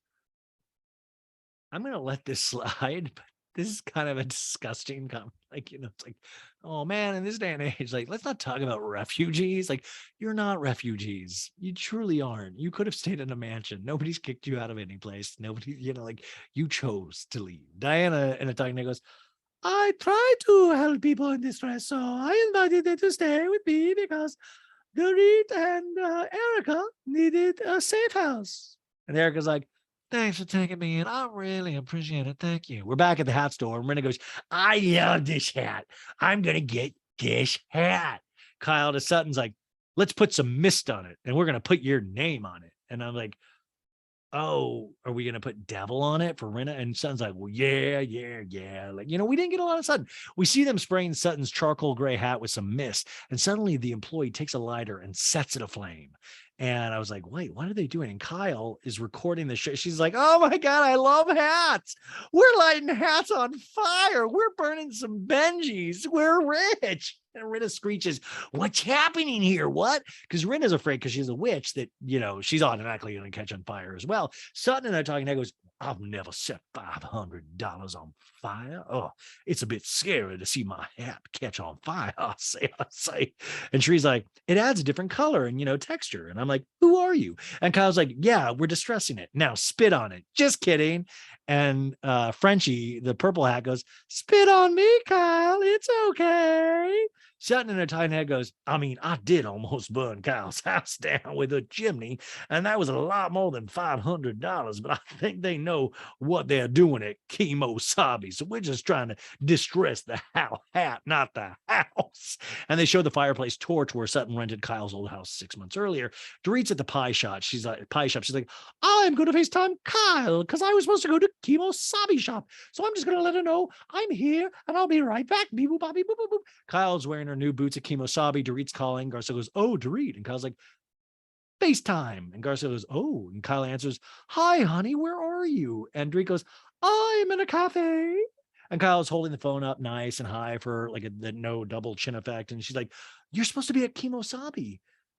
S1: I'm going to let this slide, but this is kind of a disgusting comment. Like, it's like, oh man, in this day and age, like, let's not talk about refugees. Like, you're not refugees. You truly aren't. You could have stayed in a mansion. Nobody's kicked you out of any place. Nobody, like, you chose to leave. Diana in a talking goes, I try to help people in distress, so I invited them to stay with me because Dorit and Erica needed a safe house. And Erica's like,
S2: Thanks for taking me in. I really appreciate it. Thank you.
S1: we're back at the hat store. And Rinna goes, I love this hat. I'm going to get this hat. Kyle to Sutton's like, let's put some mist on it. And we're going to put your name on it. And I'm like, oh, are we going to put devil on it for Rinna? And Sutton's like, well, yeah. Like, we didn't get a lot of Sutton. We see them spraying Sutton's charcoal gray hat with some mist. And suddenly the employee takes a lighter and sets it aflame. And I was like, wait, what are they doing? And Kyle is recording the show. She's like, oh my God, I love hats. We're lighting hats on fire. We're burning some Benjis. We're rich. And Rinna screeches, what's happening here? What? Because Rinna's afraid because she's a witch that, she's automatically going to catch on fire as well. Sutton and I talking, and goes, I've never set $500 on fire. Oh, it's a bit scary to see my hat catch on fire. I say. And she's like, it adds a different color and, texture. And I'm like, who are you? And Kyle's like, yeah, we're distressing it. Now spit on it. Just kidding. And Frenchie, the purple hat, goes, spit on me, Kyle. It's okay. Sutton in a tight head goes, I mean, I did almost burn Kyle's house down with a chimney, and that was a lot more than $500, but I think they know what they're doing at Kemosabe, so we're just trying to distress the hat, not the house. And they show the fireplace torch where Sutton rented Kyle's old house 6 months earlier. Dorit's at the pie shop. She's like, I'm going to FaceTime Kyle because I was supposed to go to Kemosabe shop, so I'm just going to let her know I'm here, and I'll be right back. Beep, boop, bobby, boop, boop, boop. Kyle's wearing her new boots at Kemosabe. Dorit's calling. Garcia goes, oh, Dorit. And Kyle's like, FaceTime. And Garcia goes, oh. And Kyle answers, hi, honey, where are you? And Dorit goes, I'm in a cafe. And Kyle's holding the phone up nice and high for like the no double chin effect. And she's like, you're supposed to be at Kemosabe.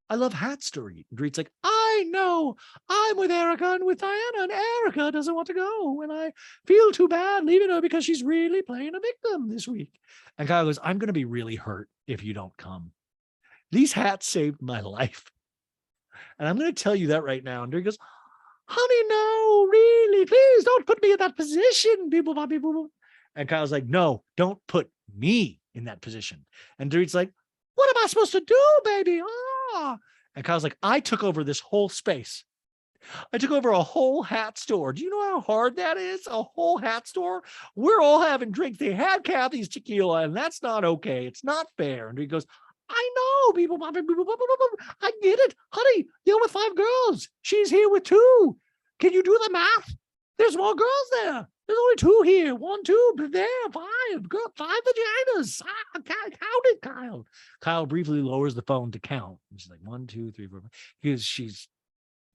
S1: I love hats, Dorit. And Dorit's like, I know. I'm with Erica and with Diana, and Erica doesn't want to go. And I feel too bad leaving her because she's really playing a victim this week. And Kyle goes, I'm going to be really hurt if you don't come. These hats saved my life. And I'm going to tell you that right now. And Dorit goes, honey, no, really, please don't put me in that position. And Kyle's like, no, don't put me in that position. And Dorit's like, what am I supposed to do, baby? And Kyle's like, I took over this whole space. I took over a whole hat store. Do you know how hard that is? A whole hat store? We're all having drinks. They had Kathy's tequila, and that's not okay. It's not fair. And he goes, I know, people. I get it. Honey, you're with 5 girls. She's here with 2. Can you do the math? There's more girls there. There's only 2 here. 1, 2, but there, 5. Girl, 5 vaginas. Count it, Kyle. Kyle briefly lowers the phone to count. She's like 1, 2, 3, 4, 5. Because she's,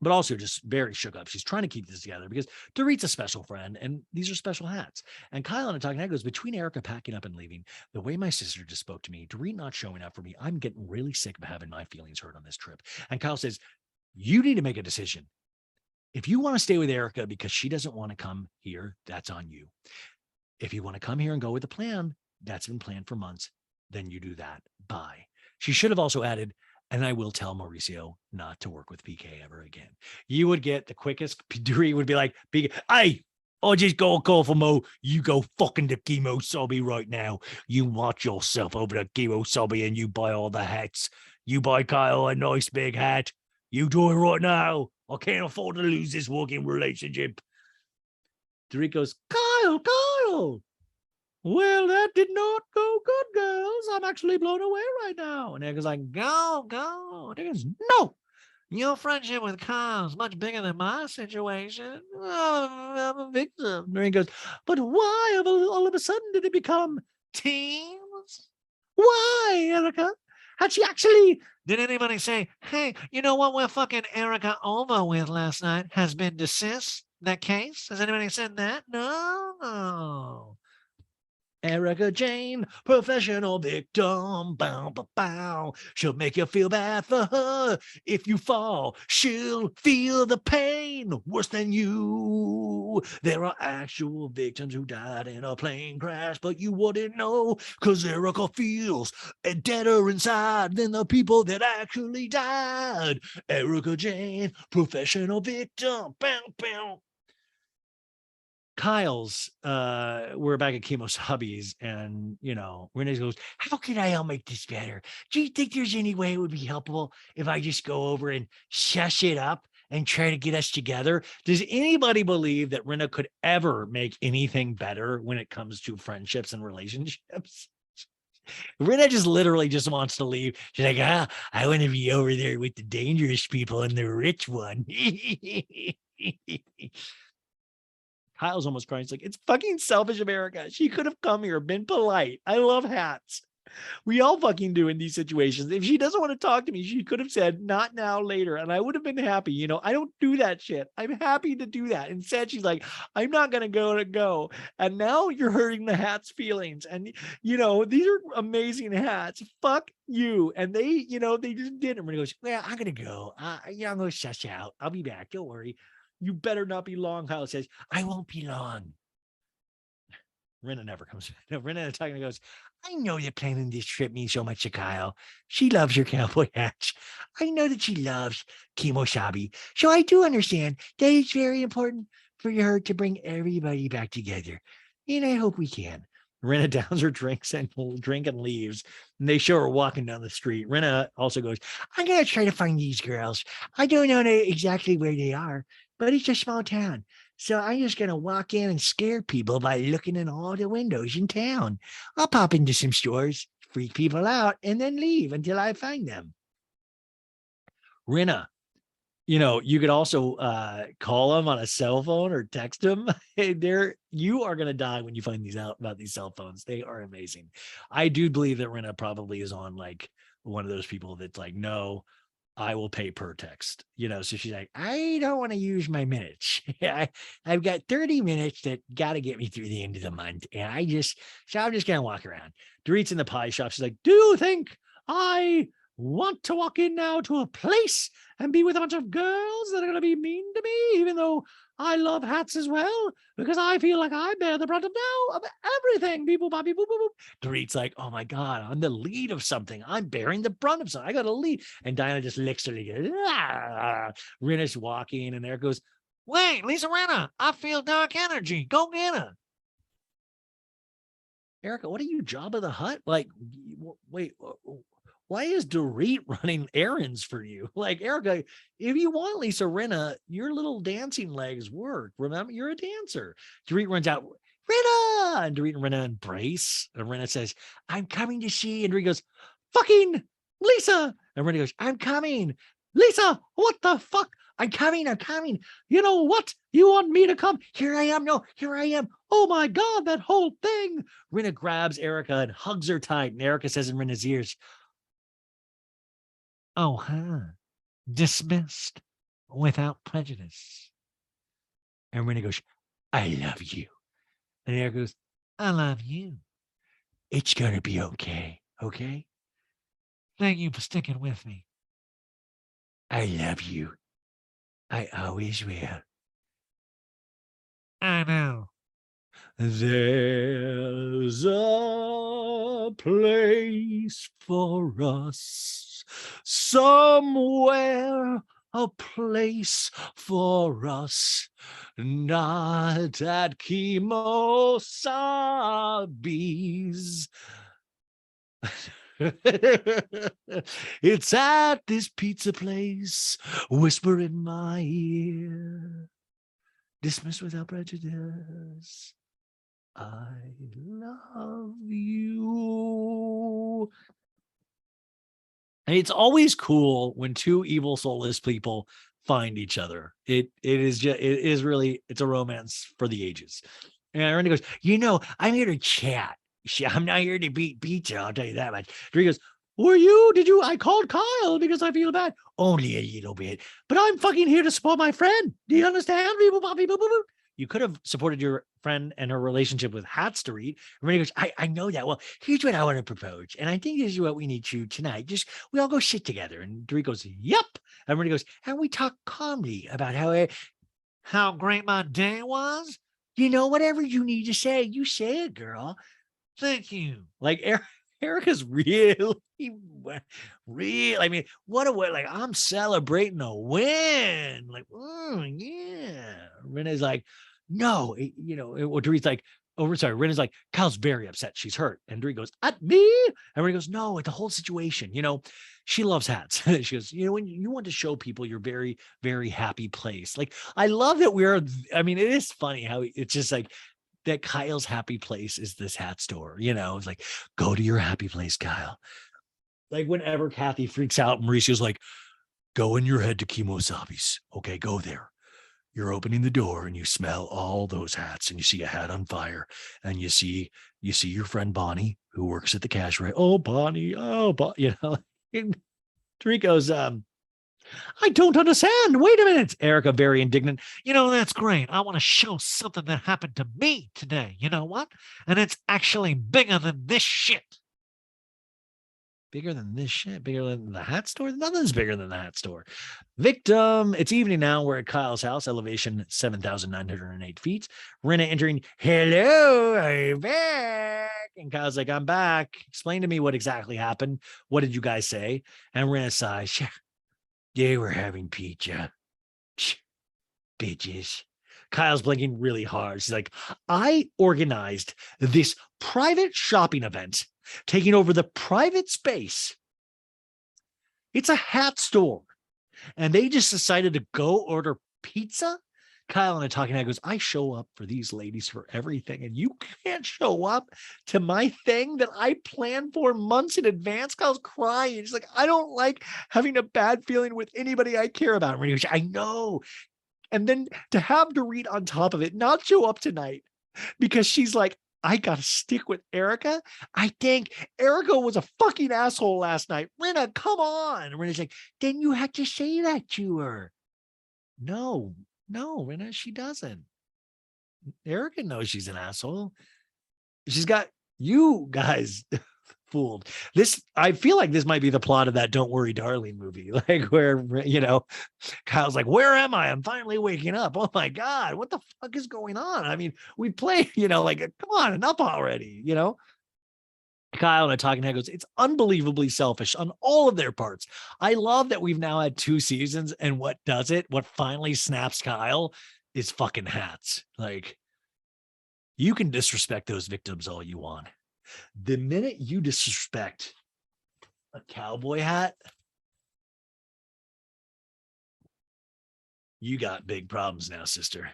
S1: but also just very shook up. She's trying to keep this together because Dorit's a special friend, and these are special hats. And Kyle on a talking head goes, between Erica packing up and leaving, the way my sister just spoke to me, Dorit not showing up for me, I'm getting really sick of having my feelings hurt on this trip. And Kyle says, you need to make a decision. If you want to stay with Erica because she doesn't want to come here, that's on you. If you want to come here and go with the plan, that's been planned for months, then you do that. Bye. She should have also added, and I will tell Mauricio not to work with PK ever again. You would get the quickest. Dorit would be like, hey, I just got a call from Mo. You go fucking to Kemosabe right now. You watch yourself over to Kemosabe and you buy all the hats. You buy Kyle a nice big hat. You do it right now. I can't afford to lose this working relationship. Dorit goes, Kyle. Well, that did not go good, girls. I'm actually blown away right now. And Erica's like, go. And he goes, no,
S2: Your friendship with Kyle's much bigger than my situation. I'm a victim.
S1: And he goes, but why all of a sudden did it become
S2: Teams?
S1: why, Erica? Had she actually
S2: Did anybody say, hey, you know what we're fucking Erica over with last night has been dismissed? That case? Has anybody said that? No.
S1: Erica Jane, professional victim, bow, bow, bow. She'll make you feel bad for her. If you fall, she'll feel the pain worse than you. There are actual victims who died in a plane crash, but you wouldn't know because Erica feels deader inside than the people that actually died. Erica Jane, professional victim, bow, bow. Kyle's, we're back at Kemosabe's, and Renee goes, how can I help make this better? Do you think there's any way it would be helpful if I just go over and shush it up and try to get us together? Does anybody believe that Rinna could ever make anything better when it comes to friendships and relationships? Rinna just literally just wants to leave. She's like, I want to be over there with the dangerous people and the rich one. Kyle's almost crying. He's like, it's fucking selfish, America. She could have come here, been polite. I love hats. We all fucking do in these situations. If she doesn't want to talk to me, she could have said, not now, later. And I would have been happy. I don't do that shit. I'm happy to do that. Instead, she's like, I'm not going to go. And now you're hurting the hat's feelings. And, these are amazing hats. Fuck you. And they just didn't. And goes, well, I'm going to go. I'm going to shush out. I'll be back. Don't worry. You better not be long. Kyle says, I won't be long. Rinna never comes. Rinna talking goes, I know you're planning this trip means so much to Kyle. She loves your cowboy hat. I know that she loves Kemosabe. So I do understand that it's very important for her to bring everybody back together. And I hope we can. Rinna downs her drinks and leaves. And they show her walking down the street. Rinna also goes, I'm going to try to find these girls. I don't know exactly where they are, but it's a small town. So I'm just going to walk in and scare people by looking in all the windows in town. I'll pop into some stores, freak people out, and then leave until I find them. Rinna, you could also call them on a cell phone or text them. You are going to die when you find these out about these cell phones. They are amazing. I do believe that Rinna probably is on like one of those people that's like, no, I will pay per text, so she's like, I don't want to use my minutes. I've got 30 minutes that got to get me through the end of the month. And I'm just going to walk around. Dorit's in the pie shop. She's like, do you think I want to walk in now to a place and be with a bunch of girls that are going to be mean to me, even though I love hats as well, because I feel like I bear the brunt of everything. Beep, boop, bop, beep, boop, boop, boop. Dorit's like, oh my God, I'm the lead of something. I'm bearing the brunt of something. I got a lead. And Diana just licks her. Rinna's walking, and there goes,
S2: wait, Lisa Rinna, I feel dark energy. Go get her.
S1: Erica, what are you, Jabba the Hutt? Like, wait, why is Dorit running errands for you? Like, Erica, if you want Lisa Rinna, your little dancing legs work. Remember, you're a dancer. Dorit runs out, Rinna! And Dorit and Rinna embrace. And Rinna says, I'm coming to see. And Dorit goes, fucking Lisa. And Rinna goes, I'm coming. Lisa, what the fuck? I'm coming. You know what? You want me to come? Here I am. No, here I am. Oh my God, that whole thing. Rinna grabs Erica and hugs her tight. And Erica says in Rinna's ears,
S2: oh, dismissed without prejudice.
S1: And Rinna goes, I love you. And Erica goes,
S2: I love you.
S1: It's going to be okay. Okay?
S2: Thank you for sticking with me.
S1: I love you. I always will.
S2: I know.
S1: There's a place for us somewhere, a place for us, not at Kemosabe's. It's at this pizza place, whisper in my ear, dismissed without prejudice. I love you. And it's always cool when two evil, soulless people find each other. It's a romance for the ages. And Rinna goes, I'm here to chat. I'm not here to beat pizza. I'll tell you that much. Dorit goes, I called Kyle because I feel bad. Only a little bit. But I'm fucking here to support my friend. Do you understand? You could have supported your friend and her relationship with hats to read. And Rinna goes, I know that. Well, here's what I want to propose. And I think this is what we need to tonight. We all go sit together. And Dorit goes, yep. And Rinna goes, and we talk calmly about
S2: How great my day was?
S1: whatever you need to say, you say it, girl.
S2: Thank you.
S1: Like Erica's real. I mean, what a way! Like, I'm celebrating a win. Like, yeah. Renee's like, no, Dorit's like, sorry. Renee's like, Kyle's very upset. She's hurt. And Dorit goes, at me? And Renee goes, no, at the whole situation. She loves hats. She goes, when you want to show people your very, very happy place. Like, I love that it is funny how it's just like, that Kyle's happy place is this hat store. It's like, go to your happy place, Kyle. Like, whenever Kathy freaks out, Mauricio's like, go in your head to Kemosabe's. Okay, go there. You're opening the door and you smell all those hats and you see a hat on fire and you see your friend Bonnie who works at the cash register. Oh, Bonnie. Oh, and Dorit goes, I don't understand. Wait a minute. Erica, very indignant.
S2: That's great. I want to show something that happened to me today. You know what? And it's actually bigger than this shit.
S1: Bigger than this shit? Bigger than the hat store? Nothing's bigger than the hat store. Victim. It's evening now. We're at Kyle's house, elevation 7,908 feet. Rinna entering. Hello, are you back? And Kyle's like, I'm back. Explain to me what exactly happened. What did you guys say? And Rinna sighs. They were having pizza. Bitches. Kyle's blinking really hard. She's like, I organized this private shopping event, taking over the private space. It's a hat store. And they just decided to go order pizza. Kyle in a talking head goes, I show up for these ladies for everything, and you can't show up to my thing that I planned for months in advance. Kyle's crying. He's like, I don't like having a bad feeling with anybody I care about. And goes, I know. And then to have Dorit on top of it, not show up tonight because she's like, I got to stick with Erica. I think Erica was a fucking asshole last night. Rinna, come on. And Rinna's like, then you had to say that to her. No, Rinna, she doesn't. Erica knows she's an asshole. She's got you guys fooled. I feel like this might be the plot of that Don't Worry, Darling movie, like where, Kyle's like, where am I? I'm finally waking up. Oh my God, what the fuck is going on? I mean, we play, like, come on, enough already, Kyle and a talking head goes, it's unbelievably selfish on all of their parts. I love that we've now had 2 seasons, and what finally snaps Kyle is fucking hats. Like, you can disrespect those victims all you want. The minute you disrespect a cowboy hat, you got big problems now, sister.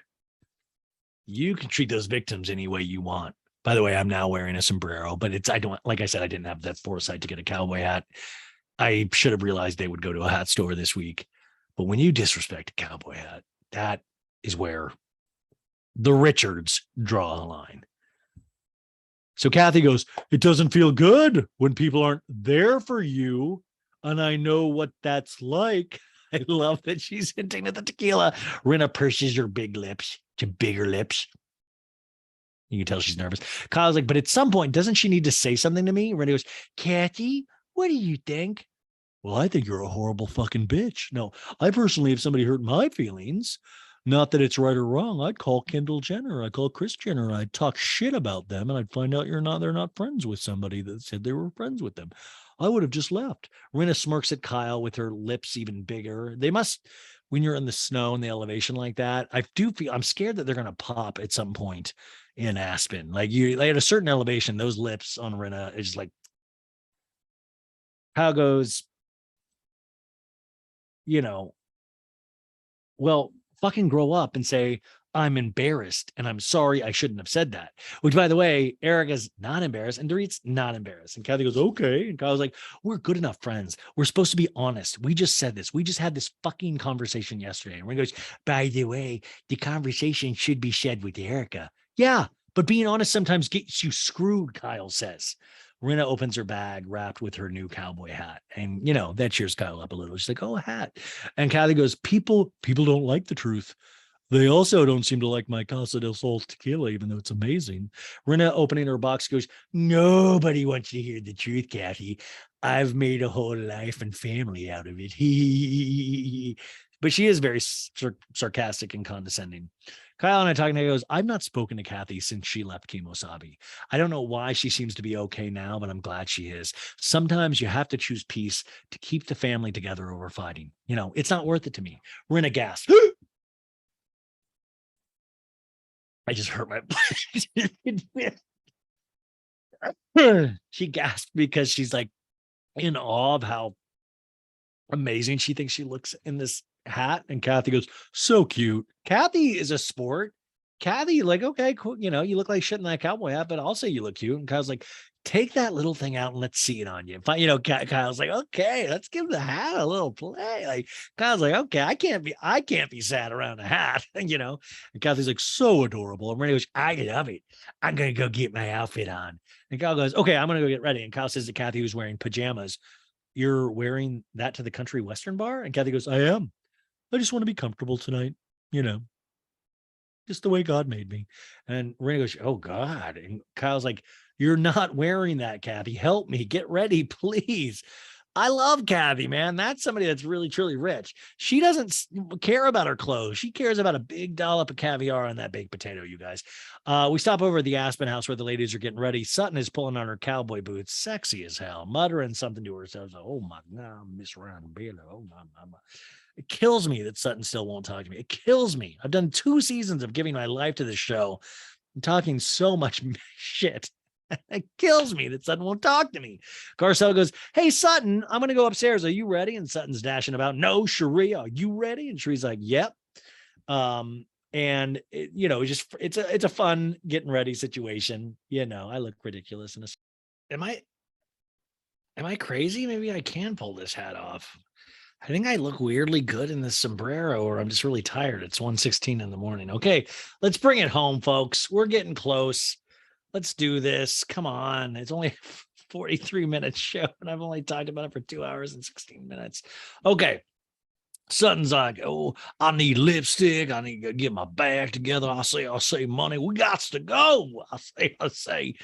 S1: You can treat those victims any way you want. By the way, I'm now wearing a sombrero, but like I said, I didn't have that foresight to get a cowboy hat. I should have realized they would go to a hat store this week. But when you disrespect a cowboy hat, that is where the Richards draw the line. So Kathy goes, it doesn't feel good when people aren't there for you. And I know what that's like. I love that she's hinting at the tequila. Rinna purses her big lips to bigger lips. You can tell she's nervous. Kyle's like, but at some point, doesn't she need to say something to me? Rinna goes, Kathy, what do you think? Well, I think you're a horrible fucking bitch. No, I personally, if somebody hurt my feelings, not that it's right or wrong, I'd call Kendall Jenner. I'd call Kris Jenner. I'd talk shit about them. And I'd find out they're not friends with somebody that said they were friends with them. I would have just left. Rinna smirks at Kyle with her lips even bigger. They must, when you're in the snow and the elevation like that, I'm scared that they're going to pop at some point in Aspen. Like at a certain elevation, those lips on Rinna is just like, Kyle goes, well, fucking grow up and say, I'm embarrassed and I'm sorry. I shouldn't have said that. Which, by the way, Erica's not embarrassed and Dorit's not embarrassed. And Kathy goes, okay. And Kyle's like, we're good enough friends. We're supposed to be honest. We just said this. We just had this fucking conversation yesterday. And Rinna goes, by the way, the conversation should be shared with Erica. Yeah, but being honest sometimes gets you screwed, Kyle says. Rinna opens her bag wrapped with her new cowboy hat. And, you know, that cheers Kyle up a little. She's like, oh, a hat. And Kathy goes, people don't like the truth. They also don't seem to like my Casa del Sol tequila, even though it's amazing. Rinna, opening her box, goes, nobody wants to hear the truth, Kathy. I've made a whole life and family out of it. But she is very sarcastic and condescending. Kyle and I talking, he goes, I've not spoken to Kathy since she left Kemosabe. I don't know why she seems to be okay now, but I'm glad she is. Sometimes you have to choose peace to keep the family together over fighting. You know, it's not worth it to me. Rinna gasped. I just hurt my she gasped because she's like in awe of how amazing she thinks she looks in this hat. And Kathy goes, so cute. Kathy is a sport. Kathy, like, okay, cool. You know, you look like shit in that cowboy hat, but I'll say you look cute. And Kyle's like, take that little thing out and let's see it on you. But, you know, Kyle's like, okay, let's give the hat a little play. Like, Kyle's like, okay, I can't be sad around a hat, you know. And Kathy's like, so adorable. And Renee goes, I love it. I'm gonna go get my outfit on. And Kyle goes, okay, I'm gonna go get ready. And Kyle says to Kathy, who's wearing pajamas, you're wearing that to the country western bar? And Kathy goes, I am. I just want to be comfortable tonight, you know, just the way God made me. And Renee goes, oh God. And Kyle's like, you're not wearing that, Kathy. Help me. Get ready, please. I love Kathy, man. That's somebody that's really, truly rich. She doesn't care about her clothes. She cares about a big dollop of caviar on that baked potato, you guys. We stop over at the Aspen house where the ladies are getting ready. Sutton is pulling on her cowboy boots, sexy as hell, muttering something to herself. Oh my God, Miss Ryan Baylor. Oh my. It kills me that Sutton still won't talk to me. It kills me. I've done 2 seasons of giving my life to this show and talking so much shit. It kills me that Sutton won't talk to me. Garcelle goes, hey, Sutton, I'm going to go upstairs. Are you ready? And Sutton's dashing about, no, Cherie, are you ready? And Cherie's like, yep. And it, you know, it's a fun getting ready situation. You know, I look ridiculous in this. Am I crazy? Maybe I can pull this hat off. I think I look weirdly good in this sombrero, or I'm just really tired. It's 1:16 in the morning. Okay, let's bring it home, folks. We're getting close. Let's do this. Come on. It's only 43 minutes show, and I've only talked about it for 2 hours and 16 minutes. Okay. Sutton's like, oh, I need lipstick. I need to get my bag together. I say, money. We got to go. I say.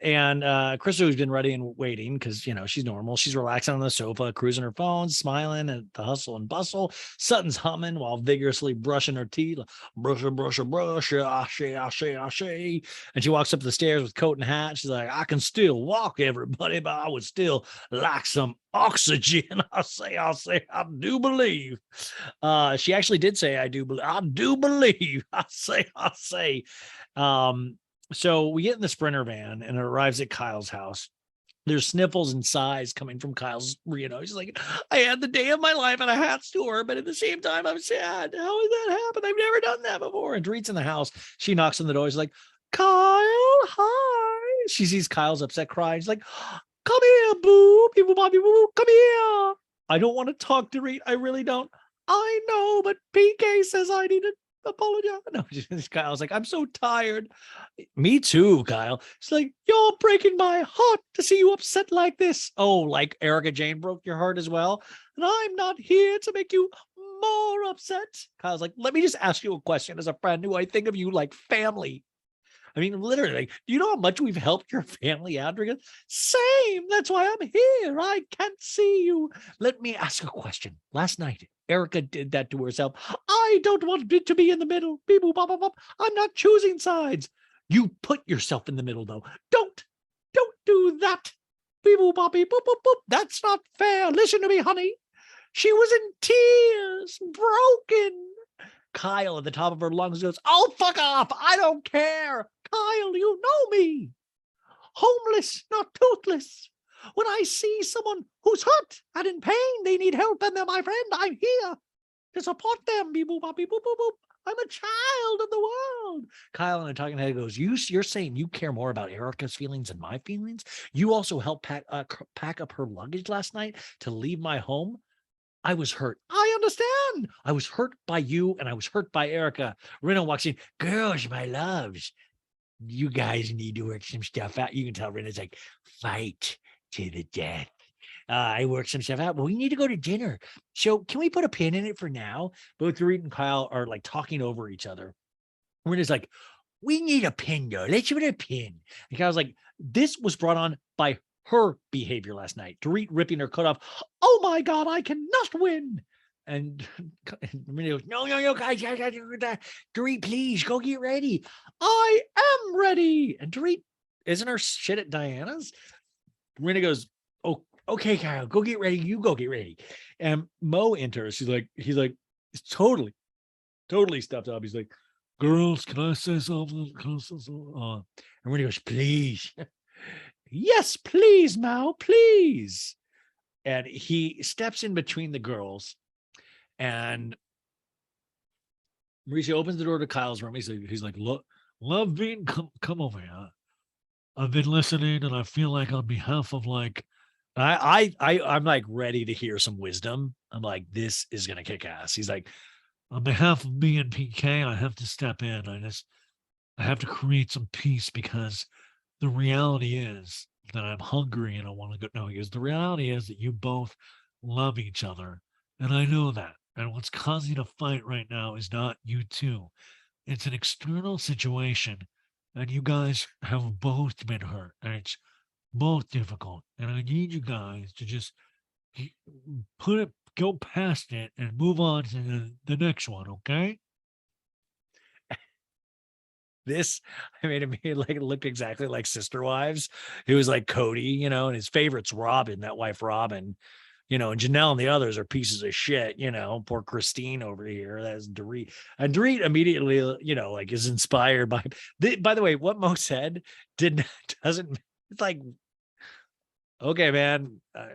S1: And Krista, who's been ready and waiting because, you know, she's normal. She's relaxing on the sofa, cruising her phone, smiling at the hustle and bustle. Sutton's humming while vigorously brushing her teeth. Brush, ashe. And she walks up the stairs with coat and hat. She's like, I can still walk, everybody, but I would still like some oxygen. I do believe. She actually did say, I do believe. I say. So we get in the Sprinter van and it arrives at Kyle's house. There's sniffles and sighs coming from Kyle's, you know, she's like, I had the day of my life at a hat store, but at the same time, I'm sad. How did that happen? I've never done that before. And Dorit's in the house. She knocks on the door. She's like, Kyle, hi. She sees Kyle's upset crying. She's like, come here, boo. People, Bobby, boo. Come here. I don't want to talk to Dorit. I really don't. I know, but PK says I need to apologize. No, Kyle's like, I'm so tired. Me too, Kyle. It's like, you're breaking my heart to see you upset like this. Oh, like Erica Jane broke your heart as well. And I'm not here to make you more upset. Kyle's like, let me just ask you a question as a friend who I think of you like family. I mean, literally, like, do you know how much we've helped your family out? Same. That's why I'm here. I can't see you. Let me ask a question. Last night, Erica did that to herself. I don't want it to be in the middle. Beep, boop, bop, bop, bop. I'm not choosing sides. You put yourself in the middle, though. Don't do that. Beep, boop, bop, beep, boop, boop, boop. That's not fair. Listen to me, honey. She was in tears, broken. Kyle at the top of her lungs goes, oh, fuck off. I don't care. Kyle, you know me. Homeless, not toothless. When I see someone who's hurt and in pain, they need help, and they're my friend, I'm here to support them. Beep, boop, bop, beep, boop, boop, boop. I'm a child of the world. Kyle in a talking head goes, you're saying you care more about Erica's feelings than my feelings? You also helped pack up her luggage last night to leave my home. I was hurt. I understand. I was hurt by you and I was hurt by Erica. Rinna walks in. Girls, my loves, you guys need to work some stuff out. You can tell Rinna's like, fight to the death. I worked some stuff out, but we need to go to dinner. So can we put a pin in it for now? Both Dorit and Kyle are like talking over each other. Rinna's like, we need a pin though. Let's put a pin. And Kyle's like, this was brought on by her behavior last night. Dorit ripping her coat off. Oh my God, I cannot win. And Rinna goes, no, guys. Dorit, please go get ready. I am ready. And Dorit, isn't her shit at Diana's? Rinna goes, oh, okay, Kyle, go get ready. You go get ready. And Mo enters. He's like, it's totally stuffed up. He's like, girls, can I say something? And Rinna goes, please. Yes, please, Mo, please. And he steps in between the girls, and Mauricio opens the door to Kyle's room. He's like, look, Love Bean, come over here. I've been listening, and I feel like on behalf of like, I'm like ready to hear some wisdom. I'm like, this is gonna kick ass. He's like, on behalf of me and PK, I have to step in. I have to create some peace because the reality is that I'm hungry and I want to go. No, because the reality is that you both love each other. And I know that. And what's causing a fight right now is not you two. It's an external situation. And you guys have both been hurt. And it's both difficult. And I need you guys to just go past it and move on to the next one, okay? This, I mean, it looked exactly like Sister Wives. It was like Cody, and his favorite's Robin, that wife Robin, and Janelle and the others are pieces of shit, poor Christine over here. That's Dorit. And Dorit immediately, like is inspired by the way, what Mo said doesn't, it's like, okay, man, I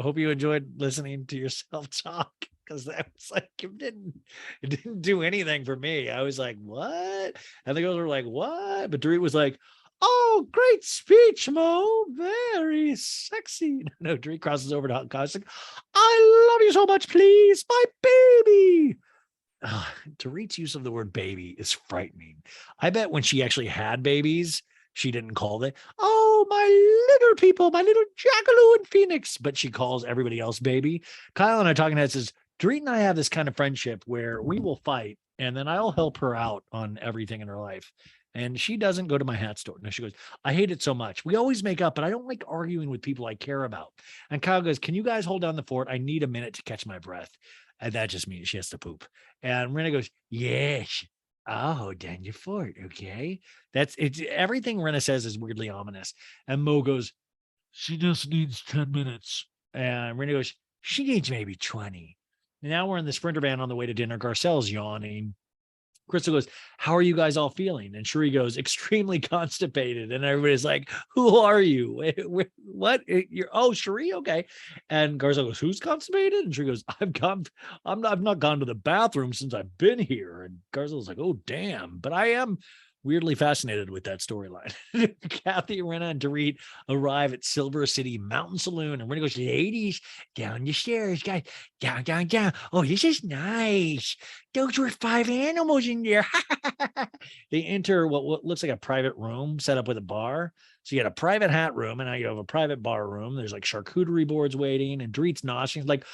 S1: hope you enjoyed listening to yourself talk. Because that was like, it didn't do anything for me. I was like, what? And the girls were like, what? But Dorit was like, oh, great speech, Mo. Very sexy. No, Dorit crosses over to Kyle. Like, I love you so much, please. My baby. Dorit's use of the word baby is frightening. I bet when she actually had babies, she didn't call it, oh, my little people, my little Jackaloo and Phoenix, but she calls everybody else baby. Kyle and I talking head says, Dorit and I have this kind of friendship where we will fight and then I'll help her out on everything in her life. And she doesn't go to my hat store. No, she goes, I hate it so much. We always make up, but I don't like arguing with people I care about. And Kyle goes, can you guys hold down the fort? I need a minute to catch my breath. And that just means she has to poop. And Rinna goes, yes. Oh, down your fort. Okay. It's everything Rinna says is weirdly ominous. And Mo goes, she just needs 10 minutes. And Rinna goes, she needs maybe 20. Now we're in the Sprinter van on the way to dinner. Garcelle's yawning. Crystal goes, how are you guys all feeling? And Cherie goes, extremely constipated. And everybody's like, who are you? What? Oh, Cherie? Okay. And Garcelle goes, who's constipated? And Cherie goes, I've not gone to the bathroom since I've been here. And Garcelle's like, oh, damn. But I am weirdly fascinated with that storyline. Kathy, Rinna, and Dorit arrive at Silver City Mountain Saloon, and Rinna goes, ladies, down the stairs, guys, down. Oh, this is nice. Those were 5 animals in there. They enter what looks like a private room set up with a bar. So you got a private hat room, and now you have a private bar room. There's like charcuterie boards waiting, and Dorit's noshing like,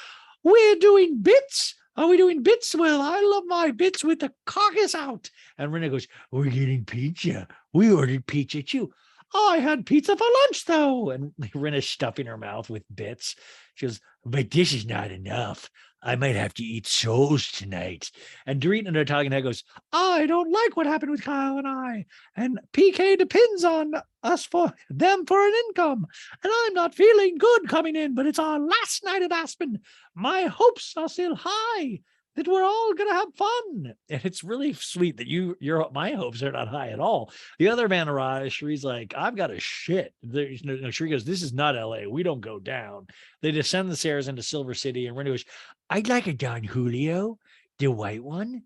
S1: we're doing bits. Are we doing bits? Well, I love my bits with the carcass out. And Rinna goes, we're getting pizza. We ordered pizza too. I had pizza for lunch though. And Rinna's stuffing her mouth with bits. She goes, but this is not enough. I might have to eat souls tonight. And Dorit in her talking head goes, I don't like what happened with Kyle and I. And PK depends on us for them for an income. And I'm not feeling good coming in, but it's our last night at Aspen. My hopes are still high that we're all gonna have fun. And it's really sweet that my hopes are not high at all. The other man arrives. Cherie's like, I've got a shit. Cherie goes, this is not LA. We don't go down. They descend the stairs into Silver City, and Rinna goes, I'd like a Don Julio, the white one.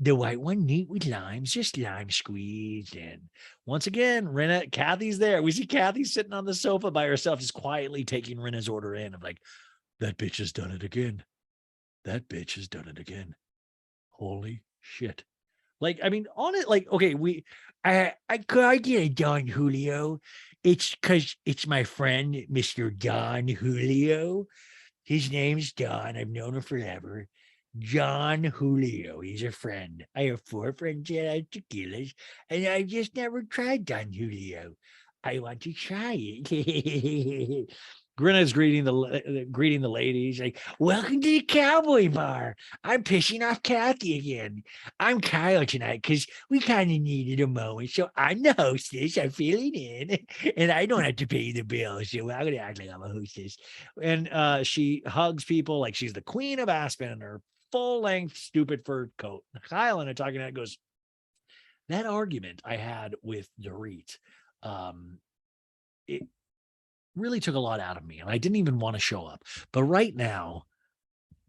S3: The white one, neat with limes, just lime squeezed in.
S1: Once again, Rinna, Kathy's there. We see Kathy sitting on the sofa by herself, just quietly taking Rinna's order in of like, that bitch has done it again. That bitch has done it again. Holy shit. Like, I mean, on it, like, okay,
S3: Could I get a Don Julio? It's because it's my friend, Mr. Don Julio. His name's Don. I've known him forever. John Julio. He's a friend. I have 4 friends that have tequilas, and I've just never tried Don Julio. I want to try it.
S1: Grinna's greeting the ladies, like,
S3: Welcome to the Cowboy Bar. I'm pissing off Kathy again. I'm Kyle tonight because we kind of needed a moment. So I'm the hostess. I'm filling in, and I don't have to pay the bill. So I'm going to act like I'm a hostess.
S1: and she hugs people like she's the queen of Aspen in her full-length stupid fur coat. Kyle in a talking head goes, that argument I had with Dorit, it really took a lot out of me, and I didn't even want to show up. But right now,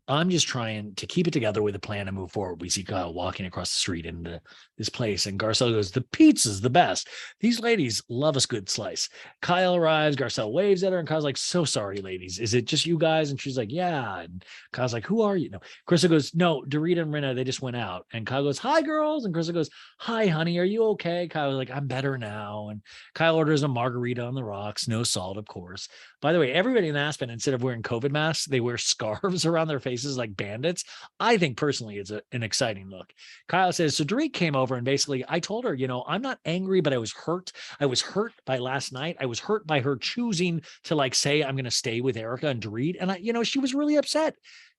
S1: I'm just trying to keep it together with a plan to move forward. We see Kyle walking across the street into this place, and Garcelle goes, the pizza's the best. These ladies love a good slice. Kyle arrives, Garcelle waves at her, and Kyle's like, so sorry, ladies. Is it just you guys? And she's like, yeah. And Kyle's like, who are you? No. Krista goes, no, Dorit and Rinna, they just went out. And Kyle goes, hi, girls. And Krista goes, hi, honey, are you okay? Kyle's like, I'm better now. And Kyle orders a margarita on the rocks, no salt, of course. By the way, everybody in Aspen, instead of wearing COVID masks, they wear scarves around their faces like bandits. I think personally it's an exciting look. Kyle says, so Dorit came over and basically I told her, I'm not angry, but I was hurt. I was hurt by last night. I was hurt by her choosing to like say, I'm going to stay with Erica and Dorit. And she was really upset.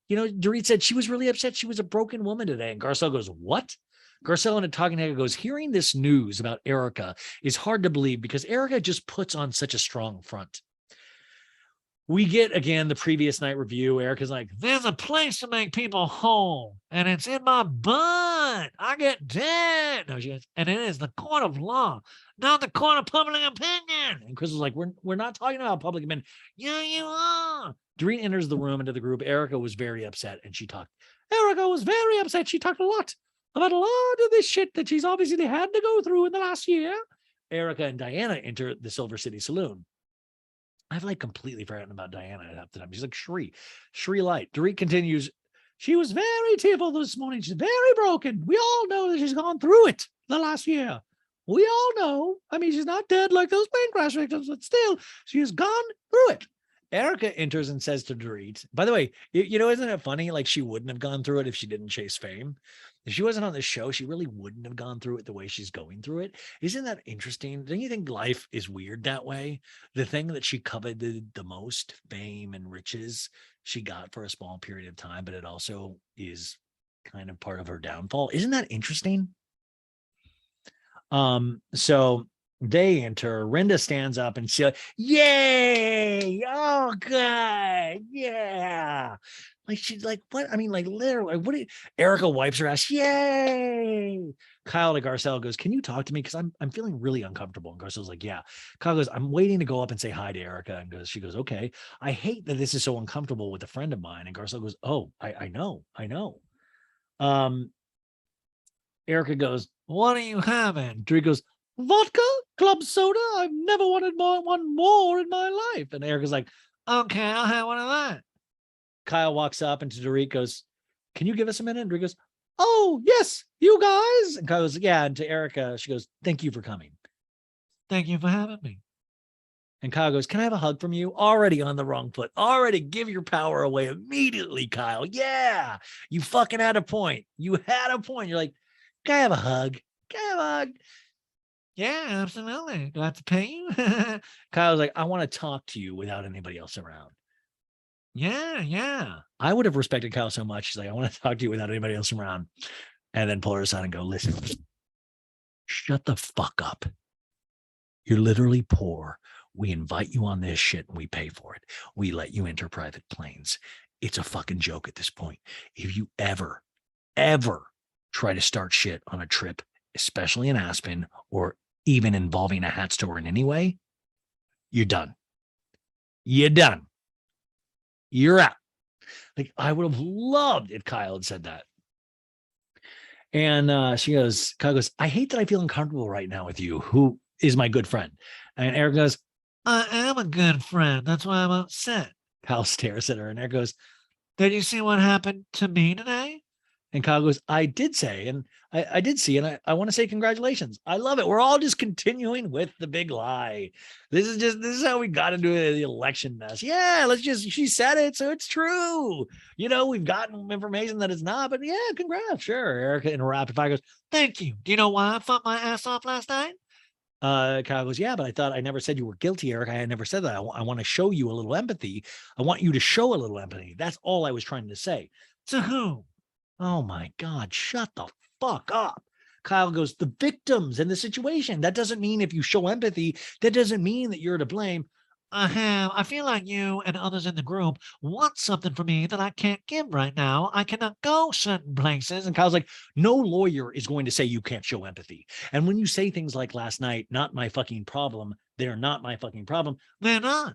S1: Dorit said she was really upset. She was a broken woman today. And Garcelle goes, what? Garcelle in a talking head goes, hearing this news about Erica is hard to believe because Erica just puts on such a strong front. We get, again, the previous night review. Erica's like,
S2: there's a place to make people whole, and it's in my butt. I get dead. No, she goes, and it is the court of law, not the court of public opinion.
S1: And Chris was like, we're not talking about public opinion.
S2: Yeah, you are.
S1: Dorit enters the room into the group. Erica was very upset, and she talked. Erica was very upset. She talked a lot about a lot of this shit that she's obviously had to go through in the last year. Erica and Diana enter the Silver City Saloon. I've like completely forgotten about Diana at the time. She's like Shri Light. Dorit continues. She was very tearful this morning. She's very broken. We all know that she's gone through it the last year. We all know. I mean, she's not dead like those plane crash victims, but still, she has gone through it. Erica enters and says to Dorit, by the way, isn't it funny? Like she wouldn't have gone through it if she didn't chase fame. If she wasn't on this show, she really wouldn't have gone through it the way she's going through it. Isn't that interesting? Don't you think life is weird that way? The thing that she coveted the most, fame and riches, she got for a small period of time, but it also is kind of part of her downfall. Isn't that interesting? So they enter. Rinda stands up and she's like, yay! Oh, God. Yeah. Like, she's like, what? I mean, like, literally, what? Erica wipes her ass. Yay. Kyle to Garcelle goes, can you talk to me? Because I'm feeling really uncomfortable. And Garcelle's like, yeah. Kyle goes, I'm waiting to go up and say hi to Erica. And she goes, okay. I hate that this is so uncomfortable with a friend of mine. And Garcelle goes, oh, I know. Erica goes,
S2: what are you having?
S1: Dorit goes, vodka, club soda. I've never wanted one more in my life. And Erica's like,
S2: okay, I'll have one of that.
S1: Kyle walks up and to Dorit goes, can you give us a minute? And Dorit goes, oh, yes, you guys. And Kyle goes, yeah. And to Erica, she goes, thank you for coming.
S2: Thank you for having me.
S1: And Kyle goes, can I have a hug from you? Already on the wrong foot. Already give your power away immediately, Kyle. Yeah, you fucking had a point. You had a point. You're like, can I have a hug? Can I have a hug?
S2: Yeah, absolutely. Do I have to pay you?
S1: Kyle's like, I want to talk to you without anybody else around.
S2: Yeah.
S1: I would have respected Kyle so much. She's like, I want to talk to you without anybody else around. And then pull her aside and go, listen, shut the fuck up. You're literally poor. We invite you on this shit and we pay for it. We let you enter private planes. It's a fucking joke at this point. If you ever try to start shit on a trip, especially in Aspen, or even involving a hat store in any way, you're done. You're done. You're out. Like, I would have loved if Kyle had said that. And Kyle goes, I hate that I feel uncomfortable right now with you, who is my good friend. And Erica goes,
S2: I am a good friend. That's why I'm upset.
S1: Kyle stares at her, and Erica goes,
S2: Did you see what happened to me today?
S1: and Kyle goes, I did say, and I did see, and I want to say congratulations. I love it. We're all just continuing with the big lie. This is how we got into the election mess. Yeah, she said it, so it's true. We've gotten information that it's not, but yeah, congrats. Sure. Erica in a rapid fire goes,
S2: Thank you. Do you know why I fought my ass off last night?
S1: Kyle goes, yeah, but I thought I never said you were guilty, Eric. I had never said that. I want to show you a little empathy. I want you to show a little empathy. That's all I was trying to say.
S2: To whom?
S1: Oh my God, shut the fuck up. Kyle goes, the victims in the situation. That doesn't mean if you show empathy, that doesn't mean that you're to blame.
S2: I feel like you and others in the group want something from me that I can't give right now. I cannot go certain places.
S1: And Kyle's like, no lawyer is going to say you can't show empathy. And when you say things like last night, not my fucking problem, they're not my fucking problem.
S2: They're not.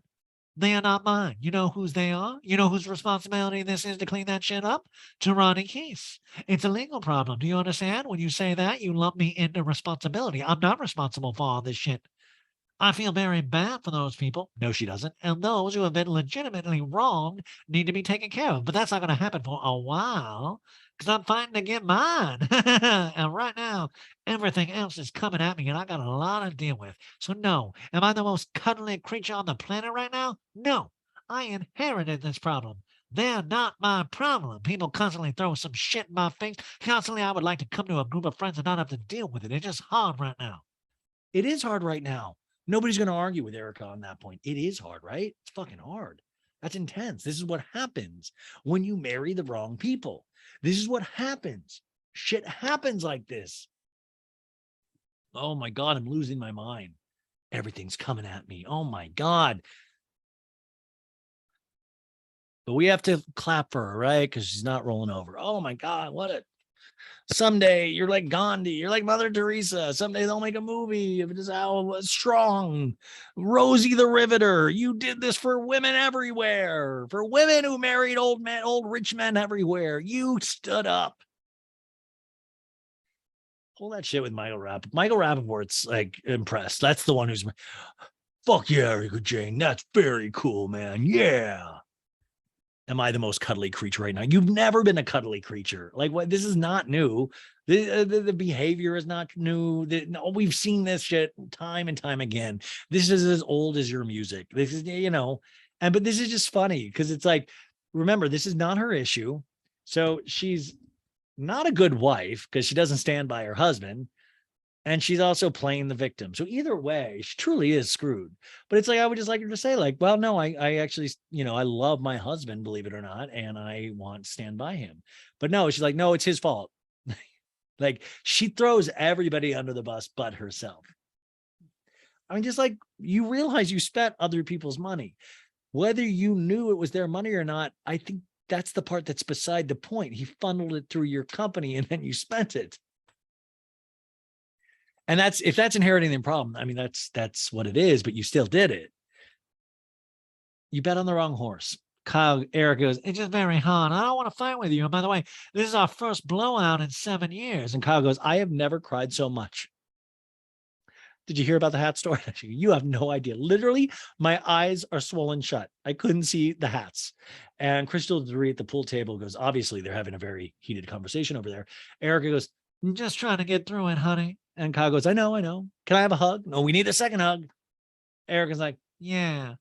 S2: They are not mine. You know whose they are? You know whose responsibility this is to clean that shit up? To Ronnie Keith. It's a legal problem. Do you understand? When you say that, you lump me into responsibility. I'm not responsible for all this shit. I feel very bad for those people. No, she doesn't. And those who have been legitimately wrong need to be taken care of. But that's not going to happen for a while because I'm fighting to get mine. And right now, everything else is coming at me and I got a lot to deal with. So no, am I the most cuddly creature on the planet right now? No, I inherited this problem. They're not my problem. People constantly throw some shit in my face. Constantly, I would like to come to a group of friends and not have to deal with it. It's just hard right now.
S1: It is hard right now. Nobody's going to argue with Erica on that point. It is hard, right? It's fucking hard. That's intense. This is what happens when you marry the wrong people. This is what happens. Shit happens like this. Oh my God, I'm losing my mind. Everything's coming at me. Oh my God. But we have to clap for her, right? Because she's not rolling over. Oh my God, someday you're like Gandhi, you're like Mother Teresa. Someday they'll make a movie of just how strong Rosie the Riveter. You did this for women everywhere, for women who married old rich men everywhere. You stood up. Pull that shit with Michael Rappaport. Michael Rappaport's like impressed. That's the one who's, fuck yeah, Erica Jane. That's very cool, man. Yeah. Am I the most cuddly creature right now? You've never been a cuddly creature. Like what? This is not new. The behavior is not new. We've seen this shit time and time again. This is as old as your music. This is, but this is just funny because it's like, remember, this is not her issue. So she's not a good wife because she doesn't stand by her husband. And she's also playing the victim. So either way, she truly is screwed. But it's like, I would just like her to say like, well, no, I actually, I love my husband, believe it or not. And I want to stand by him. But no, she's like, no, it's his fault. Like she throws everybody under the bus but herself. I mean, just like you realize you spent other people's money. Whether you knew it was their money or not, I think that's the part that's beside the point. He funneled it through your company and then you spent it. And if that's inheriting the problem, I mean, that's what it is, but you still did it. You bet on the wrong horse. Eric goes, it's just very hard. I don't want to fight with you. And by the way, this is our first blowout in 7 years. And Kyle goes, I have never cried so much. Did you hear about the hat story? You have no idea. Literally, my eyes are swollen shut. I couldn't see the hats. And Crystal Dorit at the pool table goes, obviously, they're having a very heated conversation over there. Erica goes, I'm just trying to get through it, honey. And Kyle goes, I know. Can I have a hug? No, we need a second hug. Erica's like, yeah.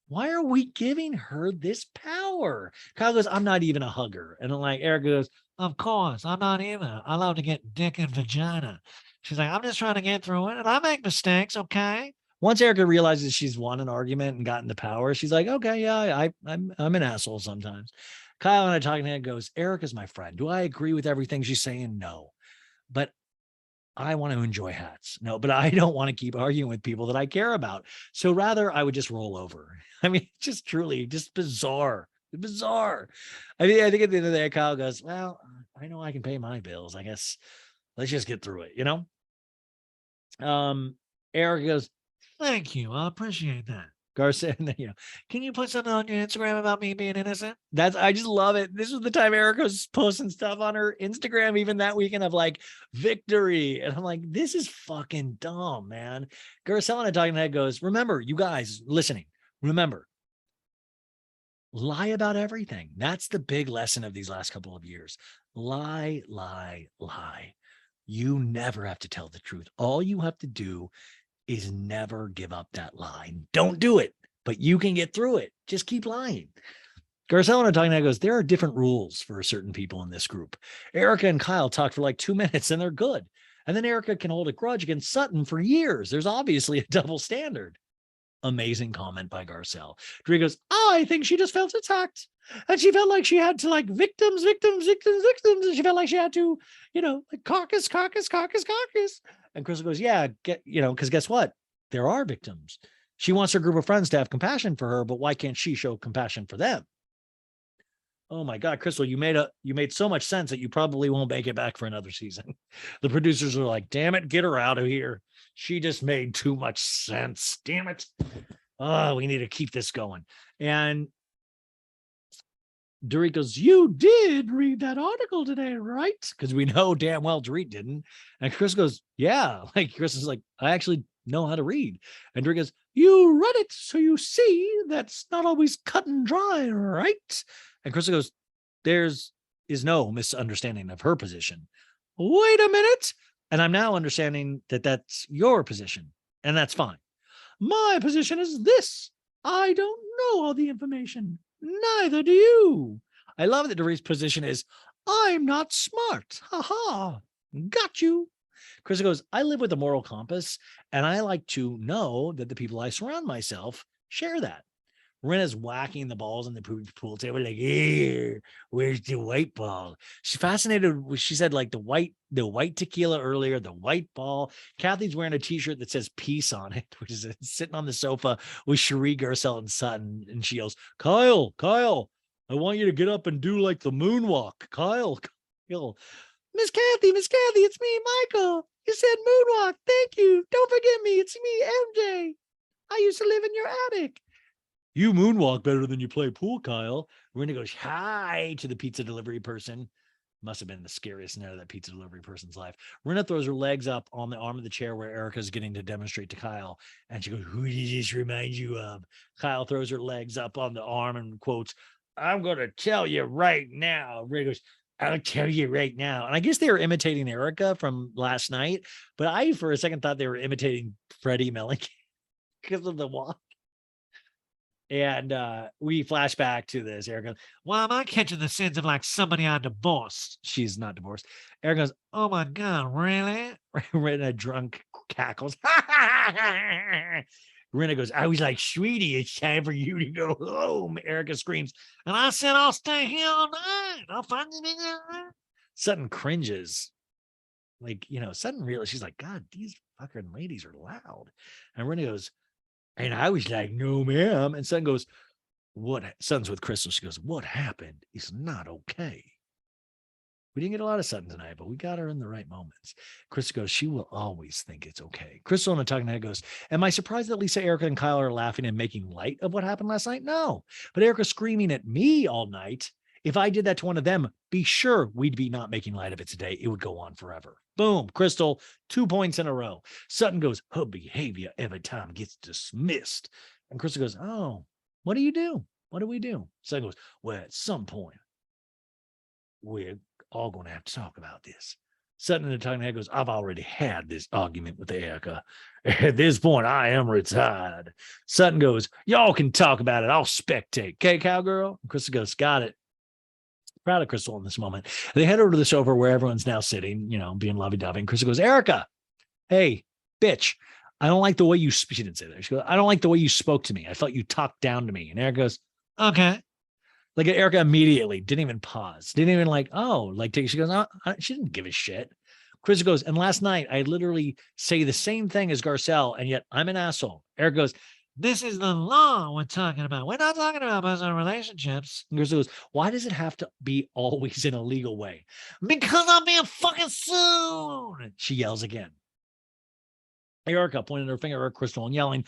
S1: Why are we giving her this power? Kyle goes, I'm not even a hugger. And I'm like, Erica goes, of course, I'm not either. I love to get dick and vagina. She's like, I'm just trying to get through it. And I make mistakes, okay? Once Erica realizes she's won an argument and gotten the power, she's like, okay, yeah, I'm an asshole sometimes. Kyle and I talking to him goes, Erica's my friend. Do I agree with everything she's saying? No. But I want to enjoy hats. No, but I don't want to keep arguing with people that I care about. So rather I would just roll over. I mean, just truly just bizarre. I mean, I think at the end of the day, Kyle goes, well, I know I can pay my bills. I guess let's just get through it, Eric goes, thank you. I appreciate that. Garcelle,
S2: Can you put something on your Instagram about me being innocent?
S1: I just love it. This was the time Erica was posting stuff on her Instagram, even that weekend of like victory. And I'm like, this is fucking dumb, man. Garcelle on a talking head goes, remember, you guys listening, remember, lie about everything. That's the big lesson of these last couple of years. Lie, lie, lie. You never have to tell the truth. All you have to do is never give up that lie. Don't do it, but you can get through it. Just keep lying. Garcelle on a talking head goes, there are different rules for certain people in this group. Erica and Kyle talk for like 2 minutes and they're good. And then Erica can hold a grudge against Sutton for years. There's obviously a double standard. Amazing comment by Garcelle. Dorit goes, oh, I think she just felt attacked. And she felt like she had to like victims. And she felt like she had to, like carcass. And Crystal goes, yeah, because guess what? There are victims. She wants her group of friends to have compassion for her, but why can't she show compassion for them? Oh my God, Crystal, you made so much sense that you probably won't make it back for another season. The producers are like, damn it, get her out of here. She just made too much sense. Damn it. Oh, we need to keep this going. And Dorit goes, you did read that article today, right? Because we know damn well Dorit didn't. And Chris goes, yeah. Like Chris is like, I actually know how to read. And Dorit goes, you read it, so you see that's not always cut and dry, right? And Chris goes, is no misunderstanding of her position. Wait a minute. And I'm now understanding that that's your position, and that's fine. My position is this. I don't know all the information. Neither do you. I love that Dorit's position is, I'm not smart. Ha ha. Got you. Chris goes, I live with a moral compass, and I like to know that the people I surround myself share that. Rinna's whacking the balls on the pool table, like, here, where's the white ball? She's fascinated. She said, like, the white tequila earlier, the white ball. Kathy's wearing a t-shirt that says peace on it, which is sitting on the sofa with Cherie, Garcelle, and Sutton. And she yells, Kyle, I want you to get up and do like the moonwalk. Kyle. Miss Kathy, it's me, Michael. You said moonwalk. Thank you. Don't forget me. It's me, MJ. I used to live in your attic. You moonwalk better than you play pool, Kyle. Rinna goes, hi to the pizza delivery person. Must have been the scariest night of that pizza delivery person's life. Rinna throws her legs up on the arm of the chair where Erica's getting to demonstrate to Kyle. And she goes, who does this remind you of? Kyle throws her legs up on the arm and quotes, I'm going to tell you right now. Rinna goes, I'll tell you right now. And I guess they were imitating Erica from last night. But I, for a second, thought they were imitating Freddie Mellencamp because of the walk. And we flash back to this. Erica,
S2: why am I catching the sins of like somebody I divorced?
S1: She's not divorced. Erica goes,
S2: oh my God, really?
S1: Rinna drunk cackles. Rinna goes, I was like, sweetie, it's time for you to go home. Erica screams,
S2: and I said, I'll stay here all night. I'll find you.
S1: Sutton cringes. Like, Sutton realizes, she's like, God, these fucking ladies are loud. And Rinna goes, and I was like, no, ma'am. And Sutton goes, Sutton's with Crystal. She goes, what happened is not okay. We didn't get a lot of Sutton tonight, but we got her in the right moments. Crystal goes, she will always think it's okay. Crystal on the talking head goes, am I surprised that Lisa, Erica, and Kyle are laughing and making light of what happened last night? No. But Erica's screaming at me all night. If I did that to one of them, be sure we'd be not making light of it today. It would go on forever. Boom. Crystal, 2 points in a row. Sutton goes, her behavior every time gets dismissed. And Crystal goes, oh, what do you do? What do we do? Sutton goes, well, at some point, we're all going to have to talk about this. Sutton in the talking head goes, I've already had this argument with Erica. At this point, I am retired. Sutton goes, y'all can talk about it. I'll spectate. Okay, cowgirl? And Crystal goes, got it. Proud of Crystal in this moment. They head over to the sofa where everyone's now sitting, being lovey-dovey. And Crystal goes, Erica, hey, bitch, I don't like the way she didn't say that. She goes, I don't like the way you spoke to me. I felt you talked down to me. And Erica goes, okay. Like Erica immediately didn't even pause. Didn't even she goes, oh, she didn't give a shit. Crystal goes, and last night I literally say the same thing as Garcelle, and yet I'm an asshole. Erica goes,
S2: this is the law we're talking about. We're not talking about personal relationships.
S1: And Crystal goes, why does it have to be always in a legal way?
S2: Because I'm being fucking sued.
S1: She yells again. Erica pointed her finger at Crystal and yelling,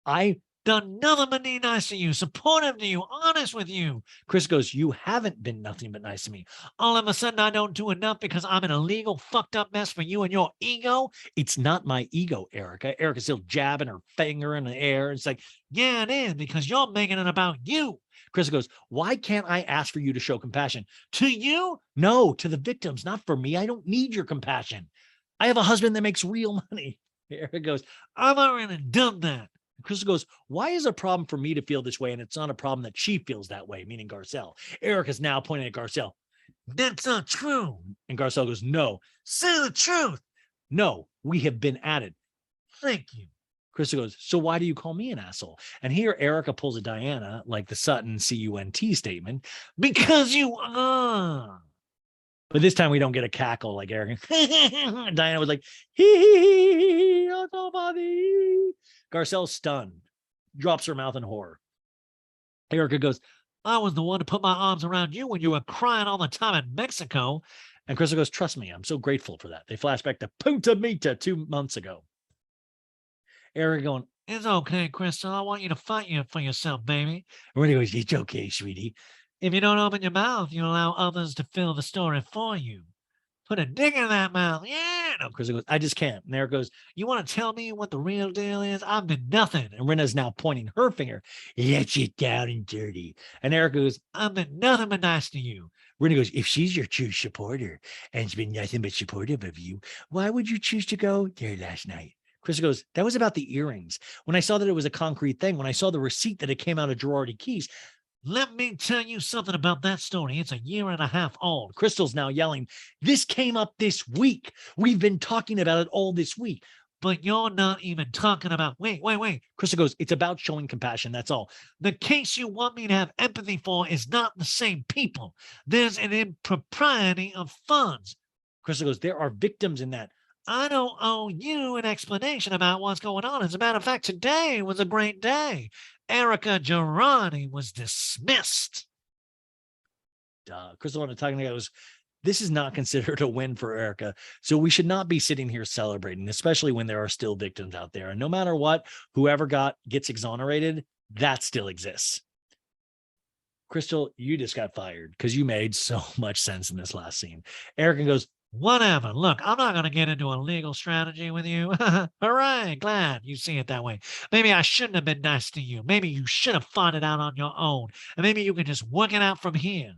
S1: I
S2: Done nothing but be nice to you, supportive to you, honest with you.
S1: Chris goes, you haven't been nothing but nice to me.
S2: All of a sudden, I don't do enough because I'm an illegal, fucked up mess for you and your ego.
S1: It's not my ego, Erica. Erica's still jabbing her finger in the air. It's like,
S2: Yeah, it is because you're making it about you.
S1: Chris goes, why can't I ask for you to show compassion?
S2: To you?
S1: No, to the victims, not for me. I don't need your compassion. I have a husband that makes real money. Erica goes,
S2: I've already done that.
S1: Chris goes, why is it a problem for me to feel this way? And it's not a problem that she feels that way, meaning Garcelle. Erica's now pointing at Garcelle.
S2: That's not true.
S1: And Garcelle goes, no,
S2: Say the truth.
S1: no, we have been at it.
S2: Thank you.
S1: Krista goes, so why do you call me an asshole? And here Erica pulls a Diana, like the Sutton CUNT statement.
S2: Because you are.
S1: But this time we don't get a cackle like Erica. Diana was like, hee, Garcelle's stunned, drops her mouth in horror. Erica goes,
S2: I was the one to put my arms around you when you were crying all the time in Mexico.
S1: and Krista goes, trust me, I'm so grateful for that. They flash back to Punta Mita 2 months ago. Erica going,
S2: It's okay, Crystal. I want you to fight for yourself, baby.
S1: and Renee goes, it's okay, sweetie.
S2: If you don't open your mouth, you allow others to fill the story for you. Put a dick in that mouth. Yeah.
S1: No, Krista goes, I just can't. And Erica goes,
S2: You want to tell me what the real deal is? I've been nothing.
S1: and Rena's now pointing her finger. Let's get down and dirty. And Erica goes,
S2: I've been nothing but nice to you.
S1: Rena goes, if she's your true supporter and has been nothing but supportive of you, why would you choose to go there last night? Krista goes, that was about the earrings. When I saw that it was a concrete thing, when I saw the receipt that it came out of Girardi Keys,
S2: Let me tell you something about that story. It's a year and a half old.
S1: Crystal's now yelling, this came up this week. We've been talking about it all this week.
S2: But you're not even talking about, wait.
S1: Krista goes, it's about showing compassion. That's all.
S2: The case you want me to have empathy for is not the same people. There's an impropriety of funds.
S1: Krista goes, there are victims in that.
S2: I don't owe you an explanation about what's going on. As a matter of fact, today was a great day. Erica Girardi was dismissed.
S1: Crystal wanted to talk to me. Goes, this is not considered a win for Erica. So we should not be sitting here celebrating, especially when there are still victims out there. And no matter what, whoever gets exonerated, that still exists. Crystal, you just got fired because you made so much sense in this last scene. Erica goes,
S2: Whatever. Look, I'm not going to get into a legal strategy with you. Hooray. Glad you see it that way. Maybe I shouldn't have been nice to you. Maybe you should have fought it out on your own. And maybe you can just work it out from here.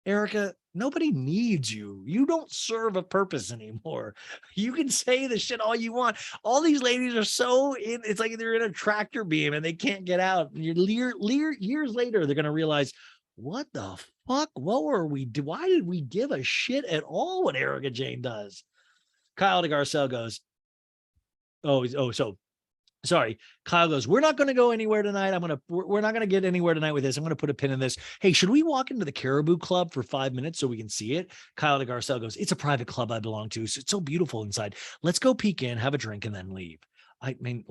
S1: Erica, nobody needs you. You don't serve a purpose anymore. You can say the shit all you want. All these ladies are so in, it's like they're in a tractor beam and they can't get out. Years later, they're going to realize, what the fuck? What were we? Why did we give a shit at all what Erica Jane does? Kyle de Garcelle goes, sorry. Kyle goes, we're not going to go anywhere tonight. We're not going to get anywhere tonight with this. I'm going to put a pin in this. Hey, should we walk into the Caribou Club for 5 minutes so we can see it? Kyle de Garcelle goes, it's a private club I belong to. So it's so beautiful inside. Let's go peek in, have a drink, and then leave. I mean,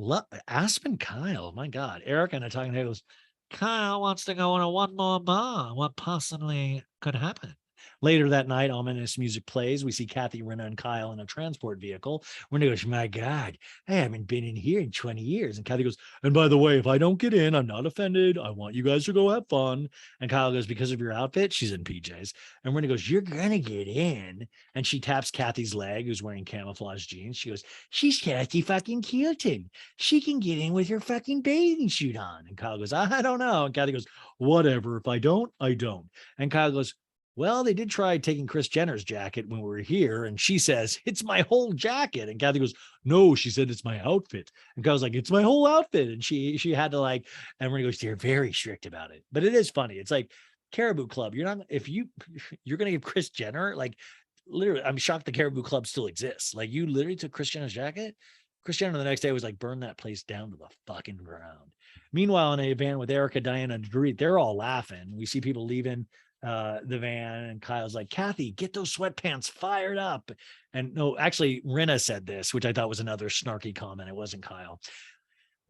S1: Aspen Kyle, my God. Erica and I talking to her goes,
S2: Kyle wants to go to one more bar. What possibly could happen?
S1: Later that night, ominous music plays. We see Kathy, Rinna, and Kyle in a transport vehicle. Rinna goes, my God, I haven't been in here in 20 years. And Kathy goes, and by the way, if I don't get in, I'm not offended. I want you guys to go have fun. And Kyle goes, because of your outfit? She's in PJs. And Rinna goes, you're going to get in. And she taps Kathy's leg, who's wearing camouflage jeans. She goes, she's Kathy fucking Keelton. She can get in with her fucking bathing suit on. And Kyle goes, I don't know. And Kathy goes, whatever. If I don't, I don't. And Kyle goes, well, they did try taking Kris Jenner's jacket when we were here. And she says, it's my whole jacket. And Kathy goes, no, she said, it's my outfit. And Kyle's like, it's my whole outfit. And she had to like, and Renee goes, they're very strict about it. But it is funny. It's like Caribou Club. You're not, you're going to give Kris Jenner, like literally, I'm shocked the Caribou Club still exists. Like you literally took Kris Jenner's jacket. Kris Jenner the next day was like, burn that place down to the fucking ground. Meanwhile, in a van with Erica, Diana, and Dorit, they're all laughing. We see people leaving the van, and Kyle's like, Kathy, get those sweatpants fired up. And no, actually Rinna said this, which I thought was another snarky comment. It wasn't Kyle.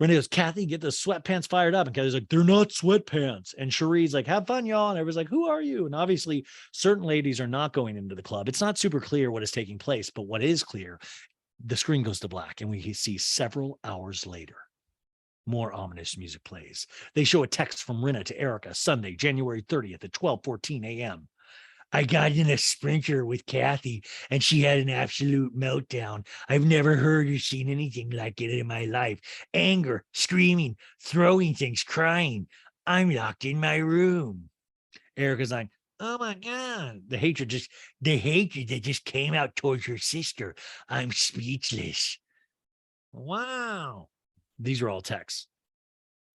S1: Rinna goes, Kathy, get those sweatpants fired up. And Kathy's like, they're not sweatpants. And Cherie's like, have fun, y'all. And everyone's like, who are you? And obviously certain ladies are not going into the club. It's not super clear what is taking place, but what is clear, the screen goes to black and we see several hours later. More ominous music plays. They show a text from Rinna to Erica, Sunday, January 30th at 12:14 a.m.
S3: I got in a sprinter with Kathy and she had an absolute meltdown. I've never heard or seen anything like it in my life. Anger, screaming, throwing things, crying. I'm locked in my room.
S1: Erica's like,
S2: Oh my God.
S3: The hatred that just came out towards her sister. I'm speechless.
S2: Wow.
S1: these are all texts.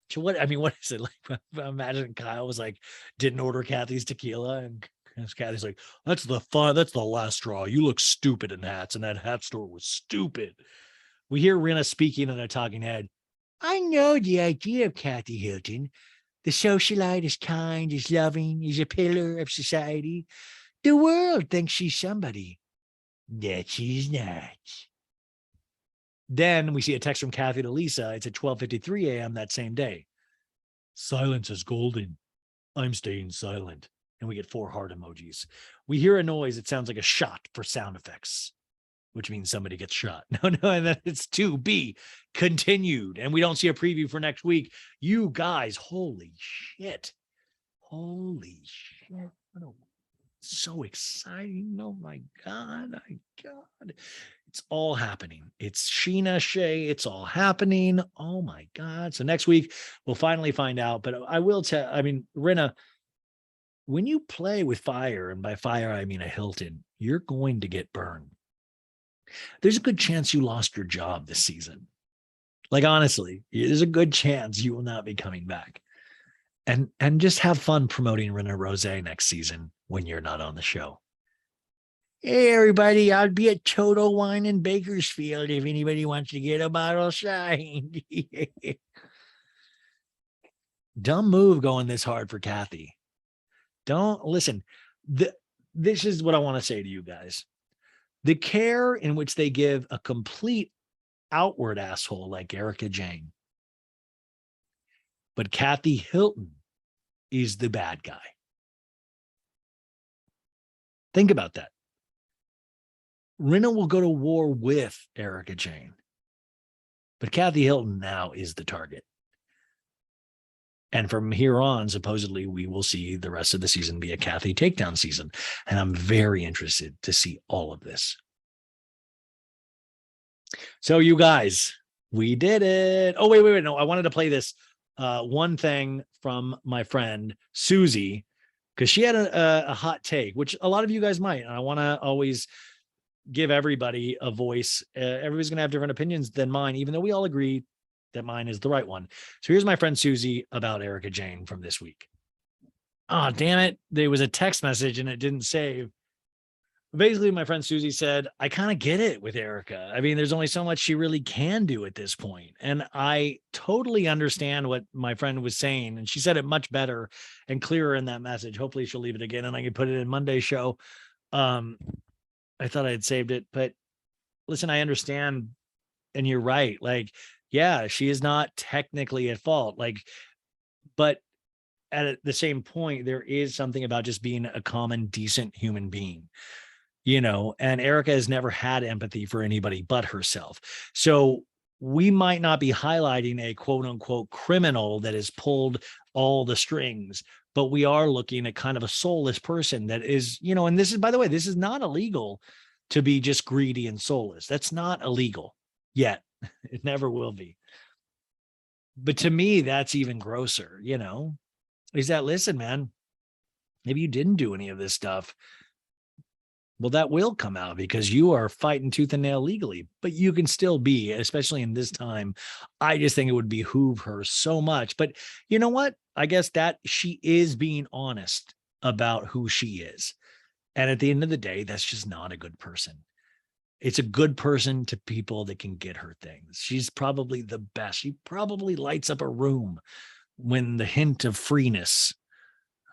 S1: So what is it like? Imagine Kyle was like, didn't order Kathy's tequila, and Kathy's like, that's the last straw. You look stupid in hats, and that hat store was stupid. We hear Rinna speaking in a talking head.
S3: I know the idea of Kathy Hilton. The socialite is kind, is loving, is a pillar of society. The world thinks she's somebody that she's not.
S1: Then we see a text from Kathy to Lisa. It's at 12:53 a.m. that same day. Silence is golden. I'm staying silent. And we get 4 heart emojis. We hear a noise. It sounds like a shot for sound effects, which means somebody gets shot. No, and then it's to be continued. And we don't see a preview for next week. You guys, holy shit. Holy shit. So exciting. Oh my God. It's all happening. It's Sheena, Shay. It's all happening. Oh my God. So next week, we'll finally find out. But I will tell, Rinna, when you play with fire, and by fire, I mean a Hilton, you're going to get burned. There's a good chance you lost your job this season. Like, honestly, there's a good chance you will not be coming back. And just have fun promoting Rinna Rose next season when you're not on the show.
S3: Hey, everybody, I'll be at Total Wine in Bakersfield if anybody wants to get a bottle signed.
S1: Dumb move going this hard for Kathy. Don't listen. This is what I want to say to you guys. The care in which they give a complete outward asshole like Erica Jane. But Kathy Hilton is the bad guy. Think about that. Rinna will go to war with Erica Jane. But Kathy Hilton now is the target. And from here on, supposedly, we will see the rest of the season be a Kathy takedown season. And I'm very interested to see all of this. So you guys, we did it. Oh, wait. No, I wanted to play this one thing from my friend, Susie, because she had a hot take, which a lot of you guys might. And I want to always give everybody a voice. Everybody's going to have different opinions than mine, even though we all agree that mine is the right one. So here's my friend Susie about Erica Jane from this week. Oh, damn it. There was a text message and it didn't save. Basically, my friend Susie said, I kind of get it with Erica. I mean, there's only so much she really can do at this point. And I totally understand what my friend was saying. And she said it much better and clearer in that message. Hopefully she'll leave it again and I can put it in Monday's show. I thought I had saved it, but listen, I understand. And you're right. Like, yeah, she is not technically at fault. Like, but at the same point, there is something about just being a common, decent human being, and Erica has never had empathy for anybody but herself. So we might not be highlighting a quote unquote criminal that has pulled all the strings, but we are looking at kind of a soulless person that is, and this is, by the way, this is not illegal to be just greedy and soulless. That's not illegal yet. It never will be. But to me, that's even grosser, is that, listen, man, maybe you didn't do any of this stuff. Well, that will come out because you are fighting tooth and nail legally, but you can still be, especially in this time. I just think it would behoove her so much. But you know what? I guess that she is being honest about who she is. And at the end of the day, that's just not a good person. It's a good person to people that can get her things. She's probably the best. She probably lights up a room when the hint of freeness,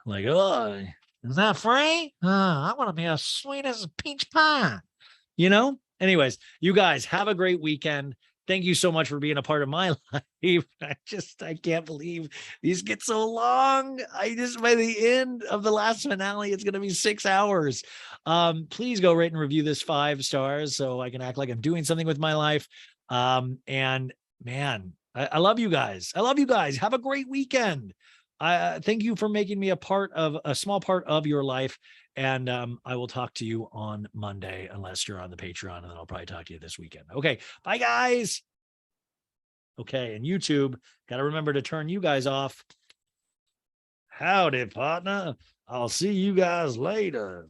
S1: like, oh,
S2: is that free? I want to be as sweet as a peach pie.
S1: Anyways, you guys have a great weekend. Thank you so much for being a part of my life. I can't believe these get so long. By the end of the last finale, it's going to be 6 hours. Please go rate and review this 5 stars so I can act like I'm doing something with my life. And man, I love you guys. I love you guys. Have a great weekend. I thank you for making me a small part of your life. And I will talk to you on Monday, unless you're on the Patreon, and then I'll probably talk to you this weekend. Okay. Bye, guys. Okay. And YouTube, got to remember to turn you guys off. Howdy, partner. I'll see you guys later.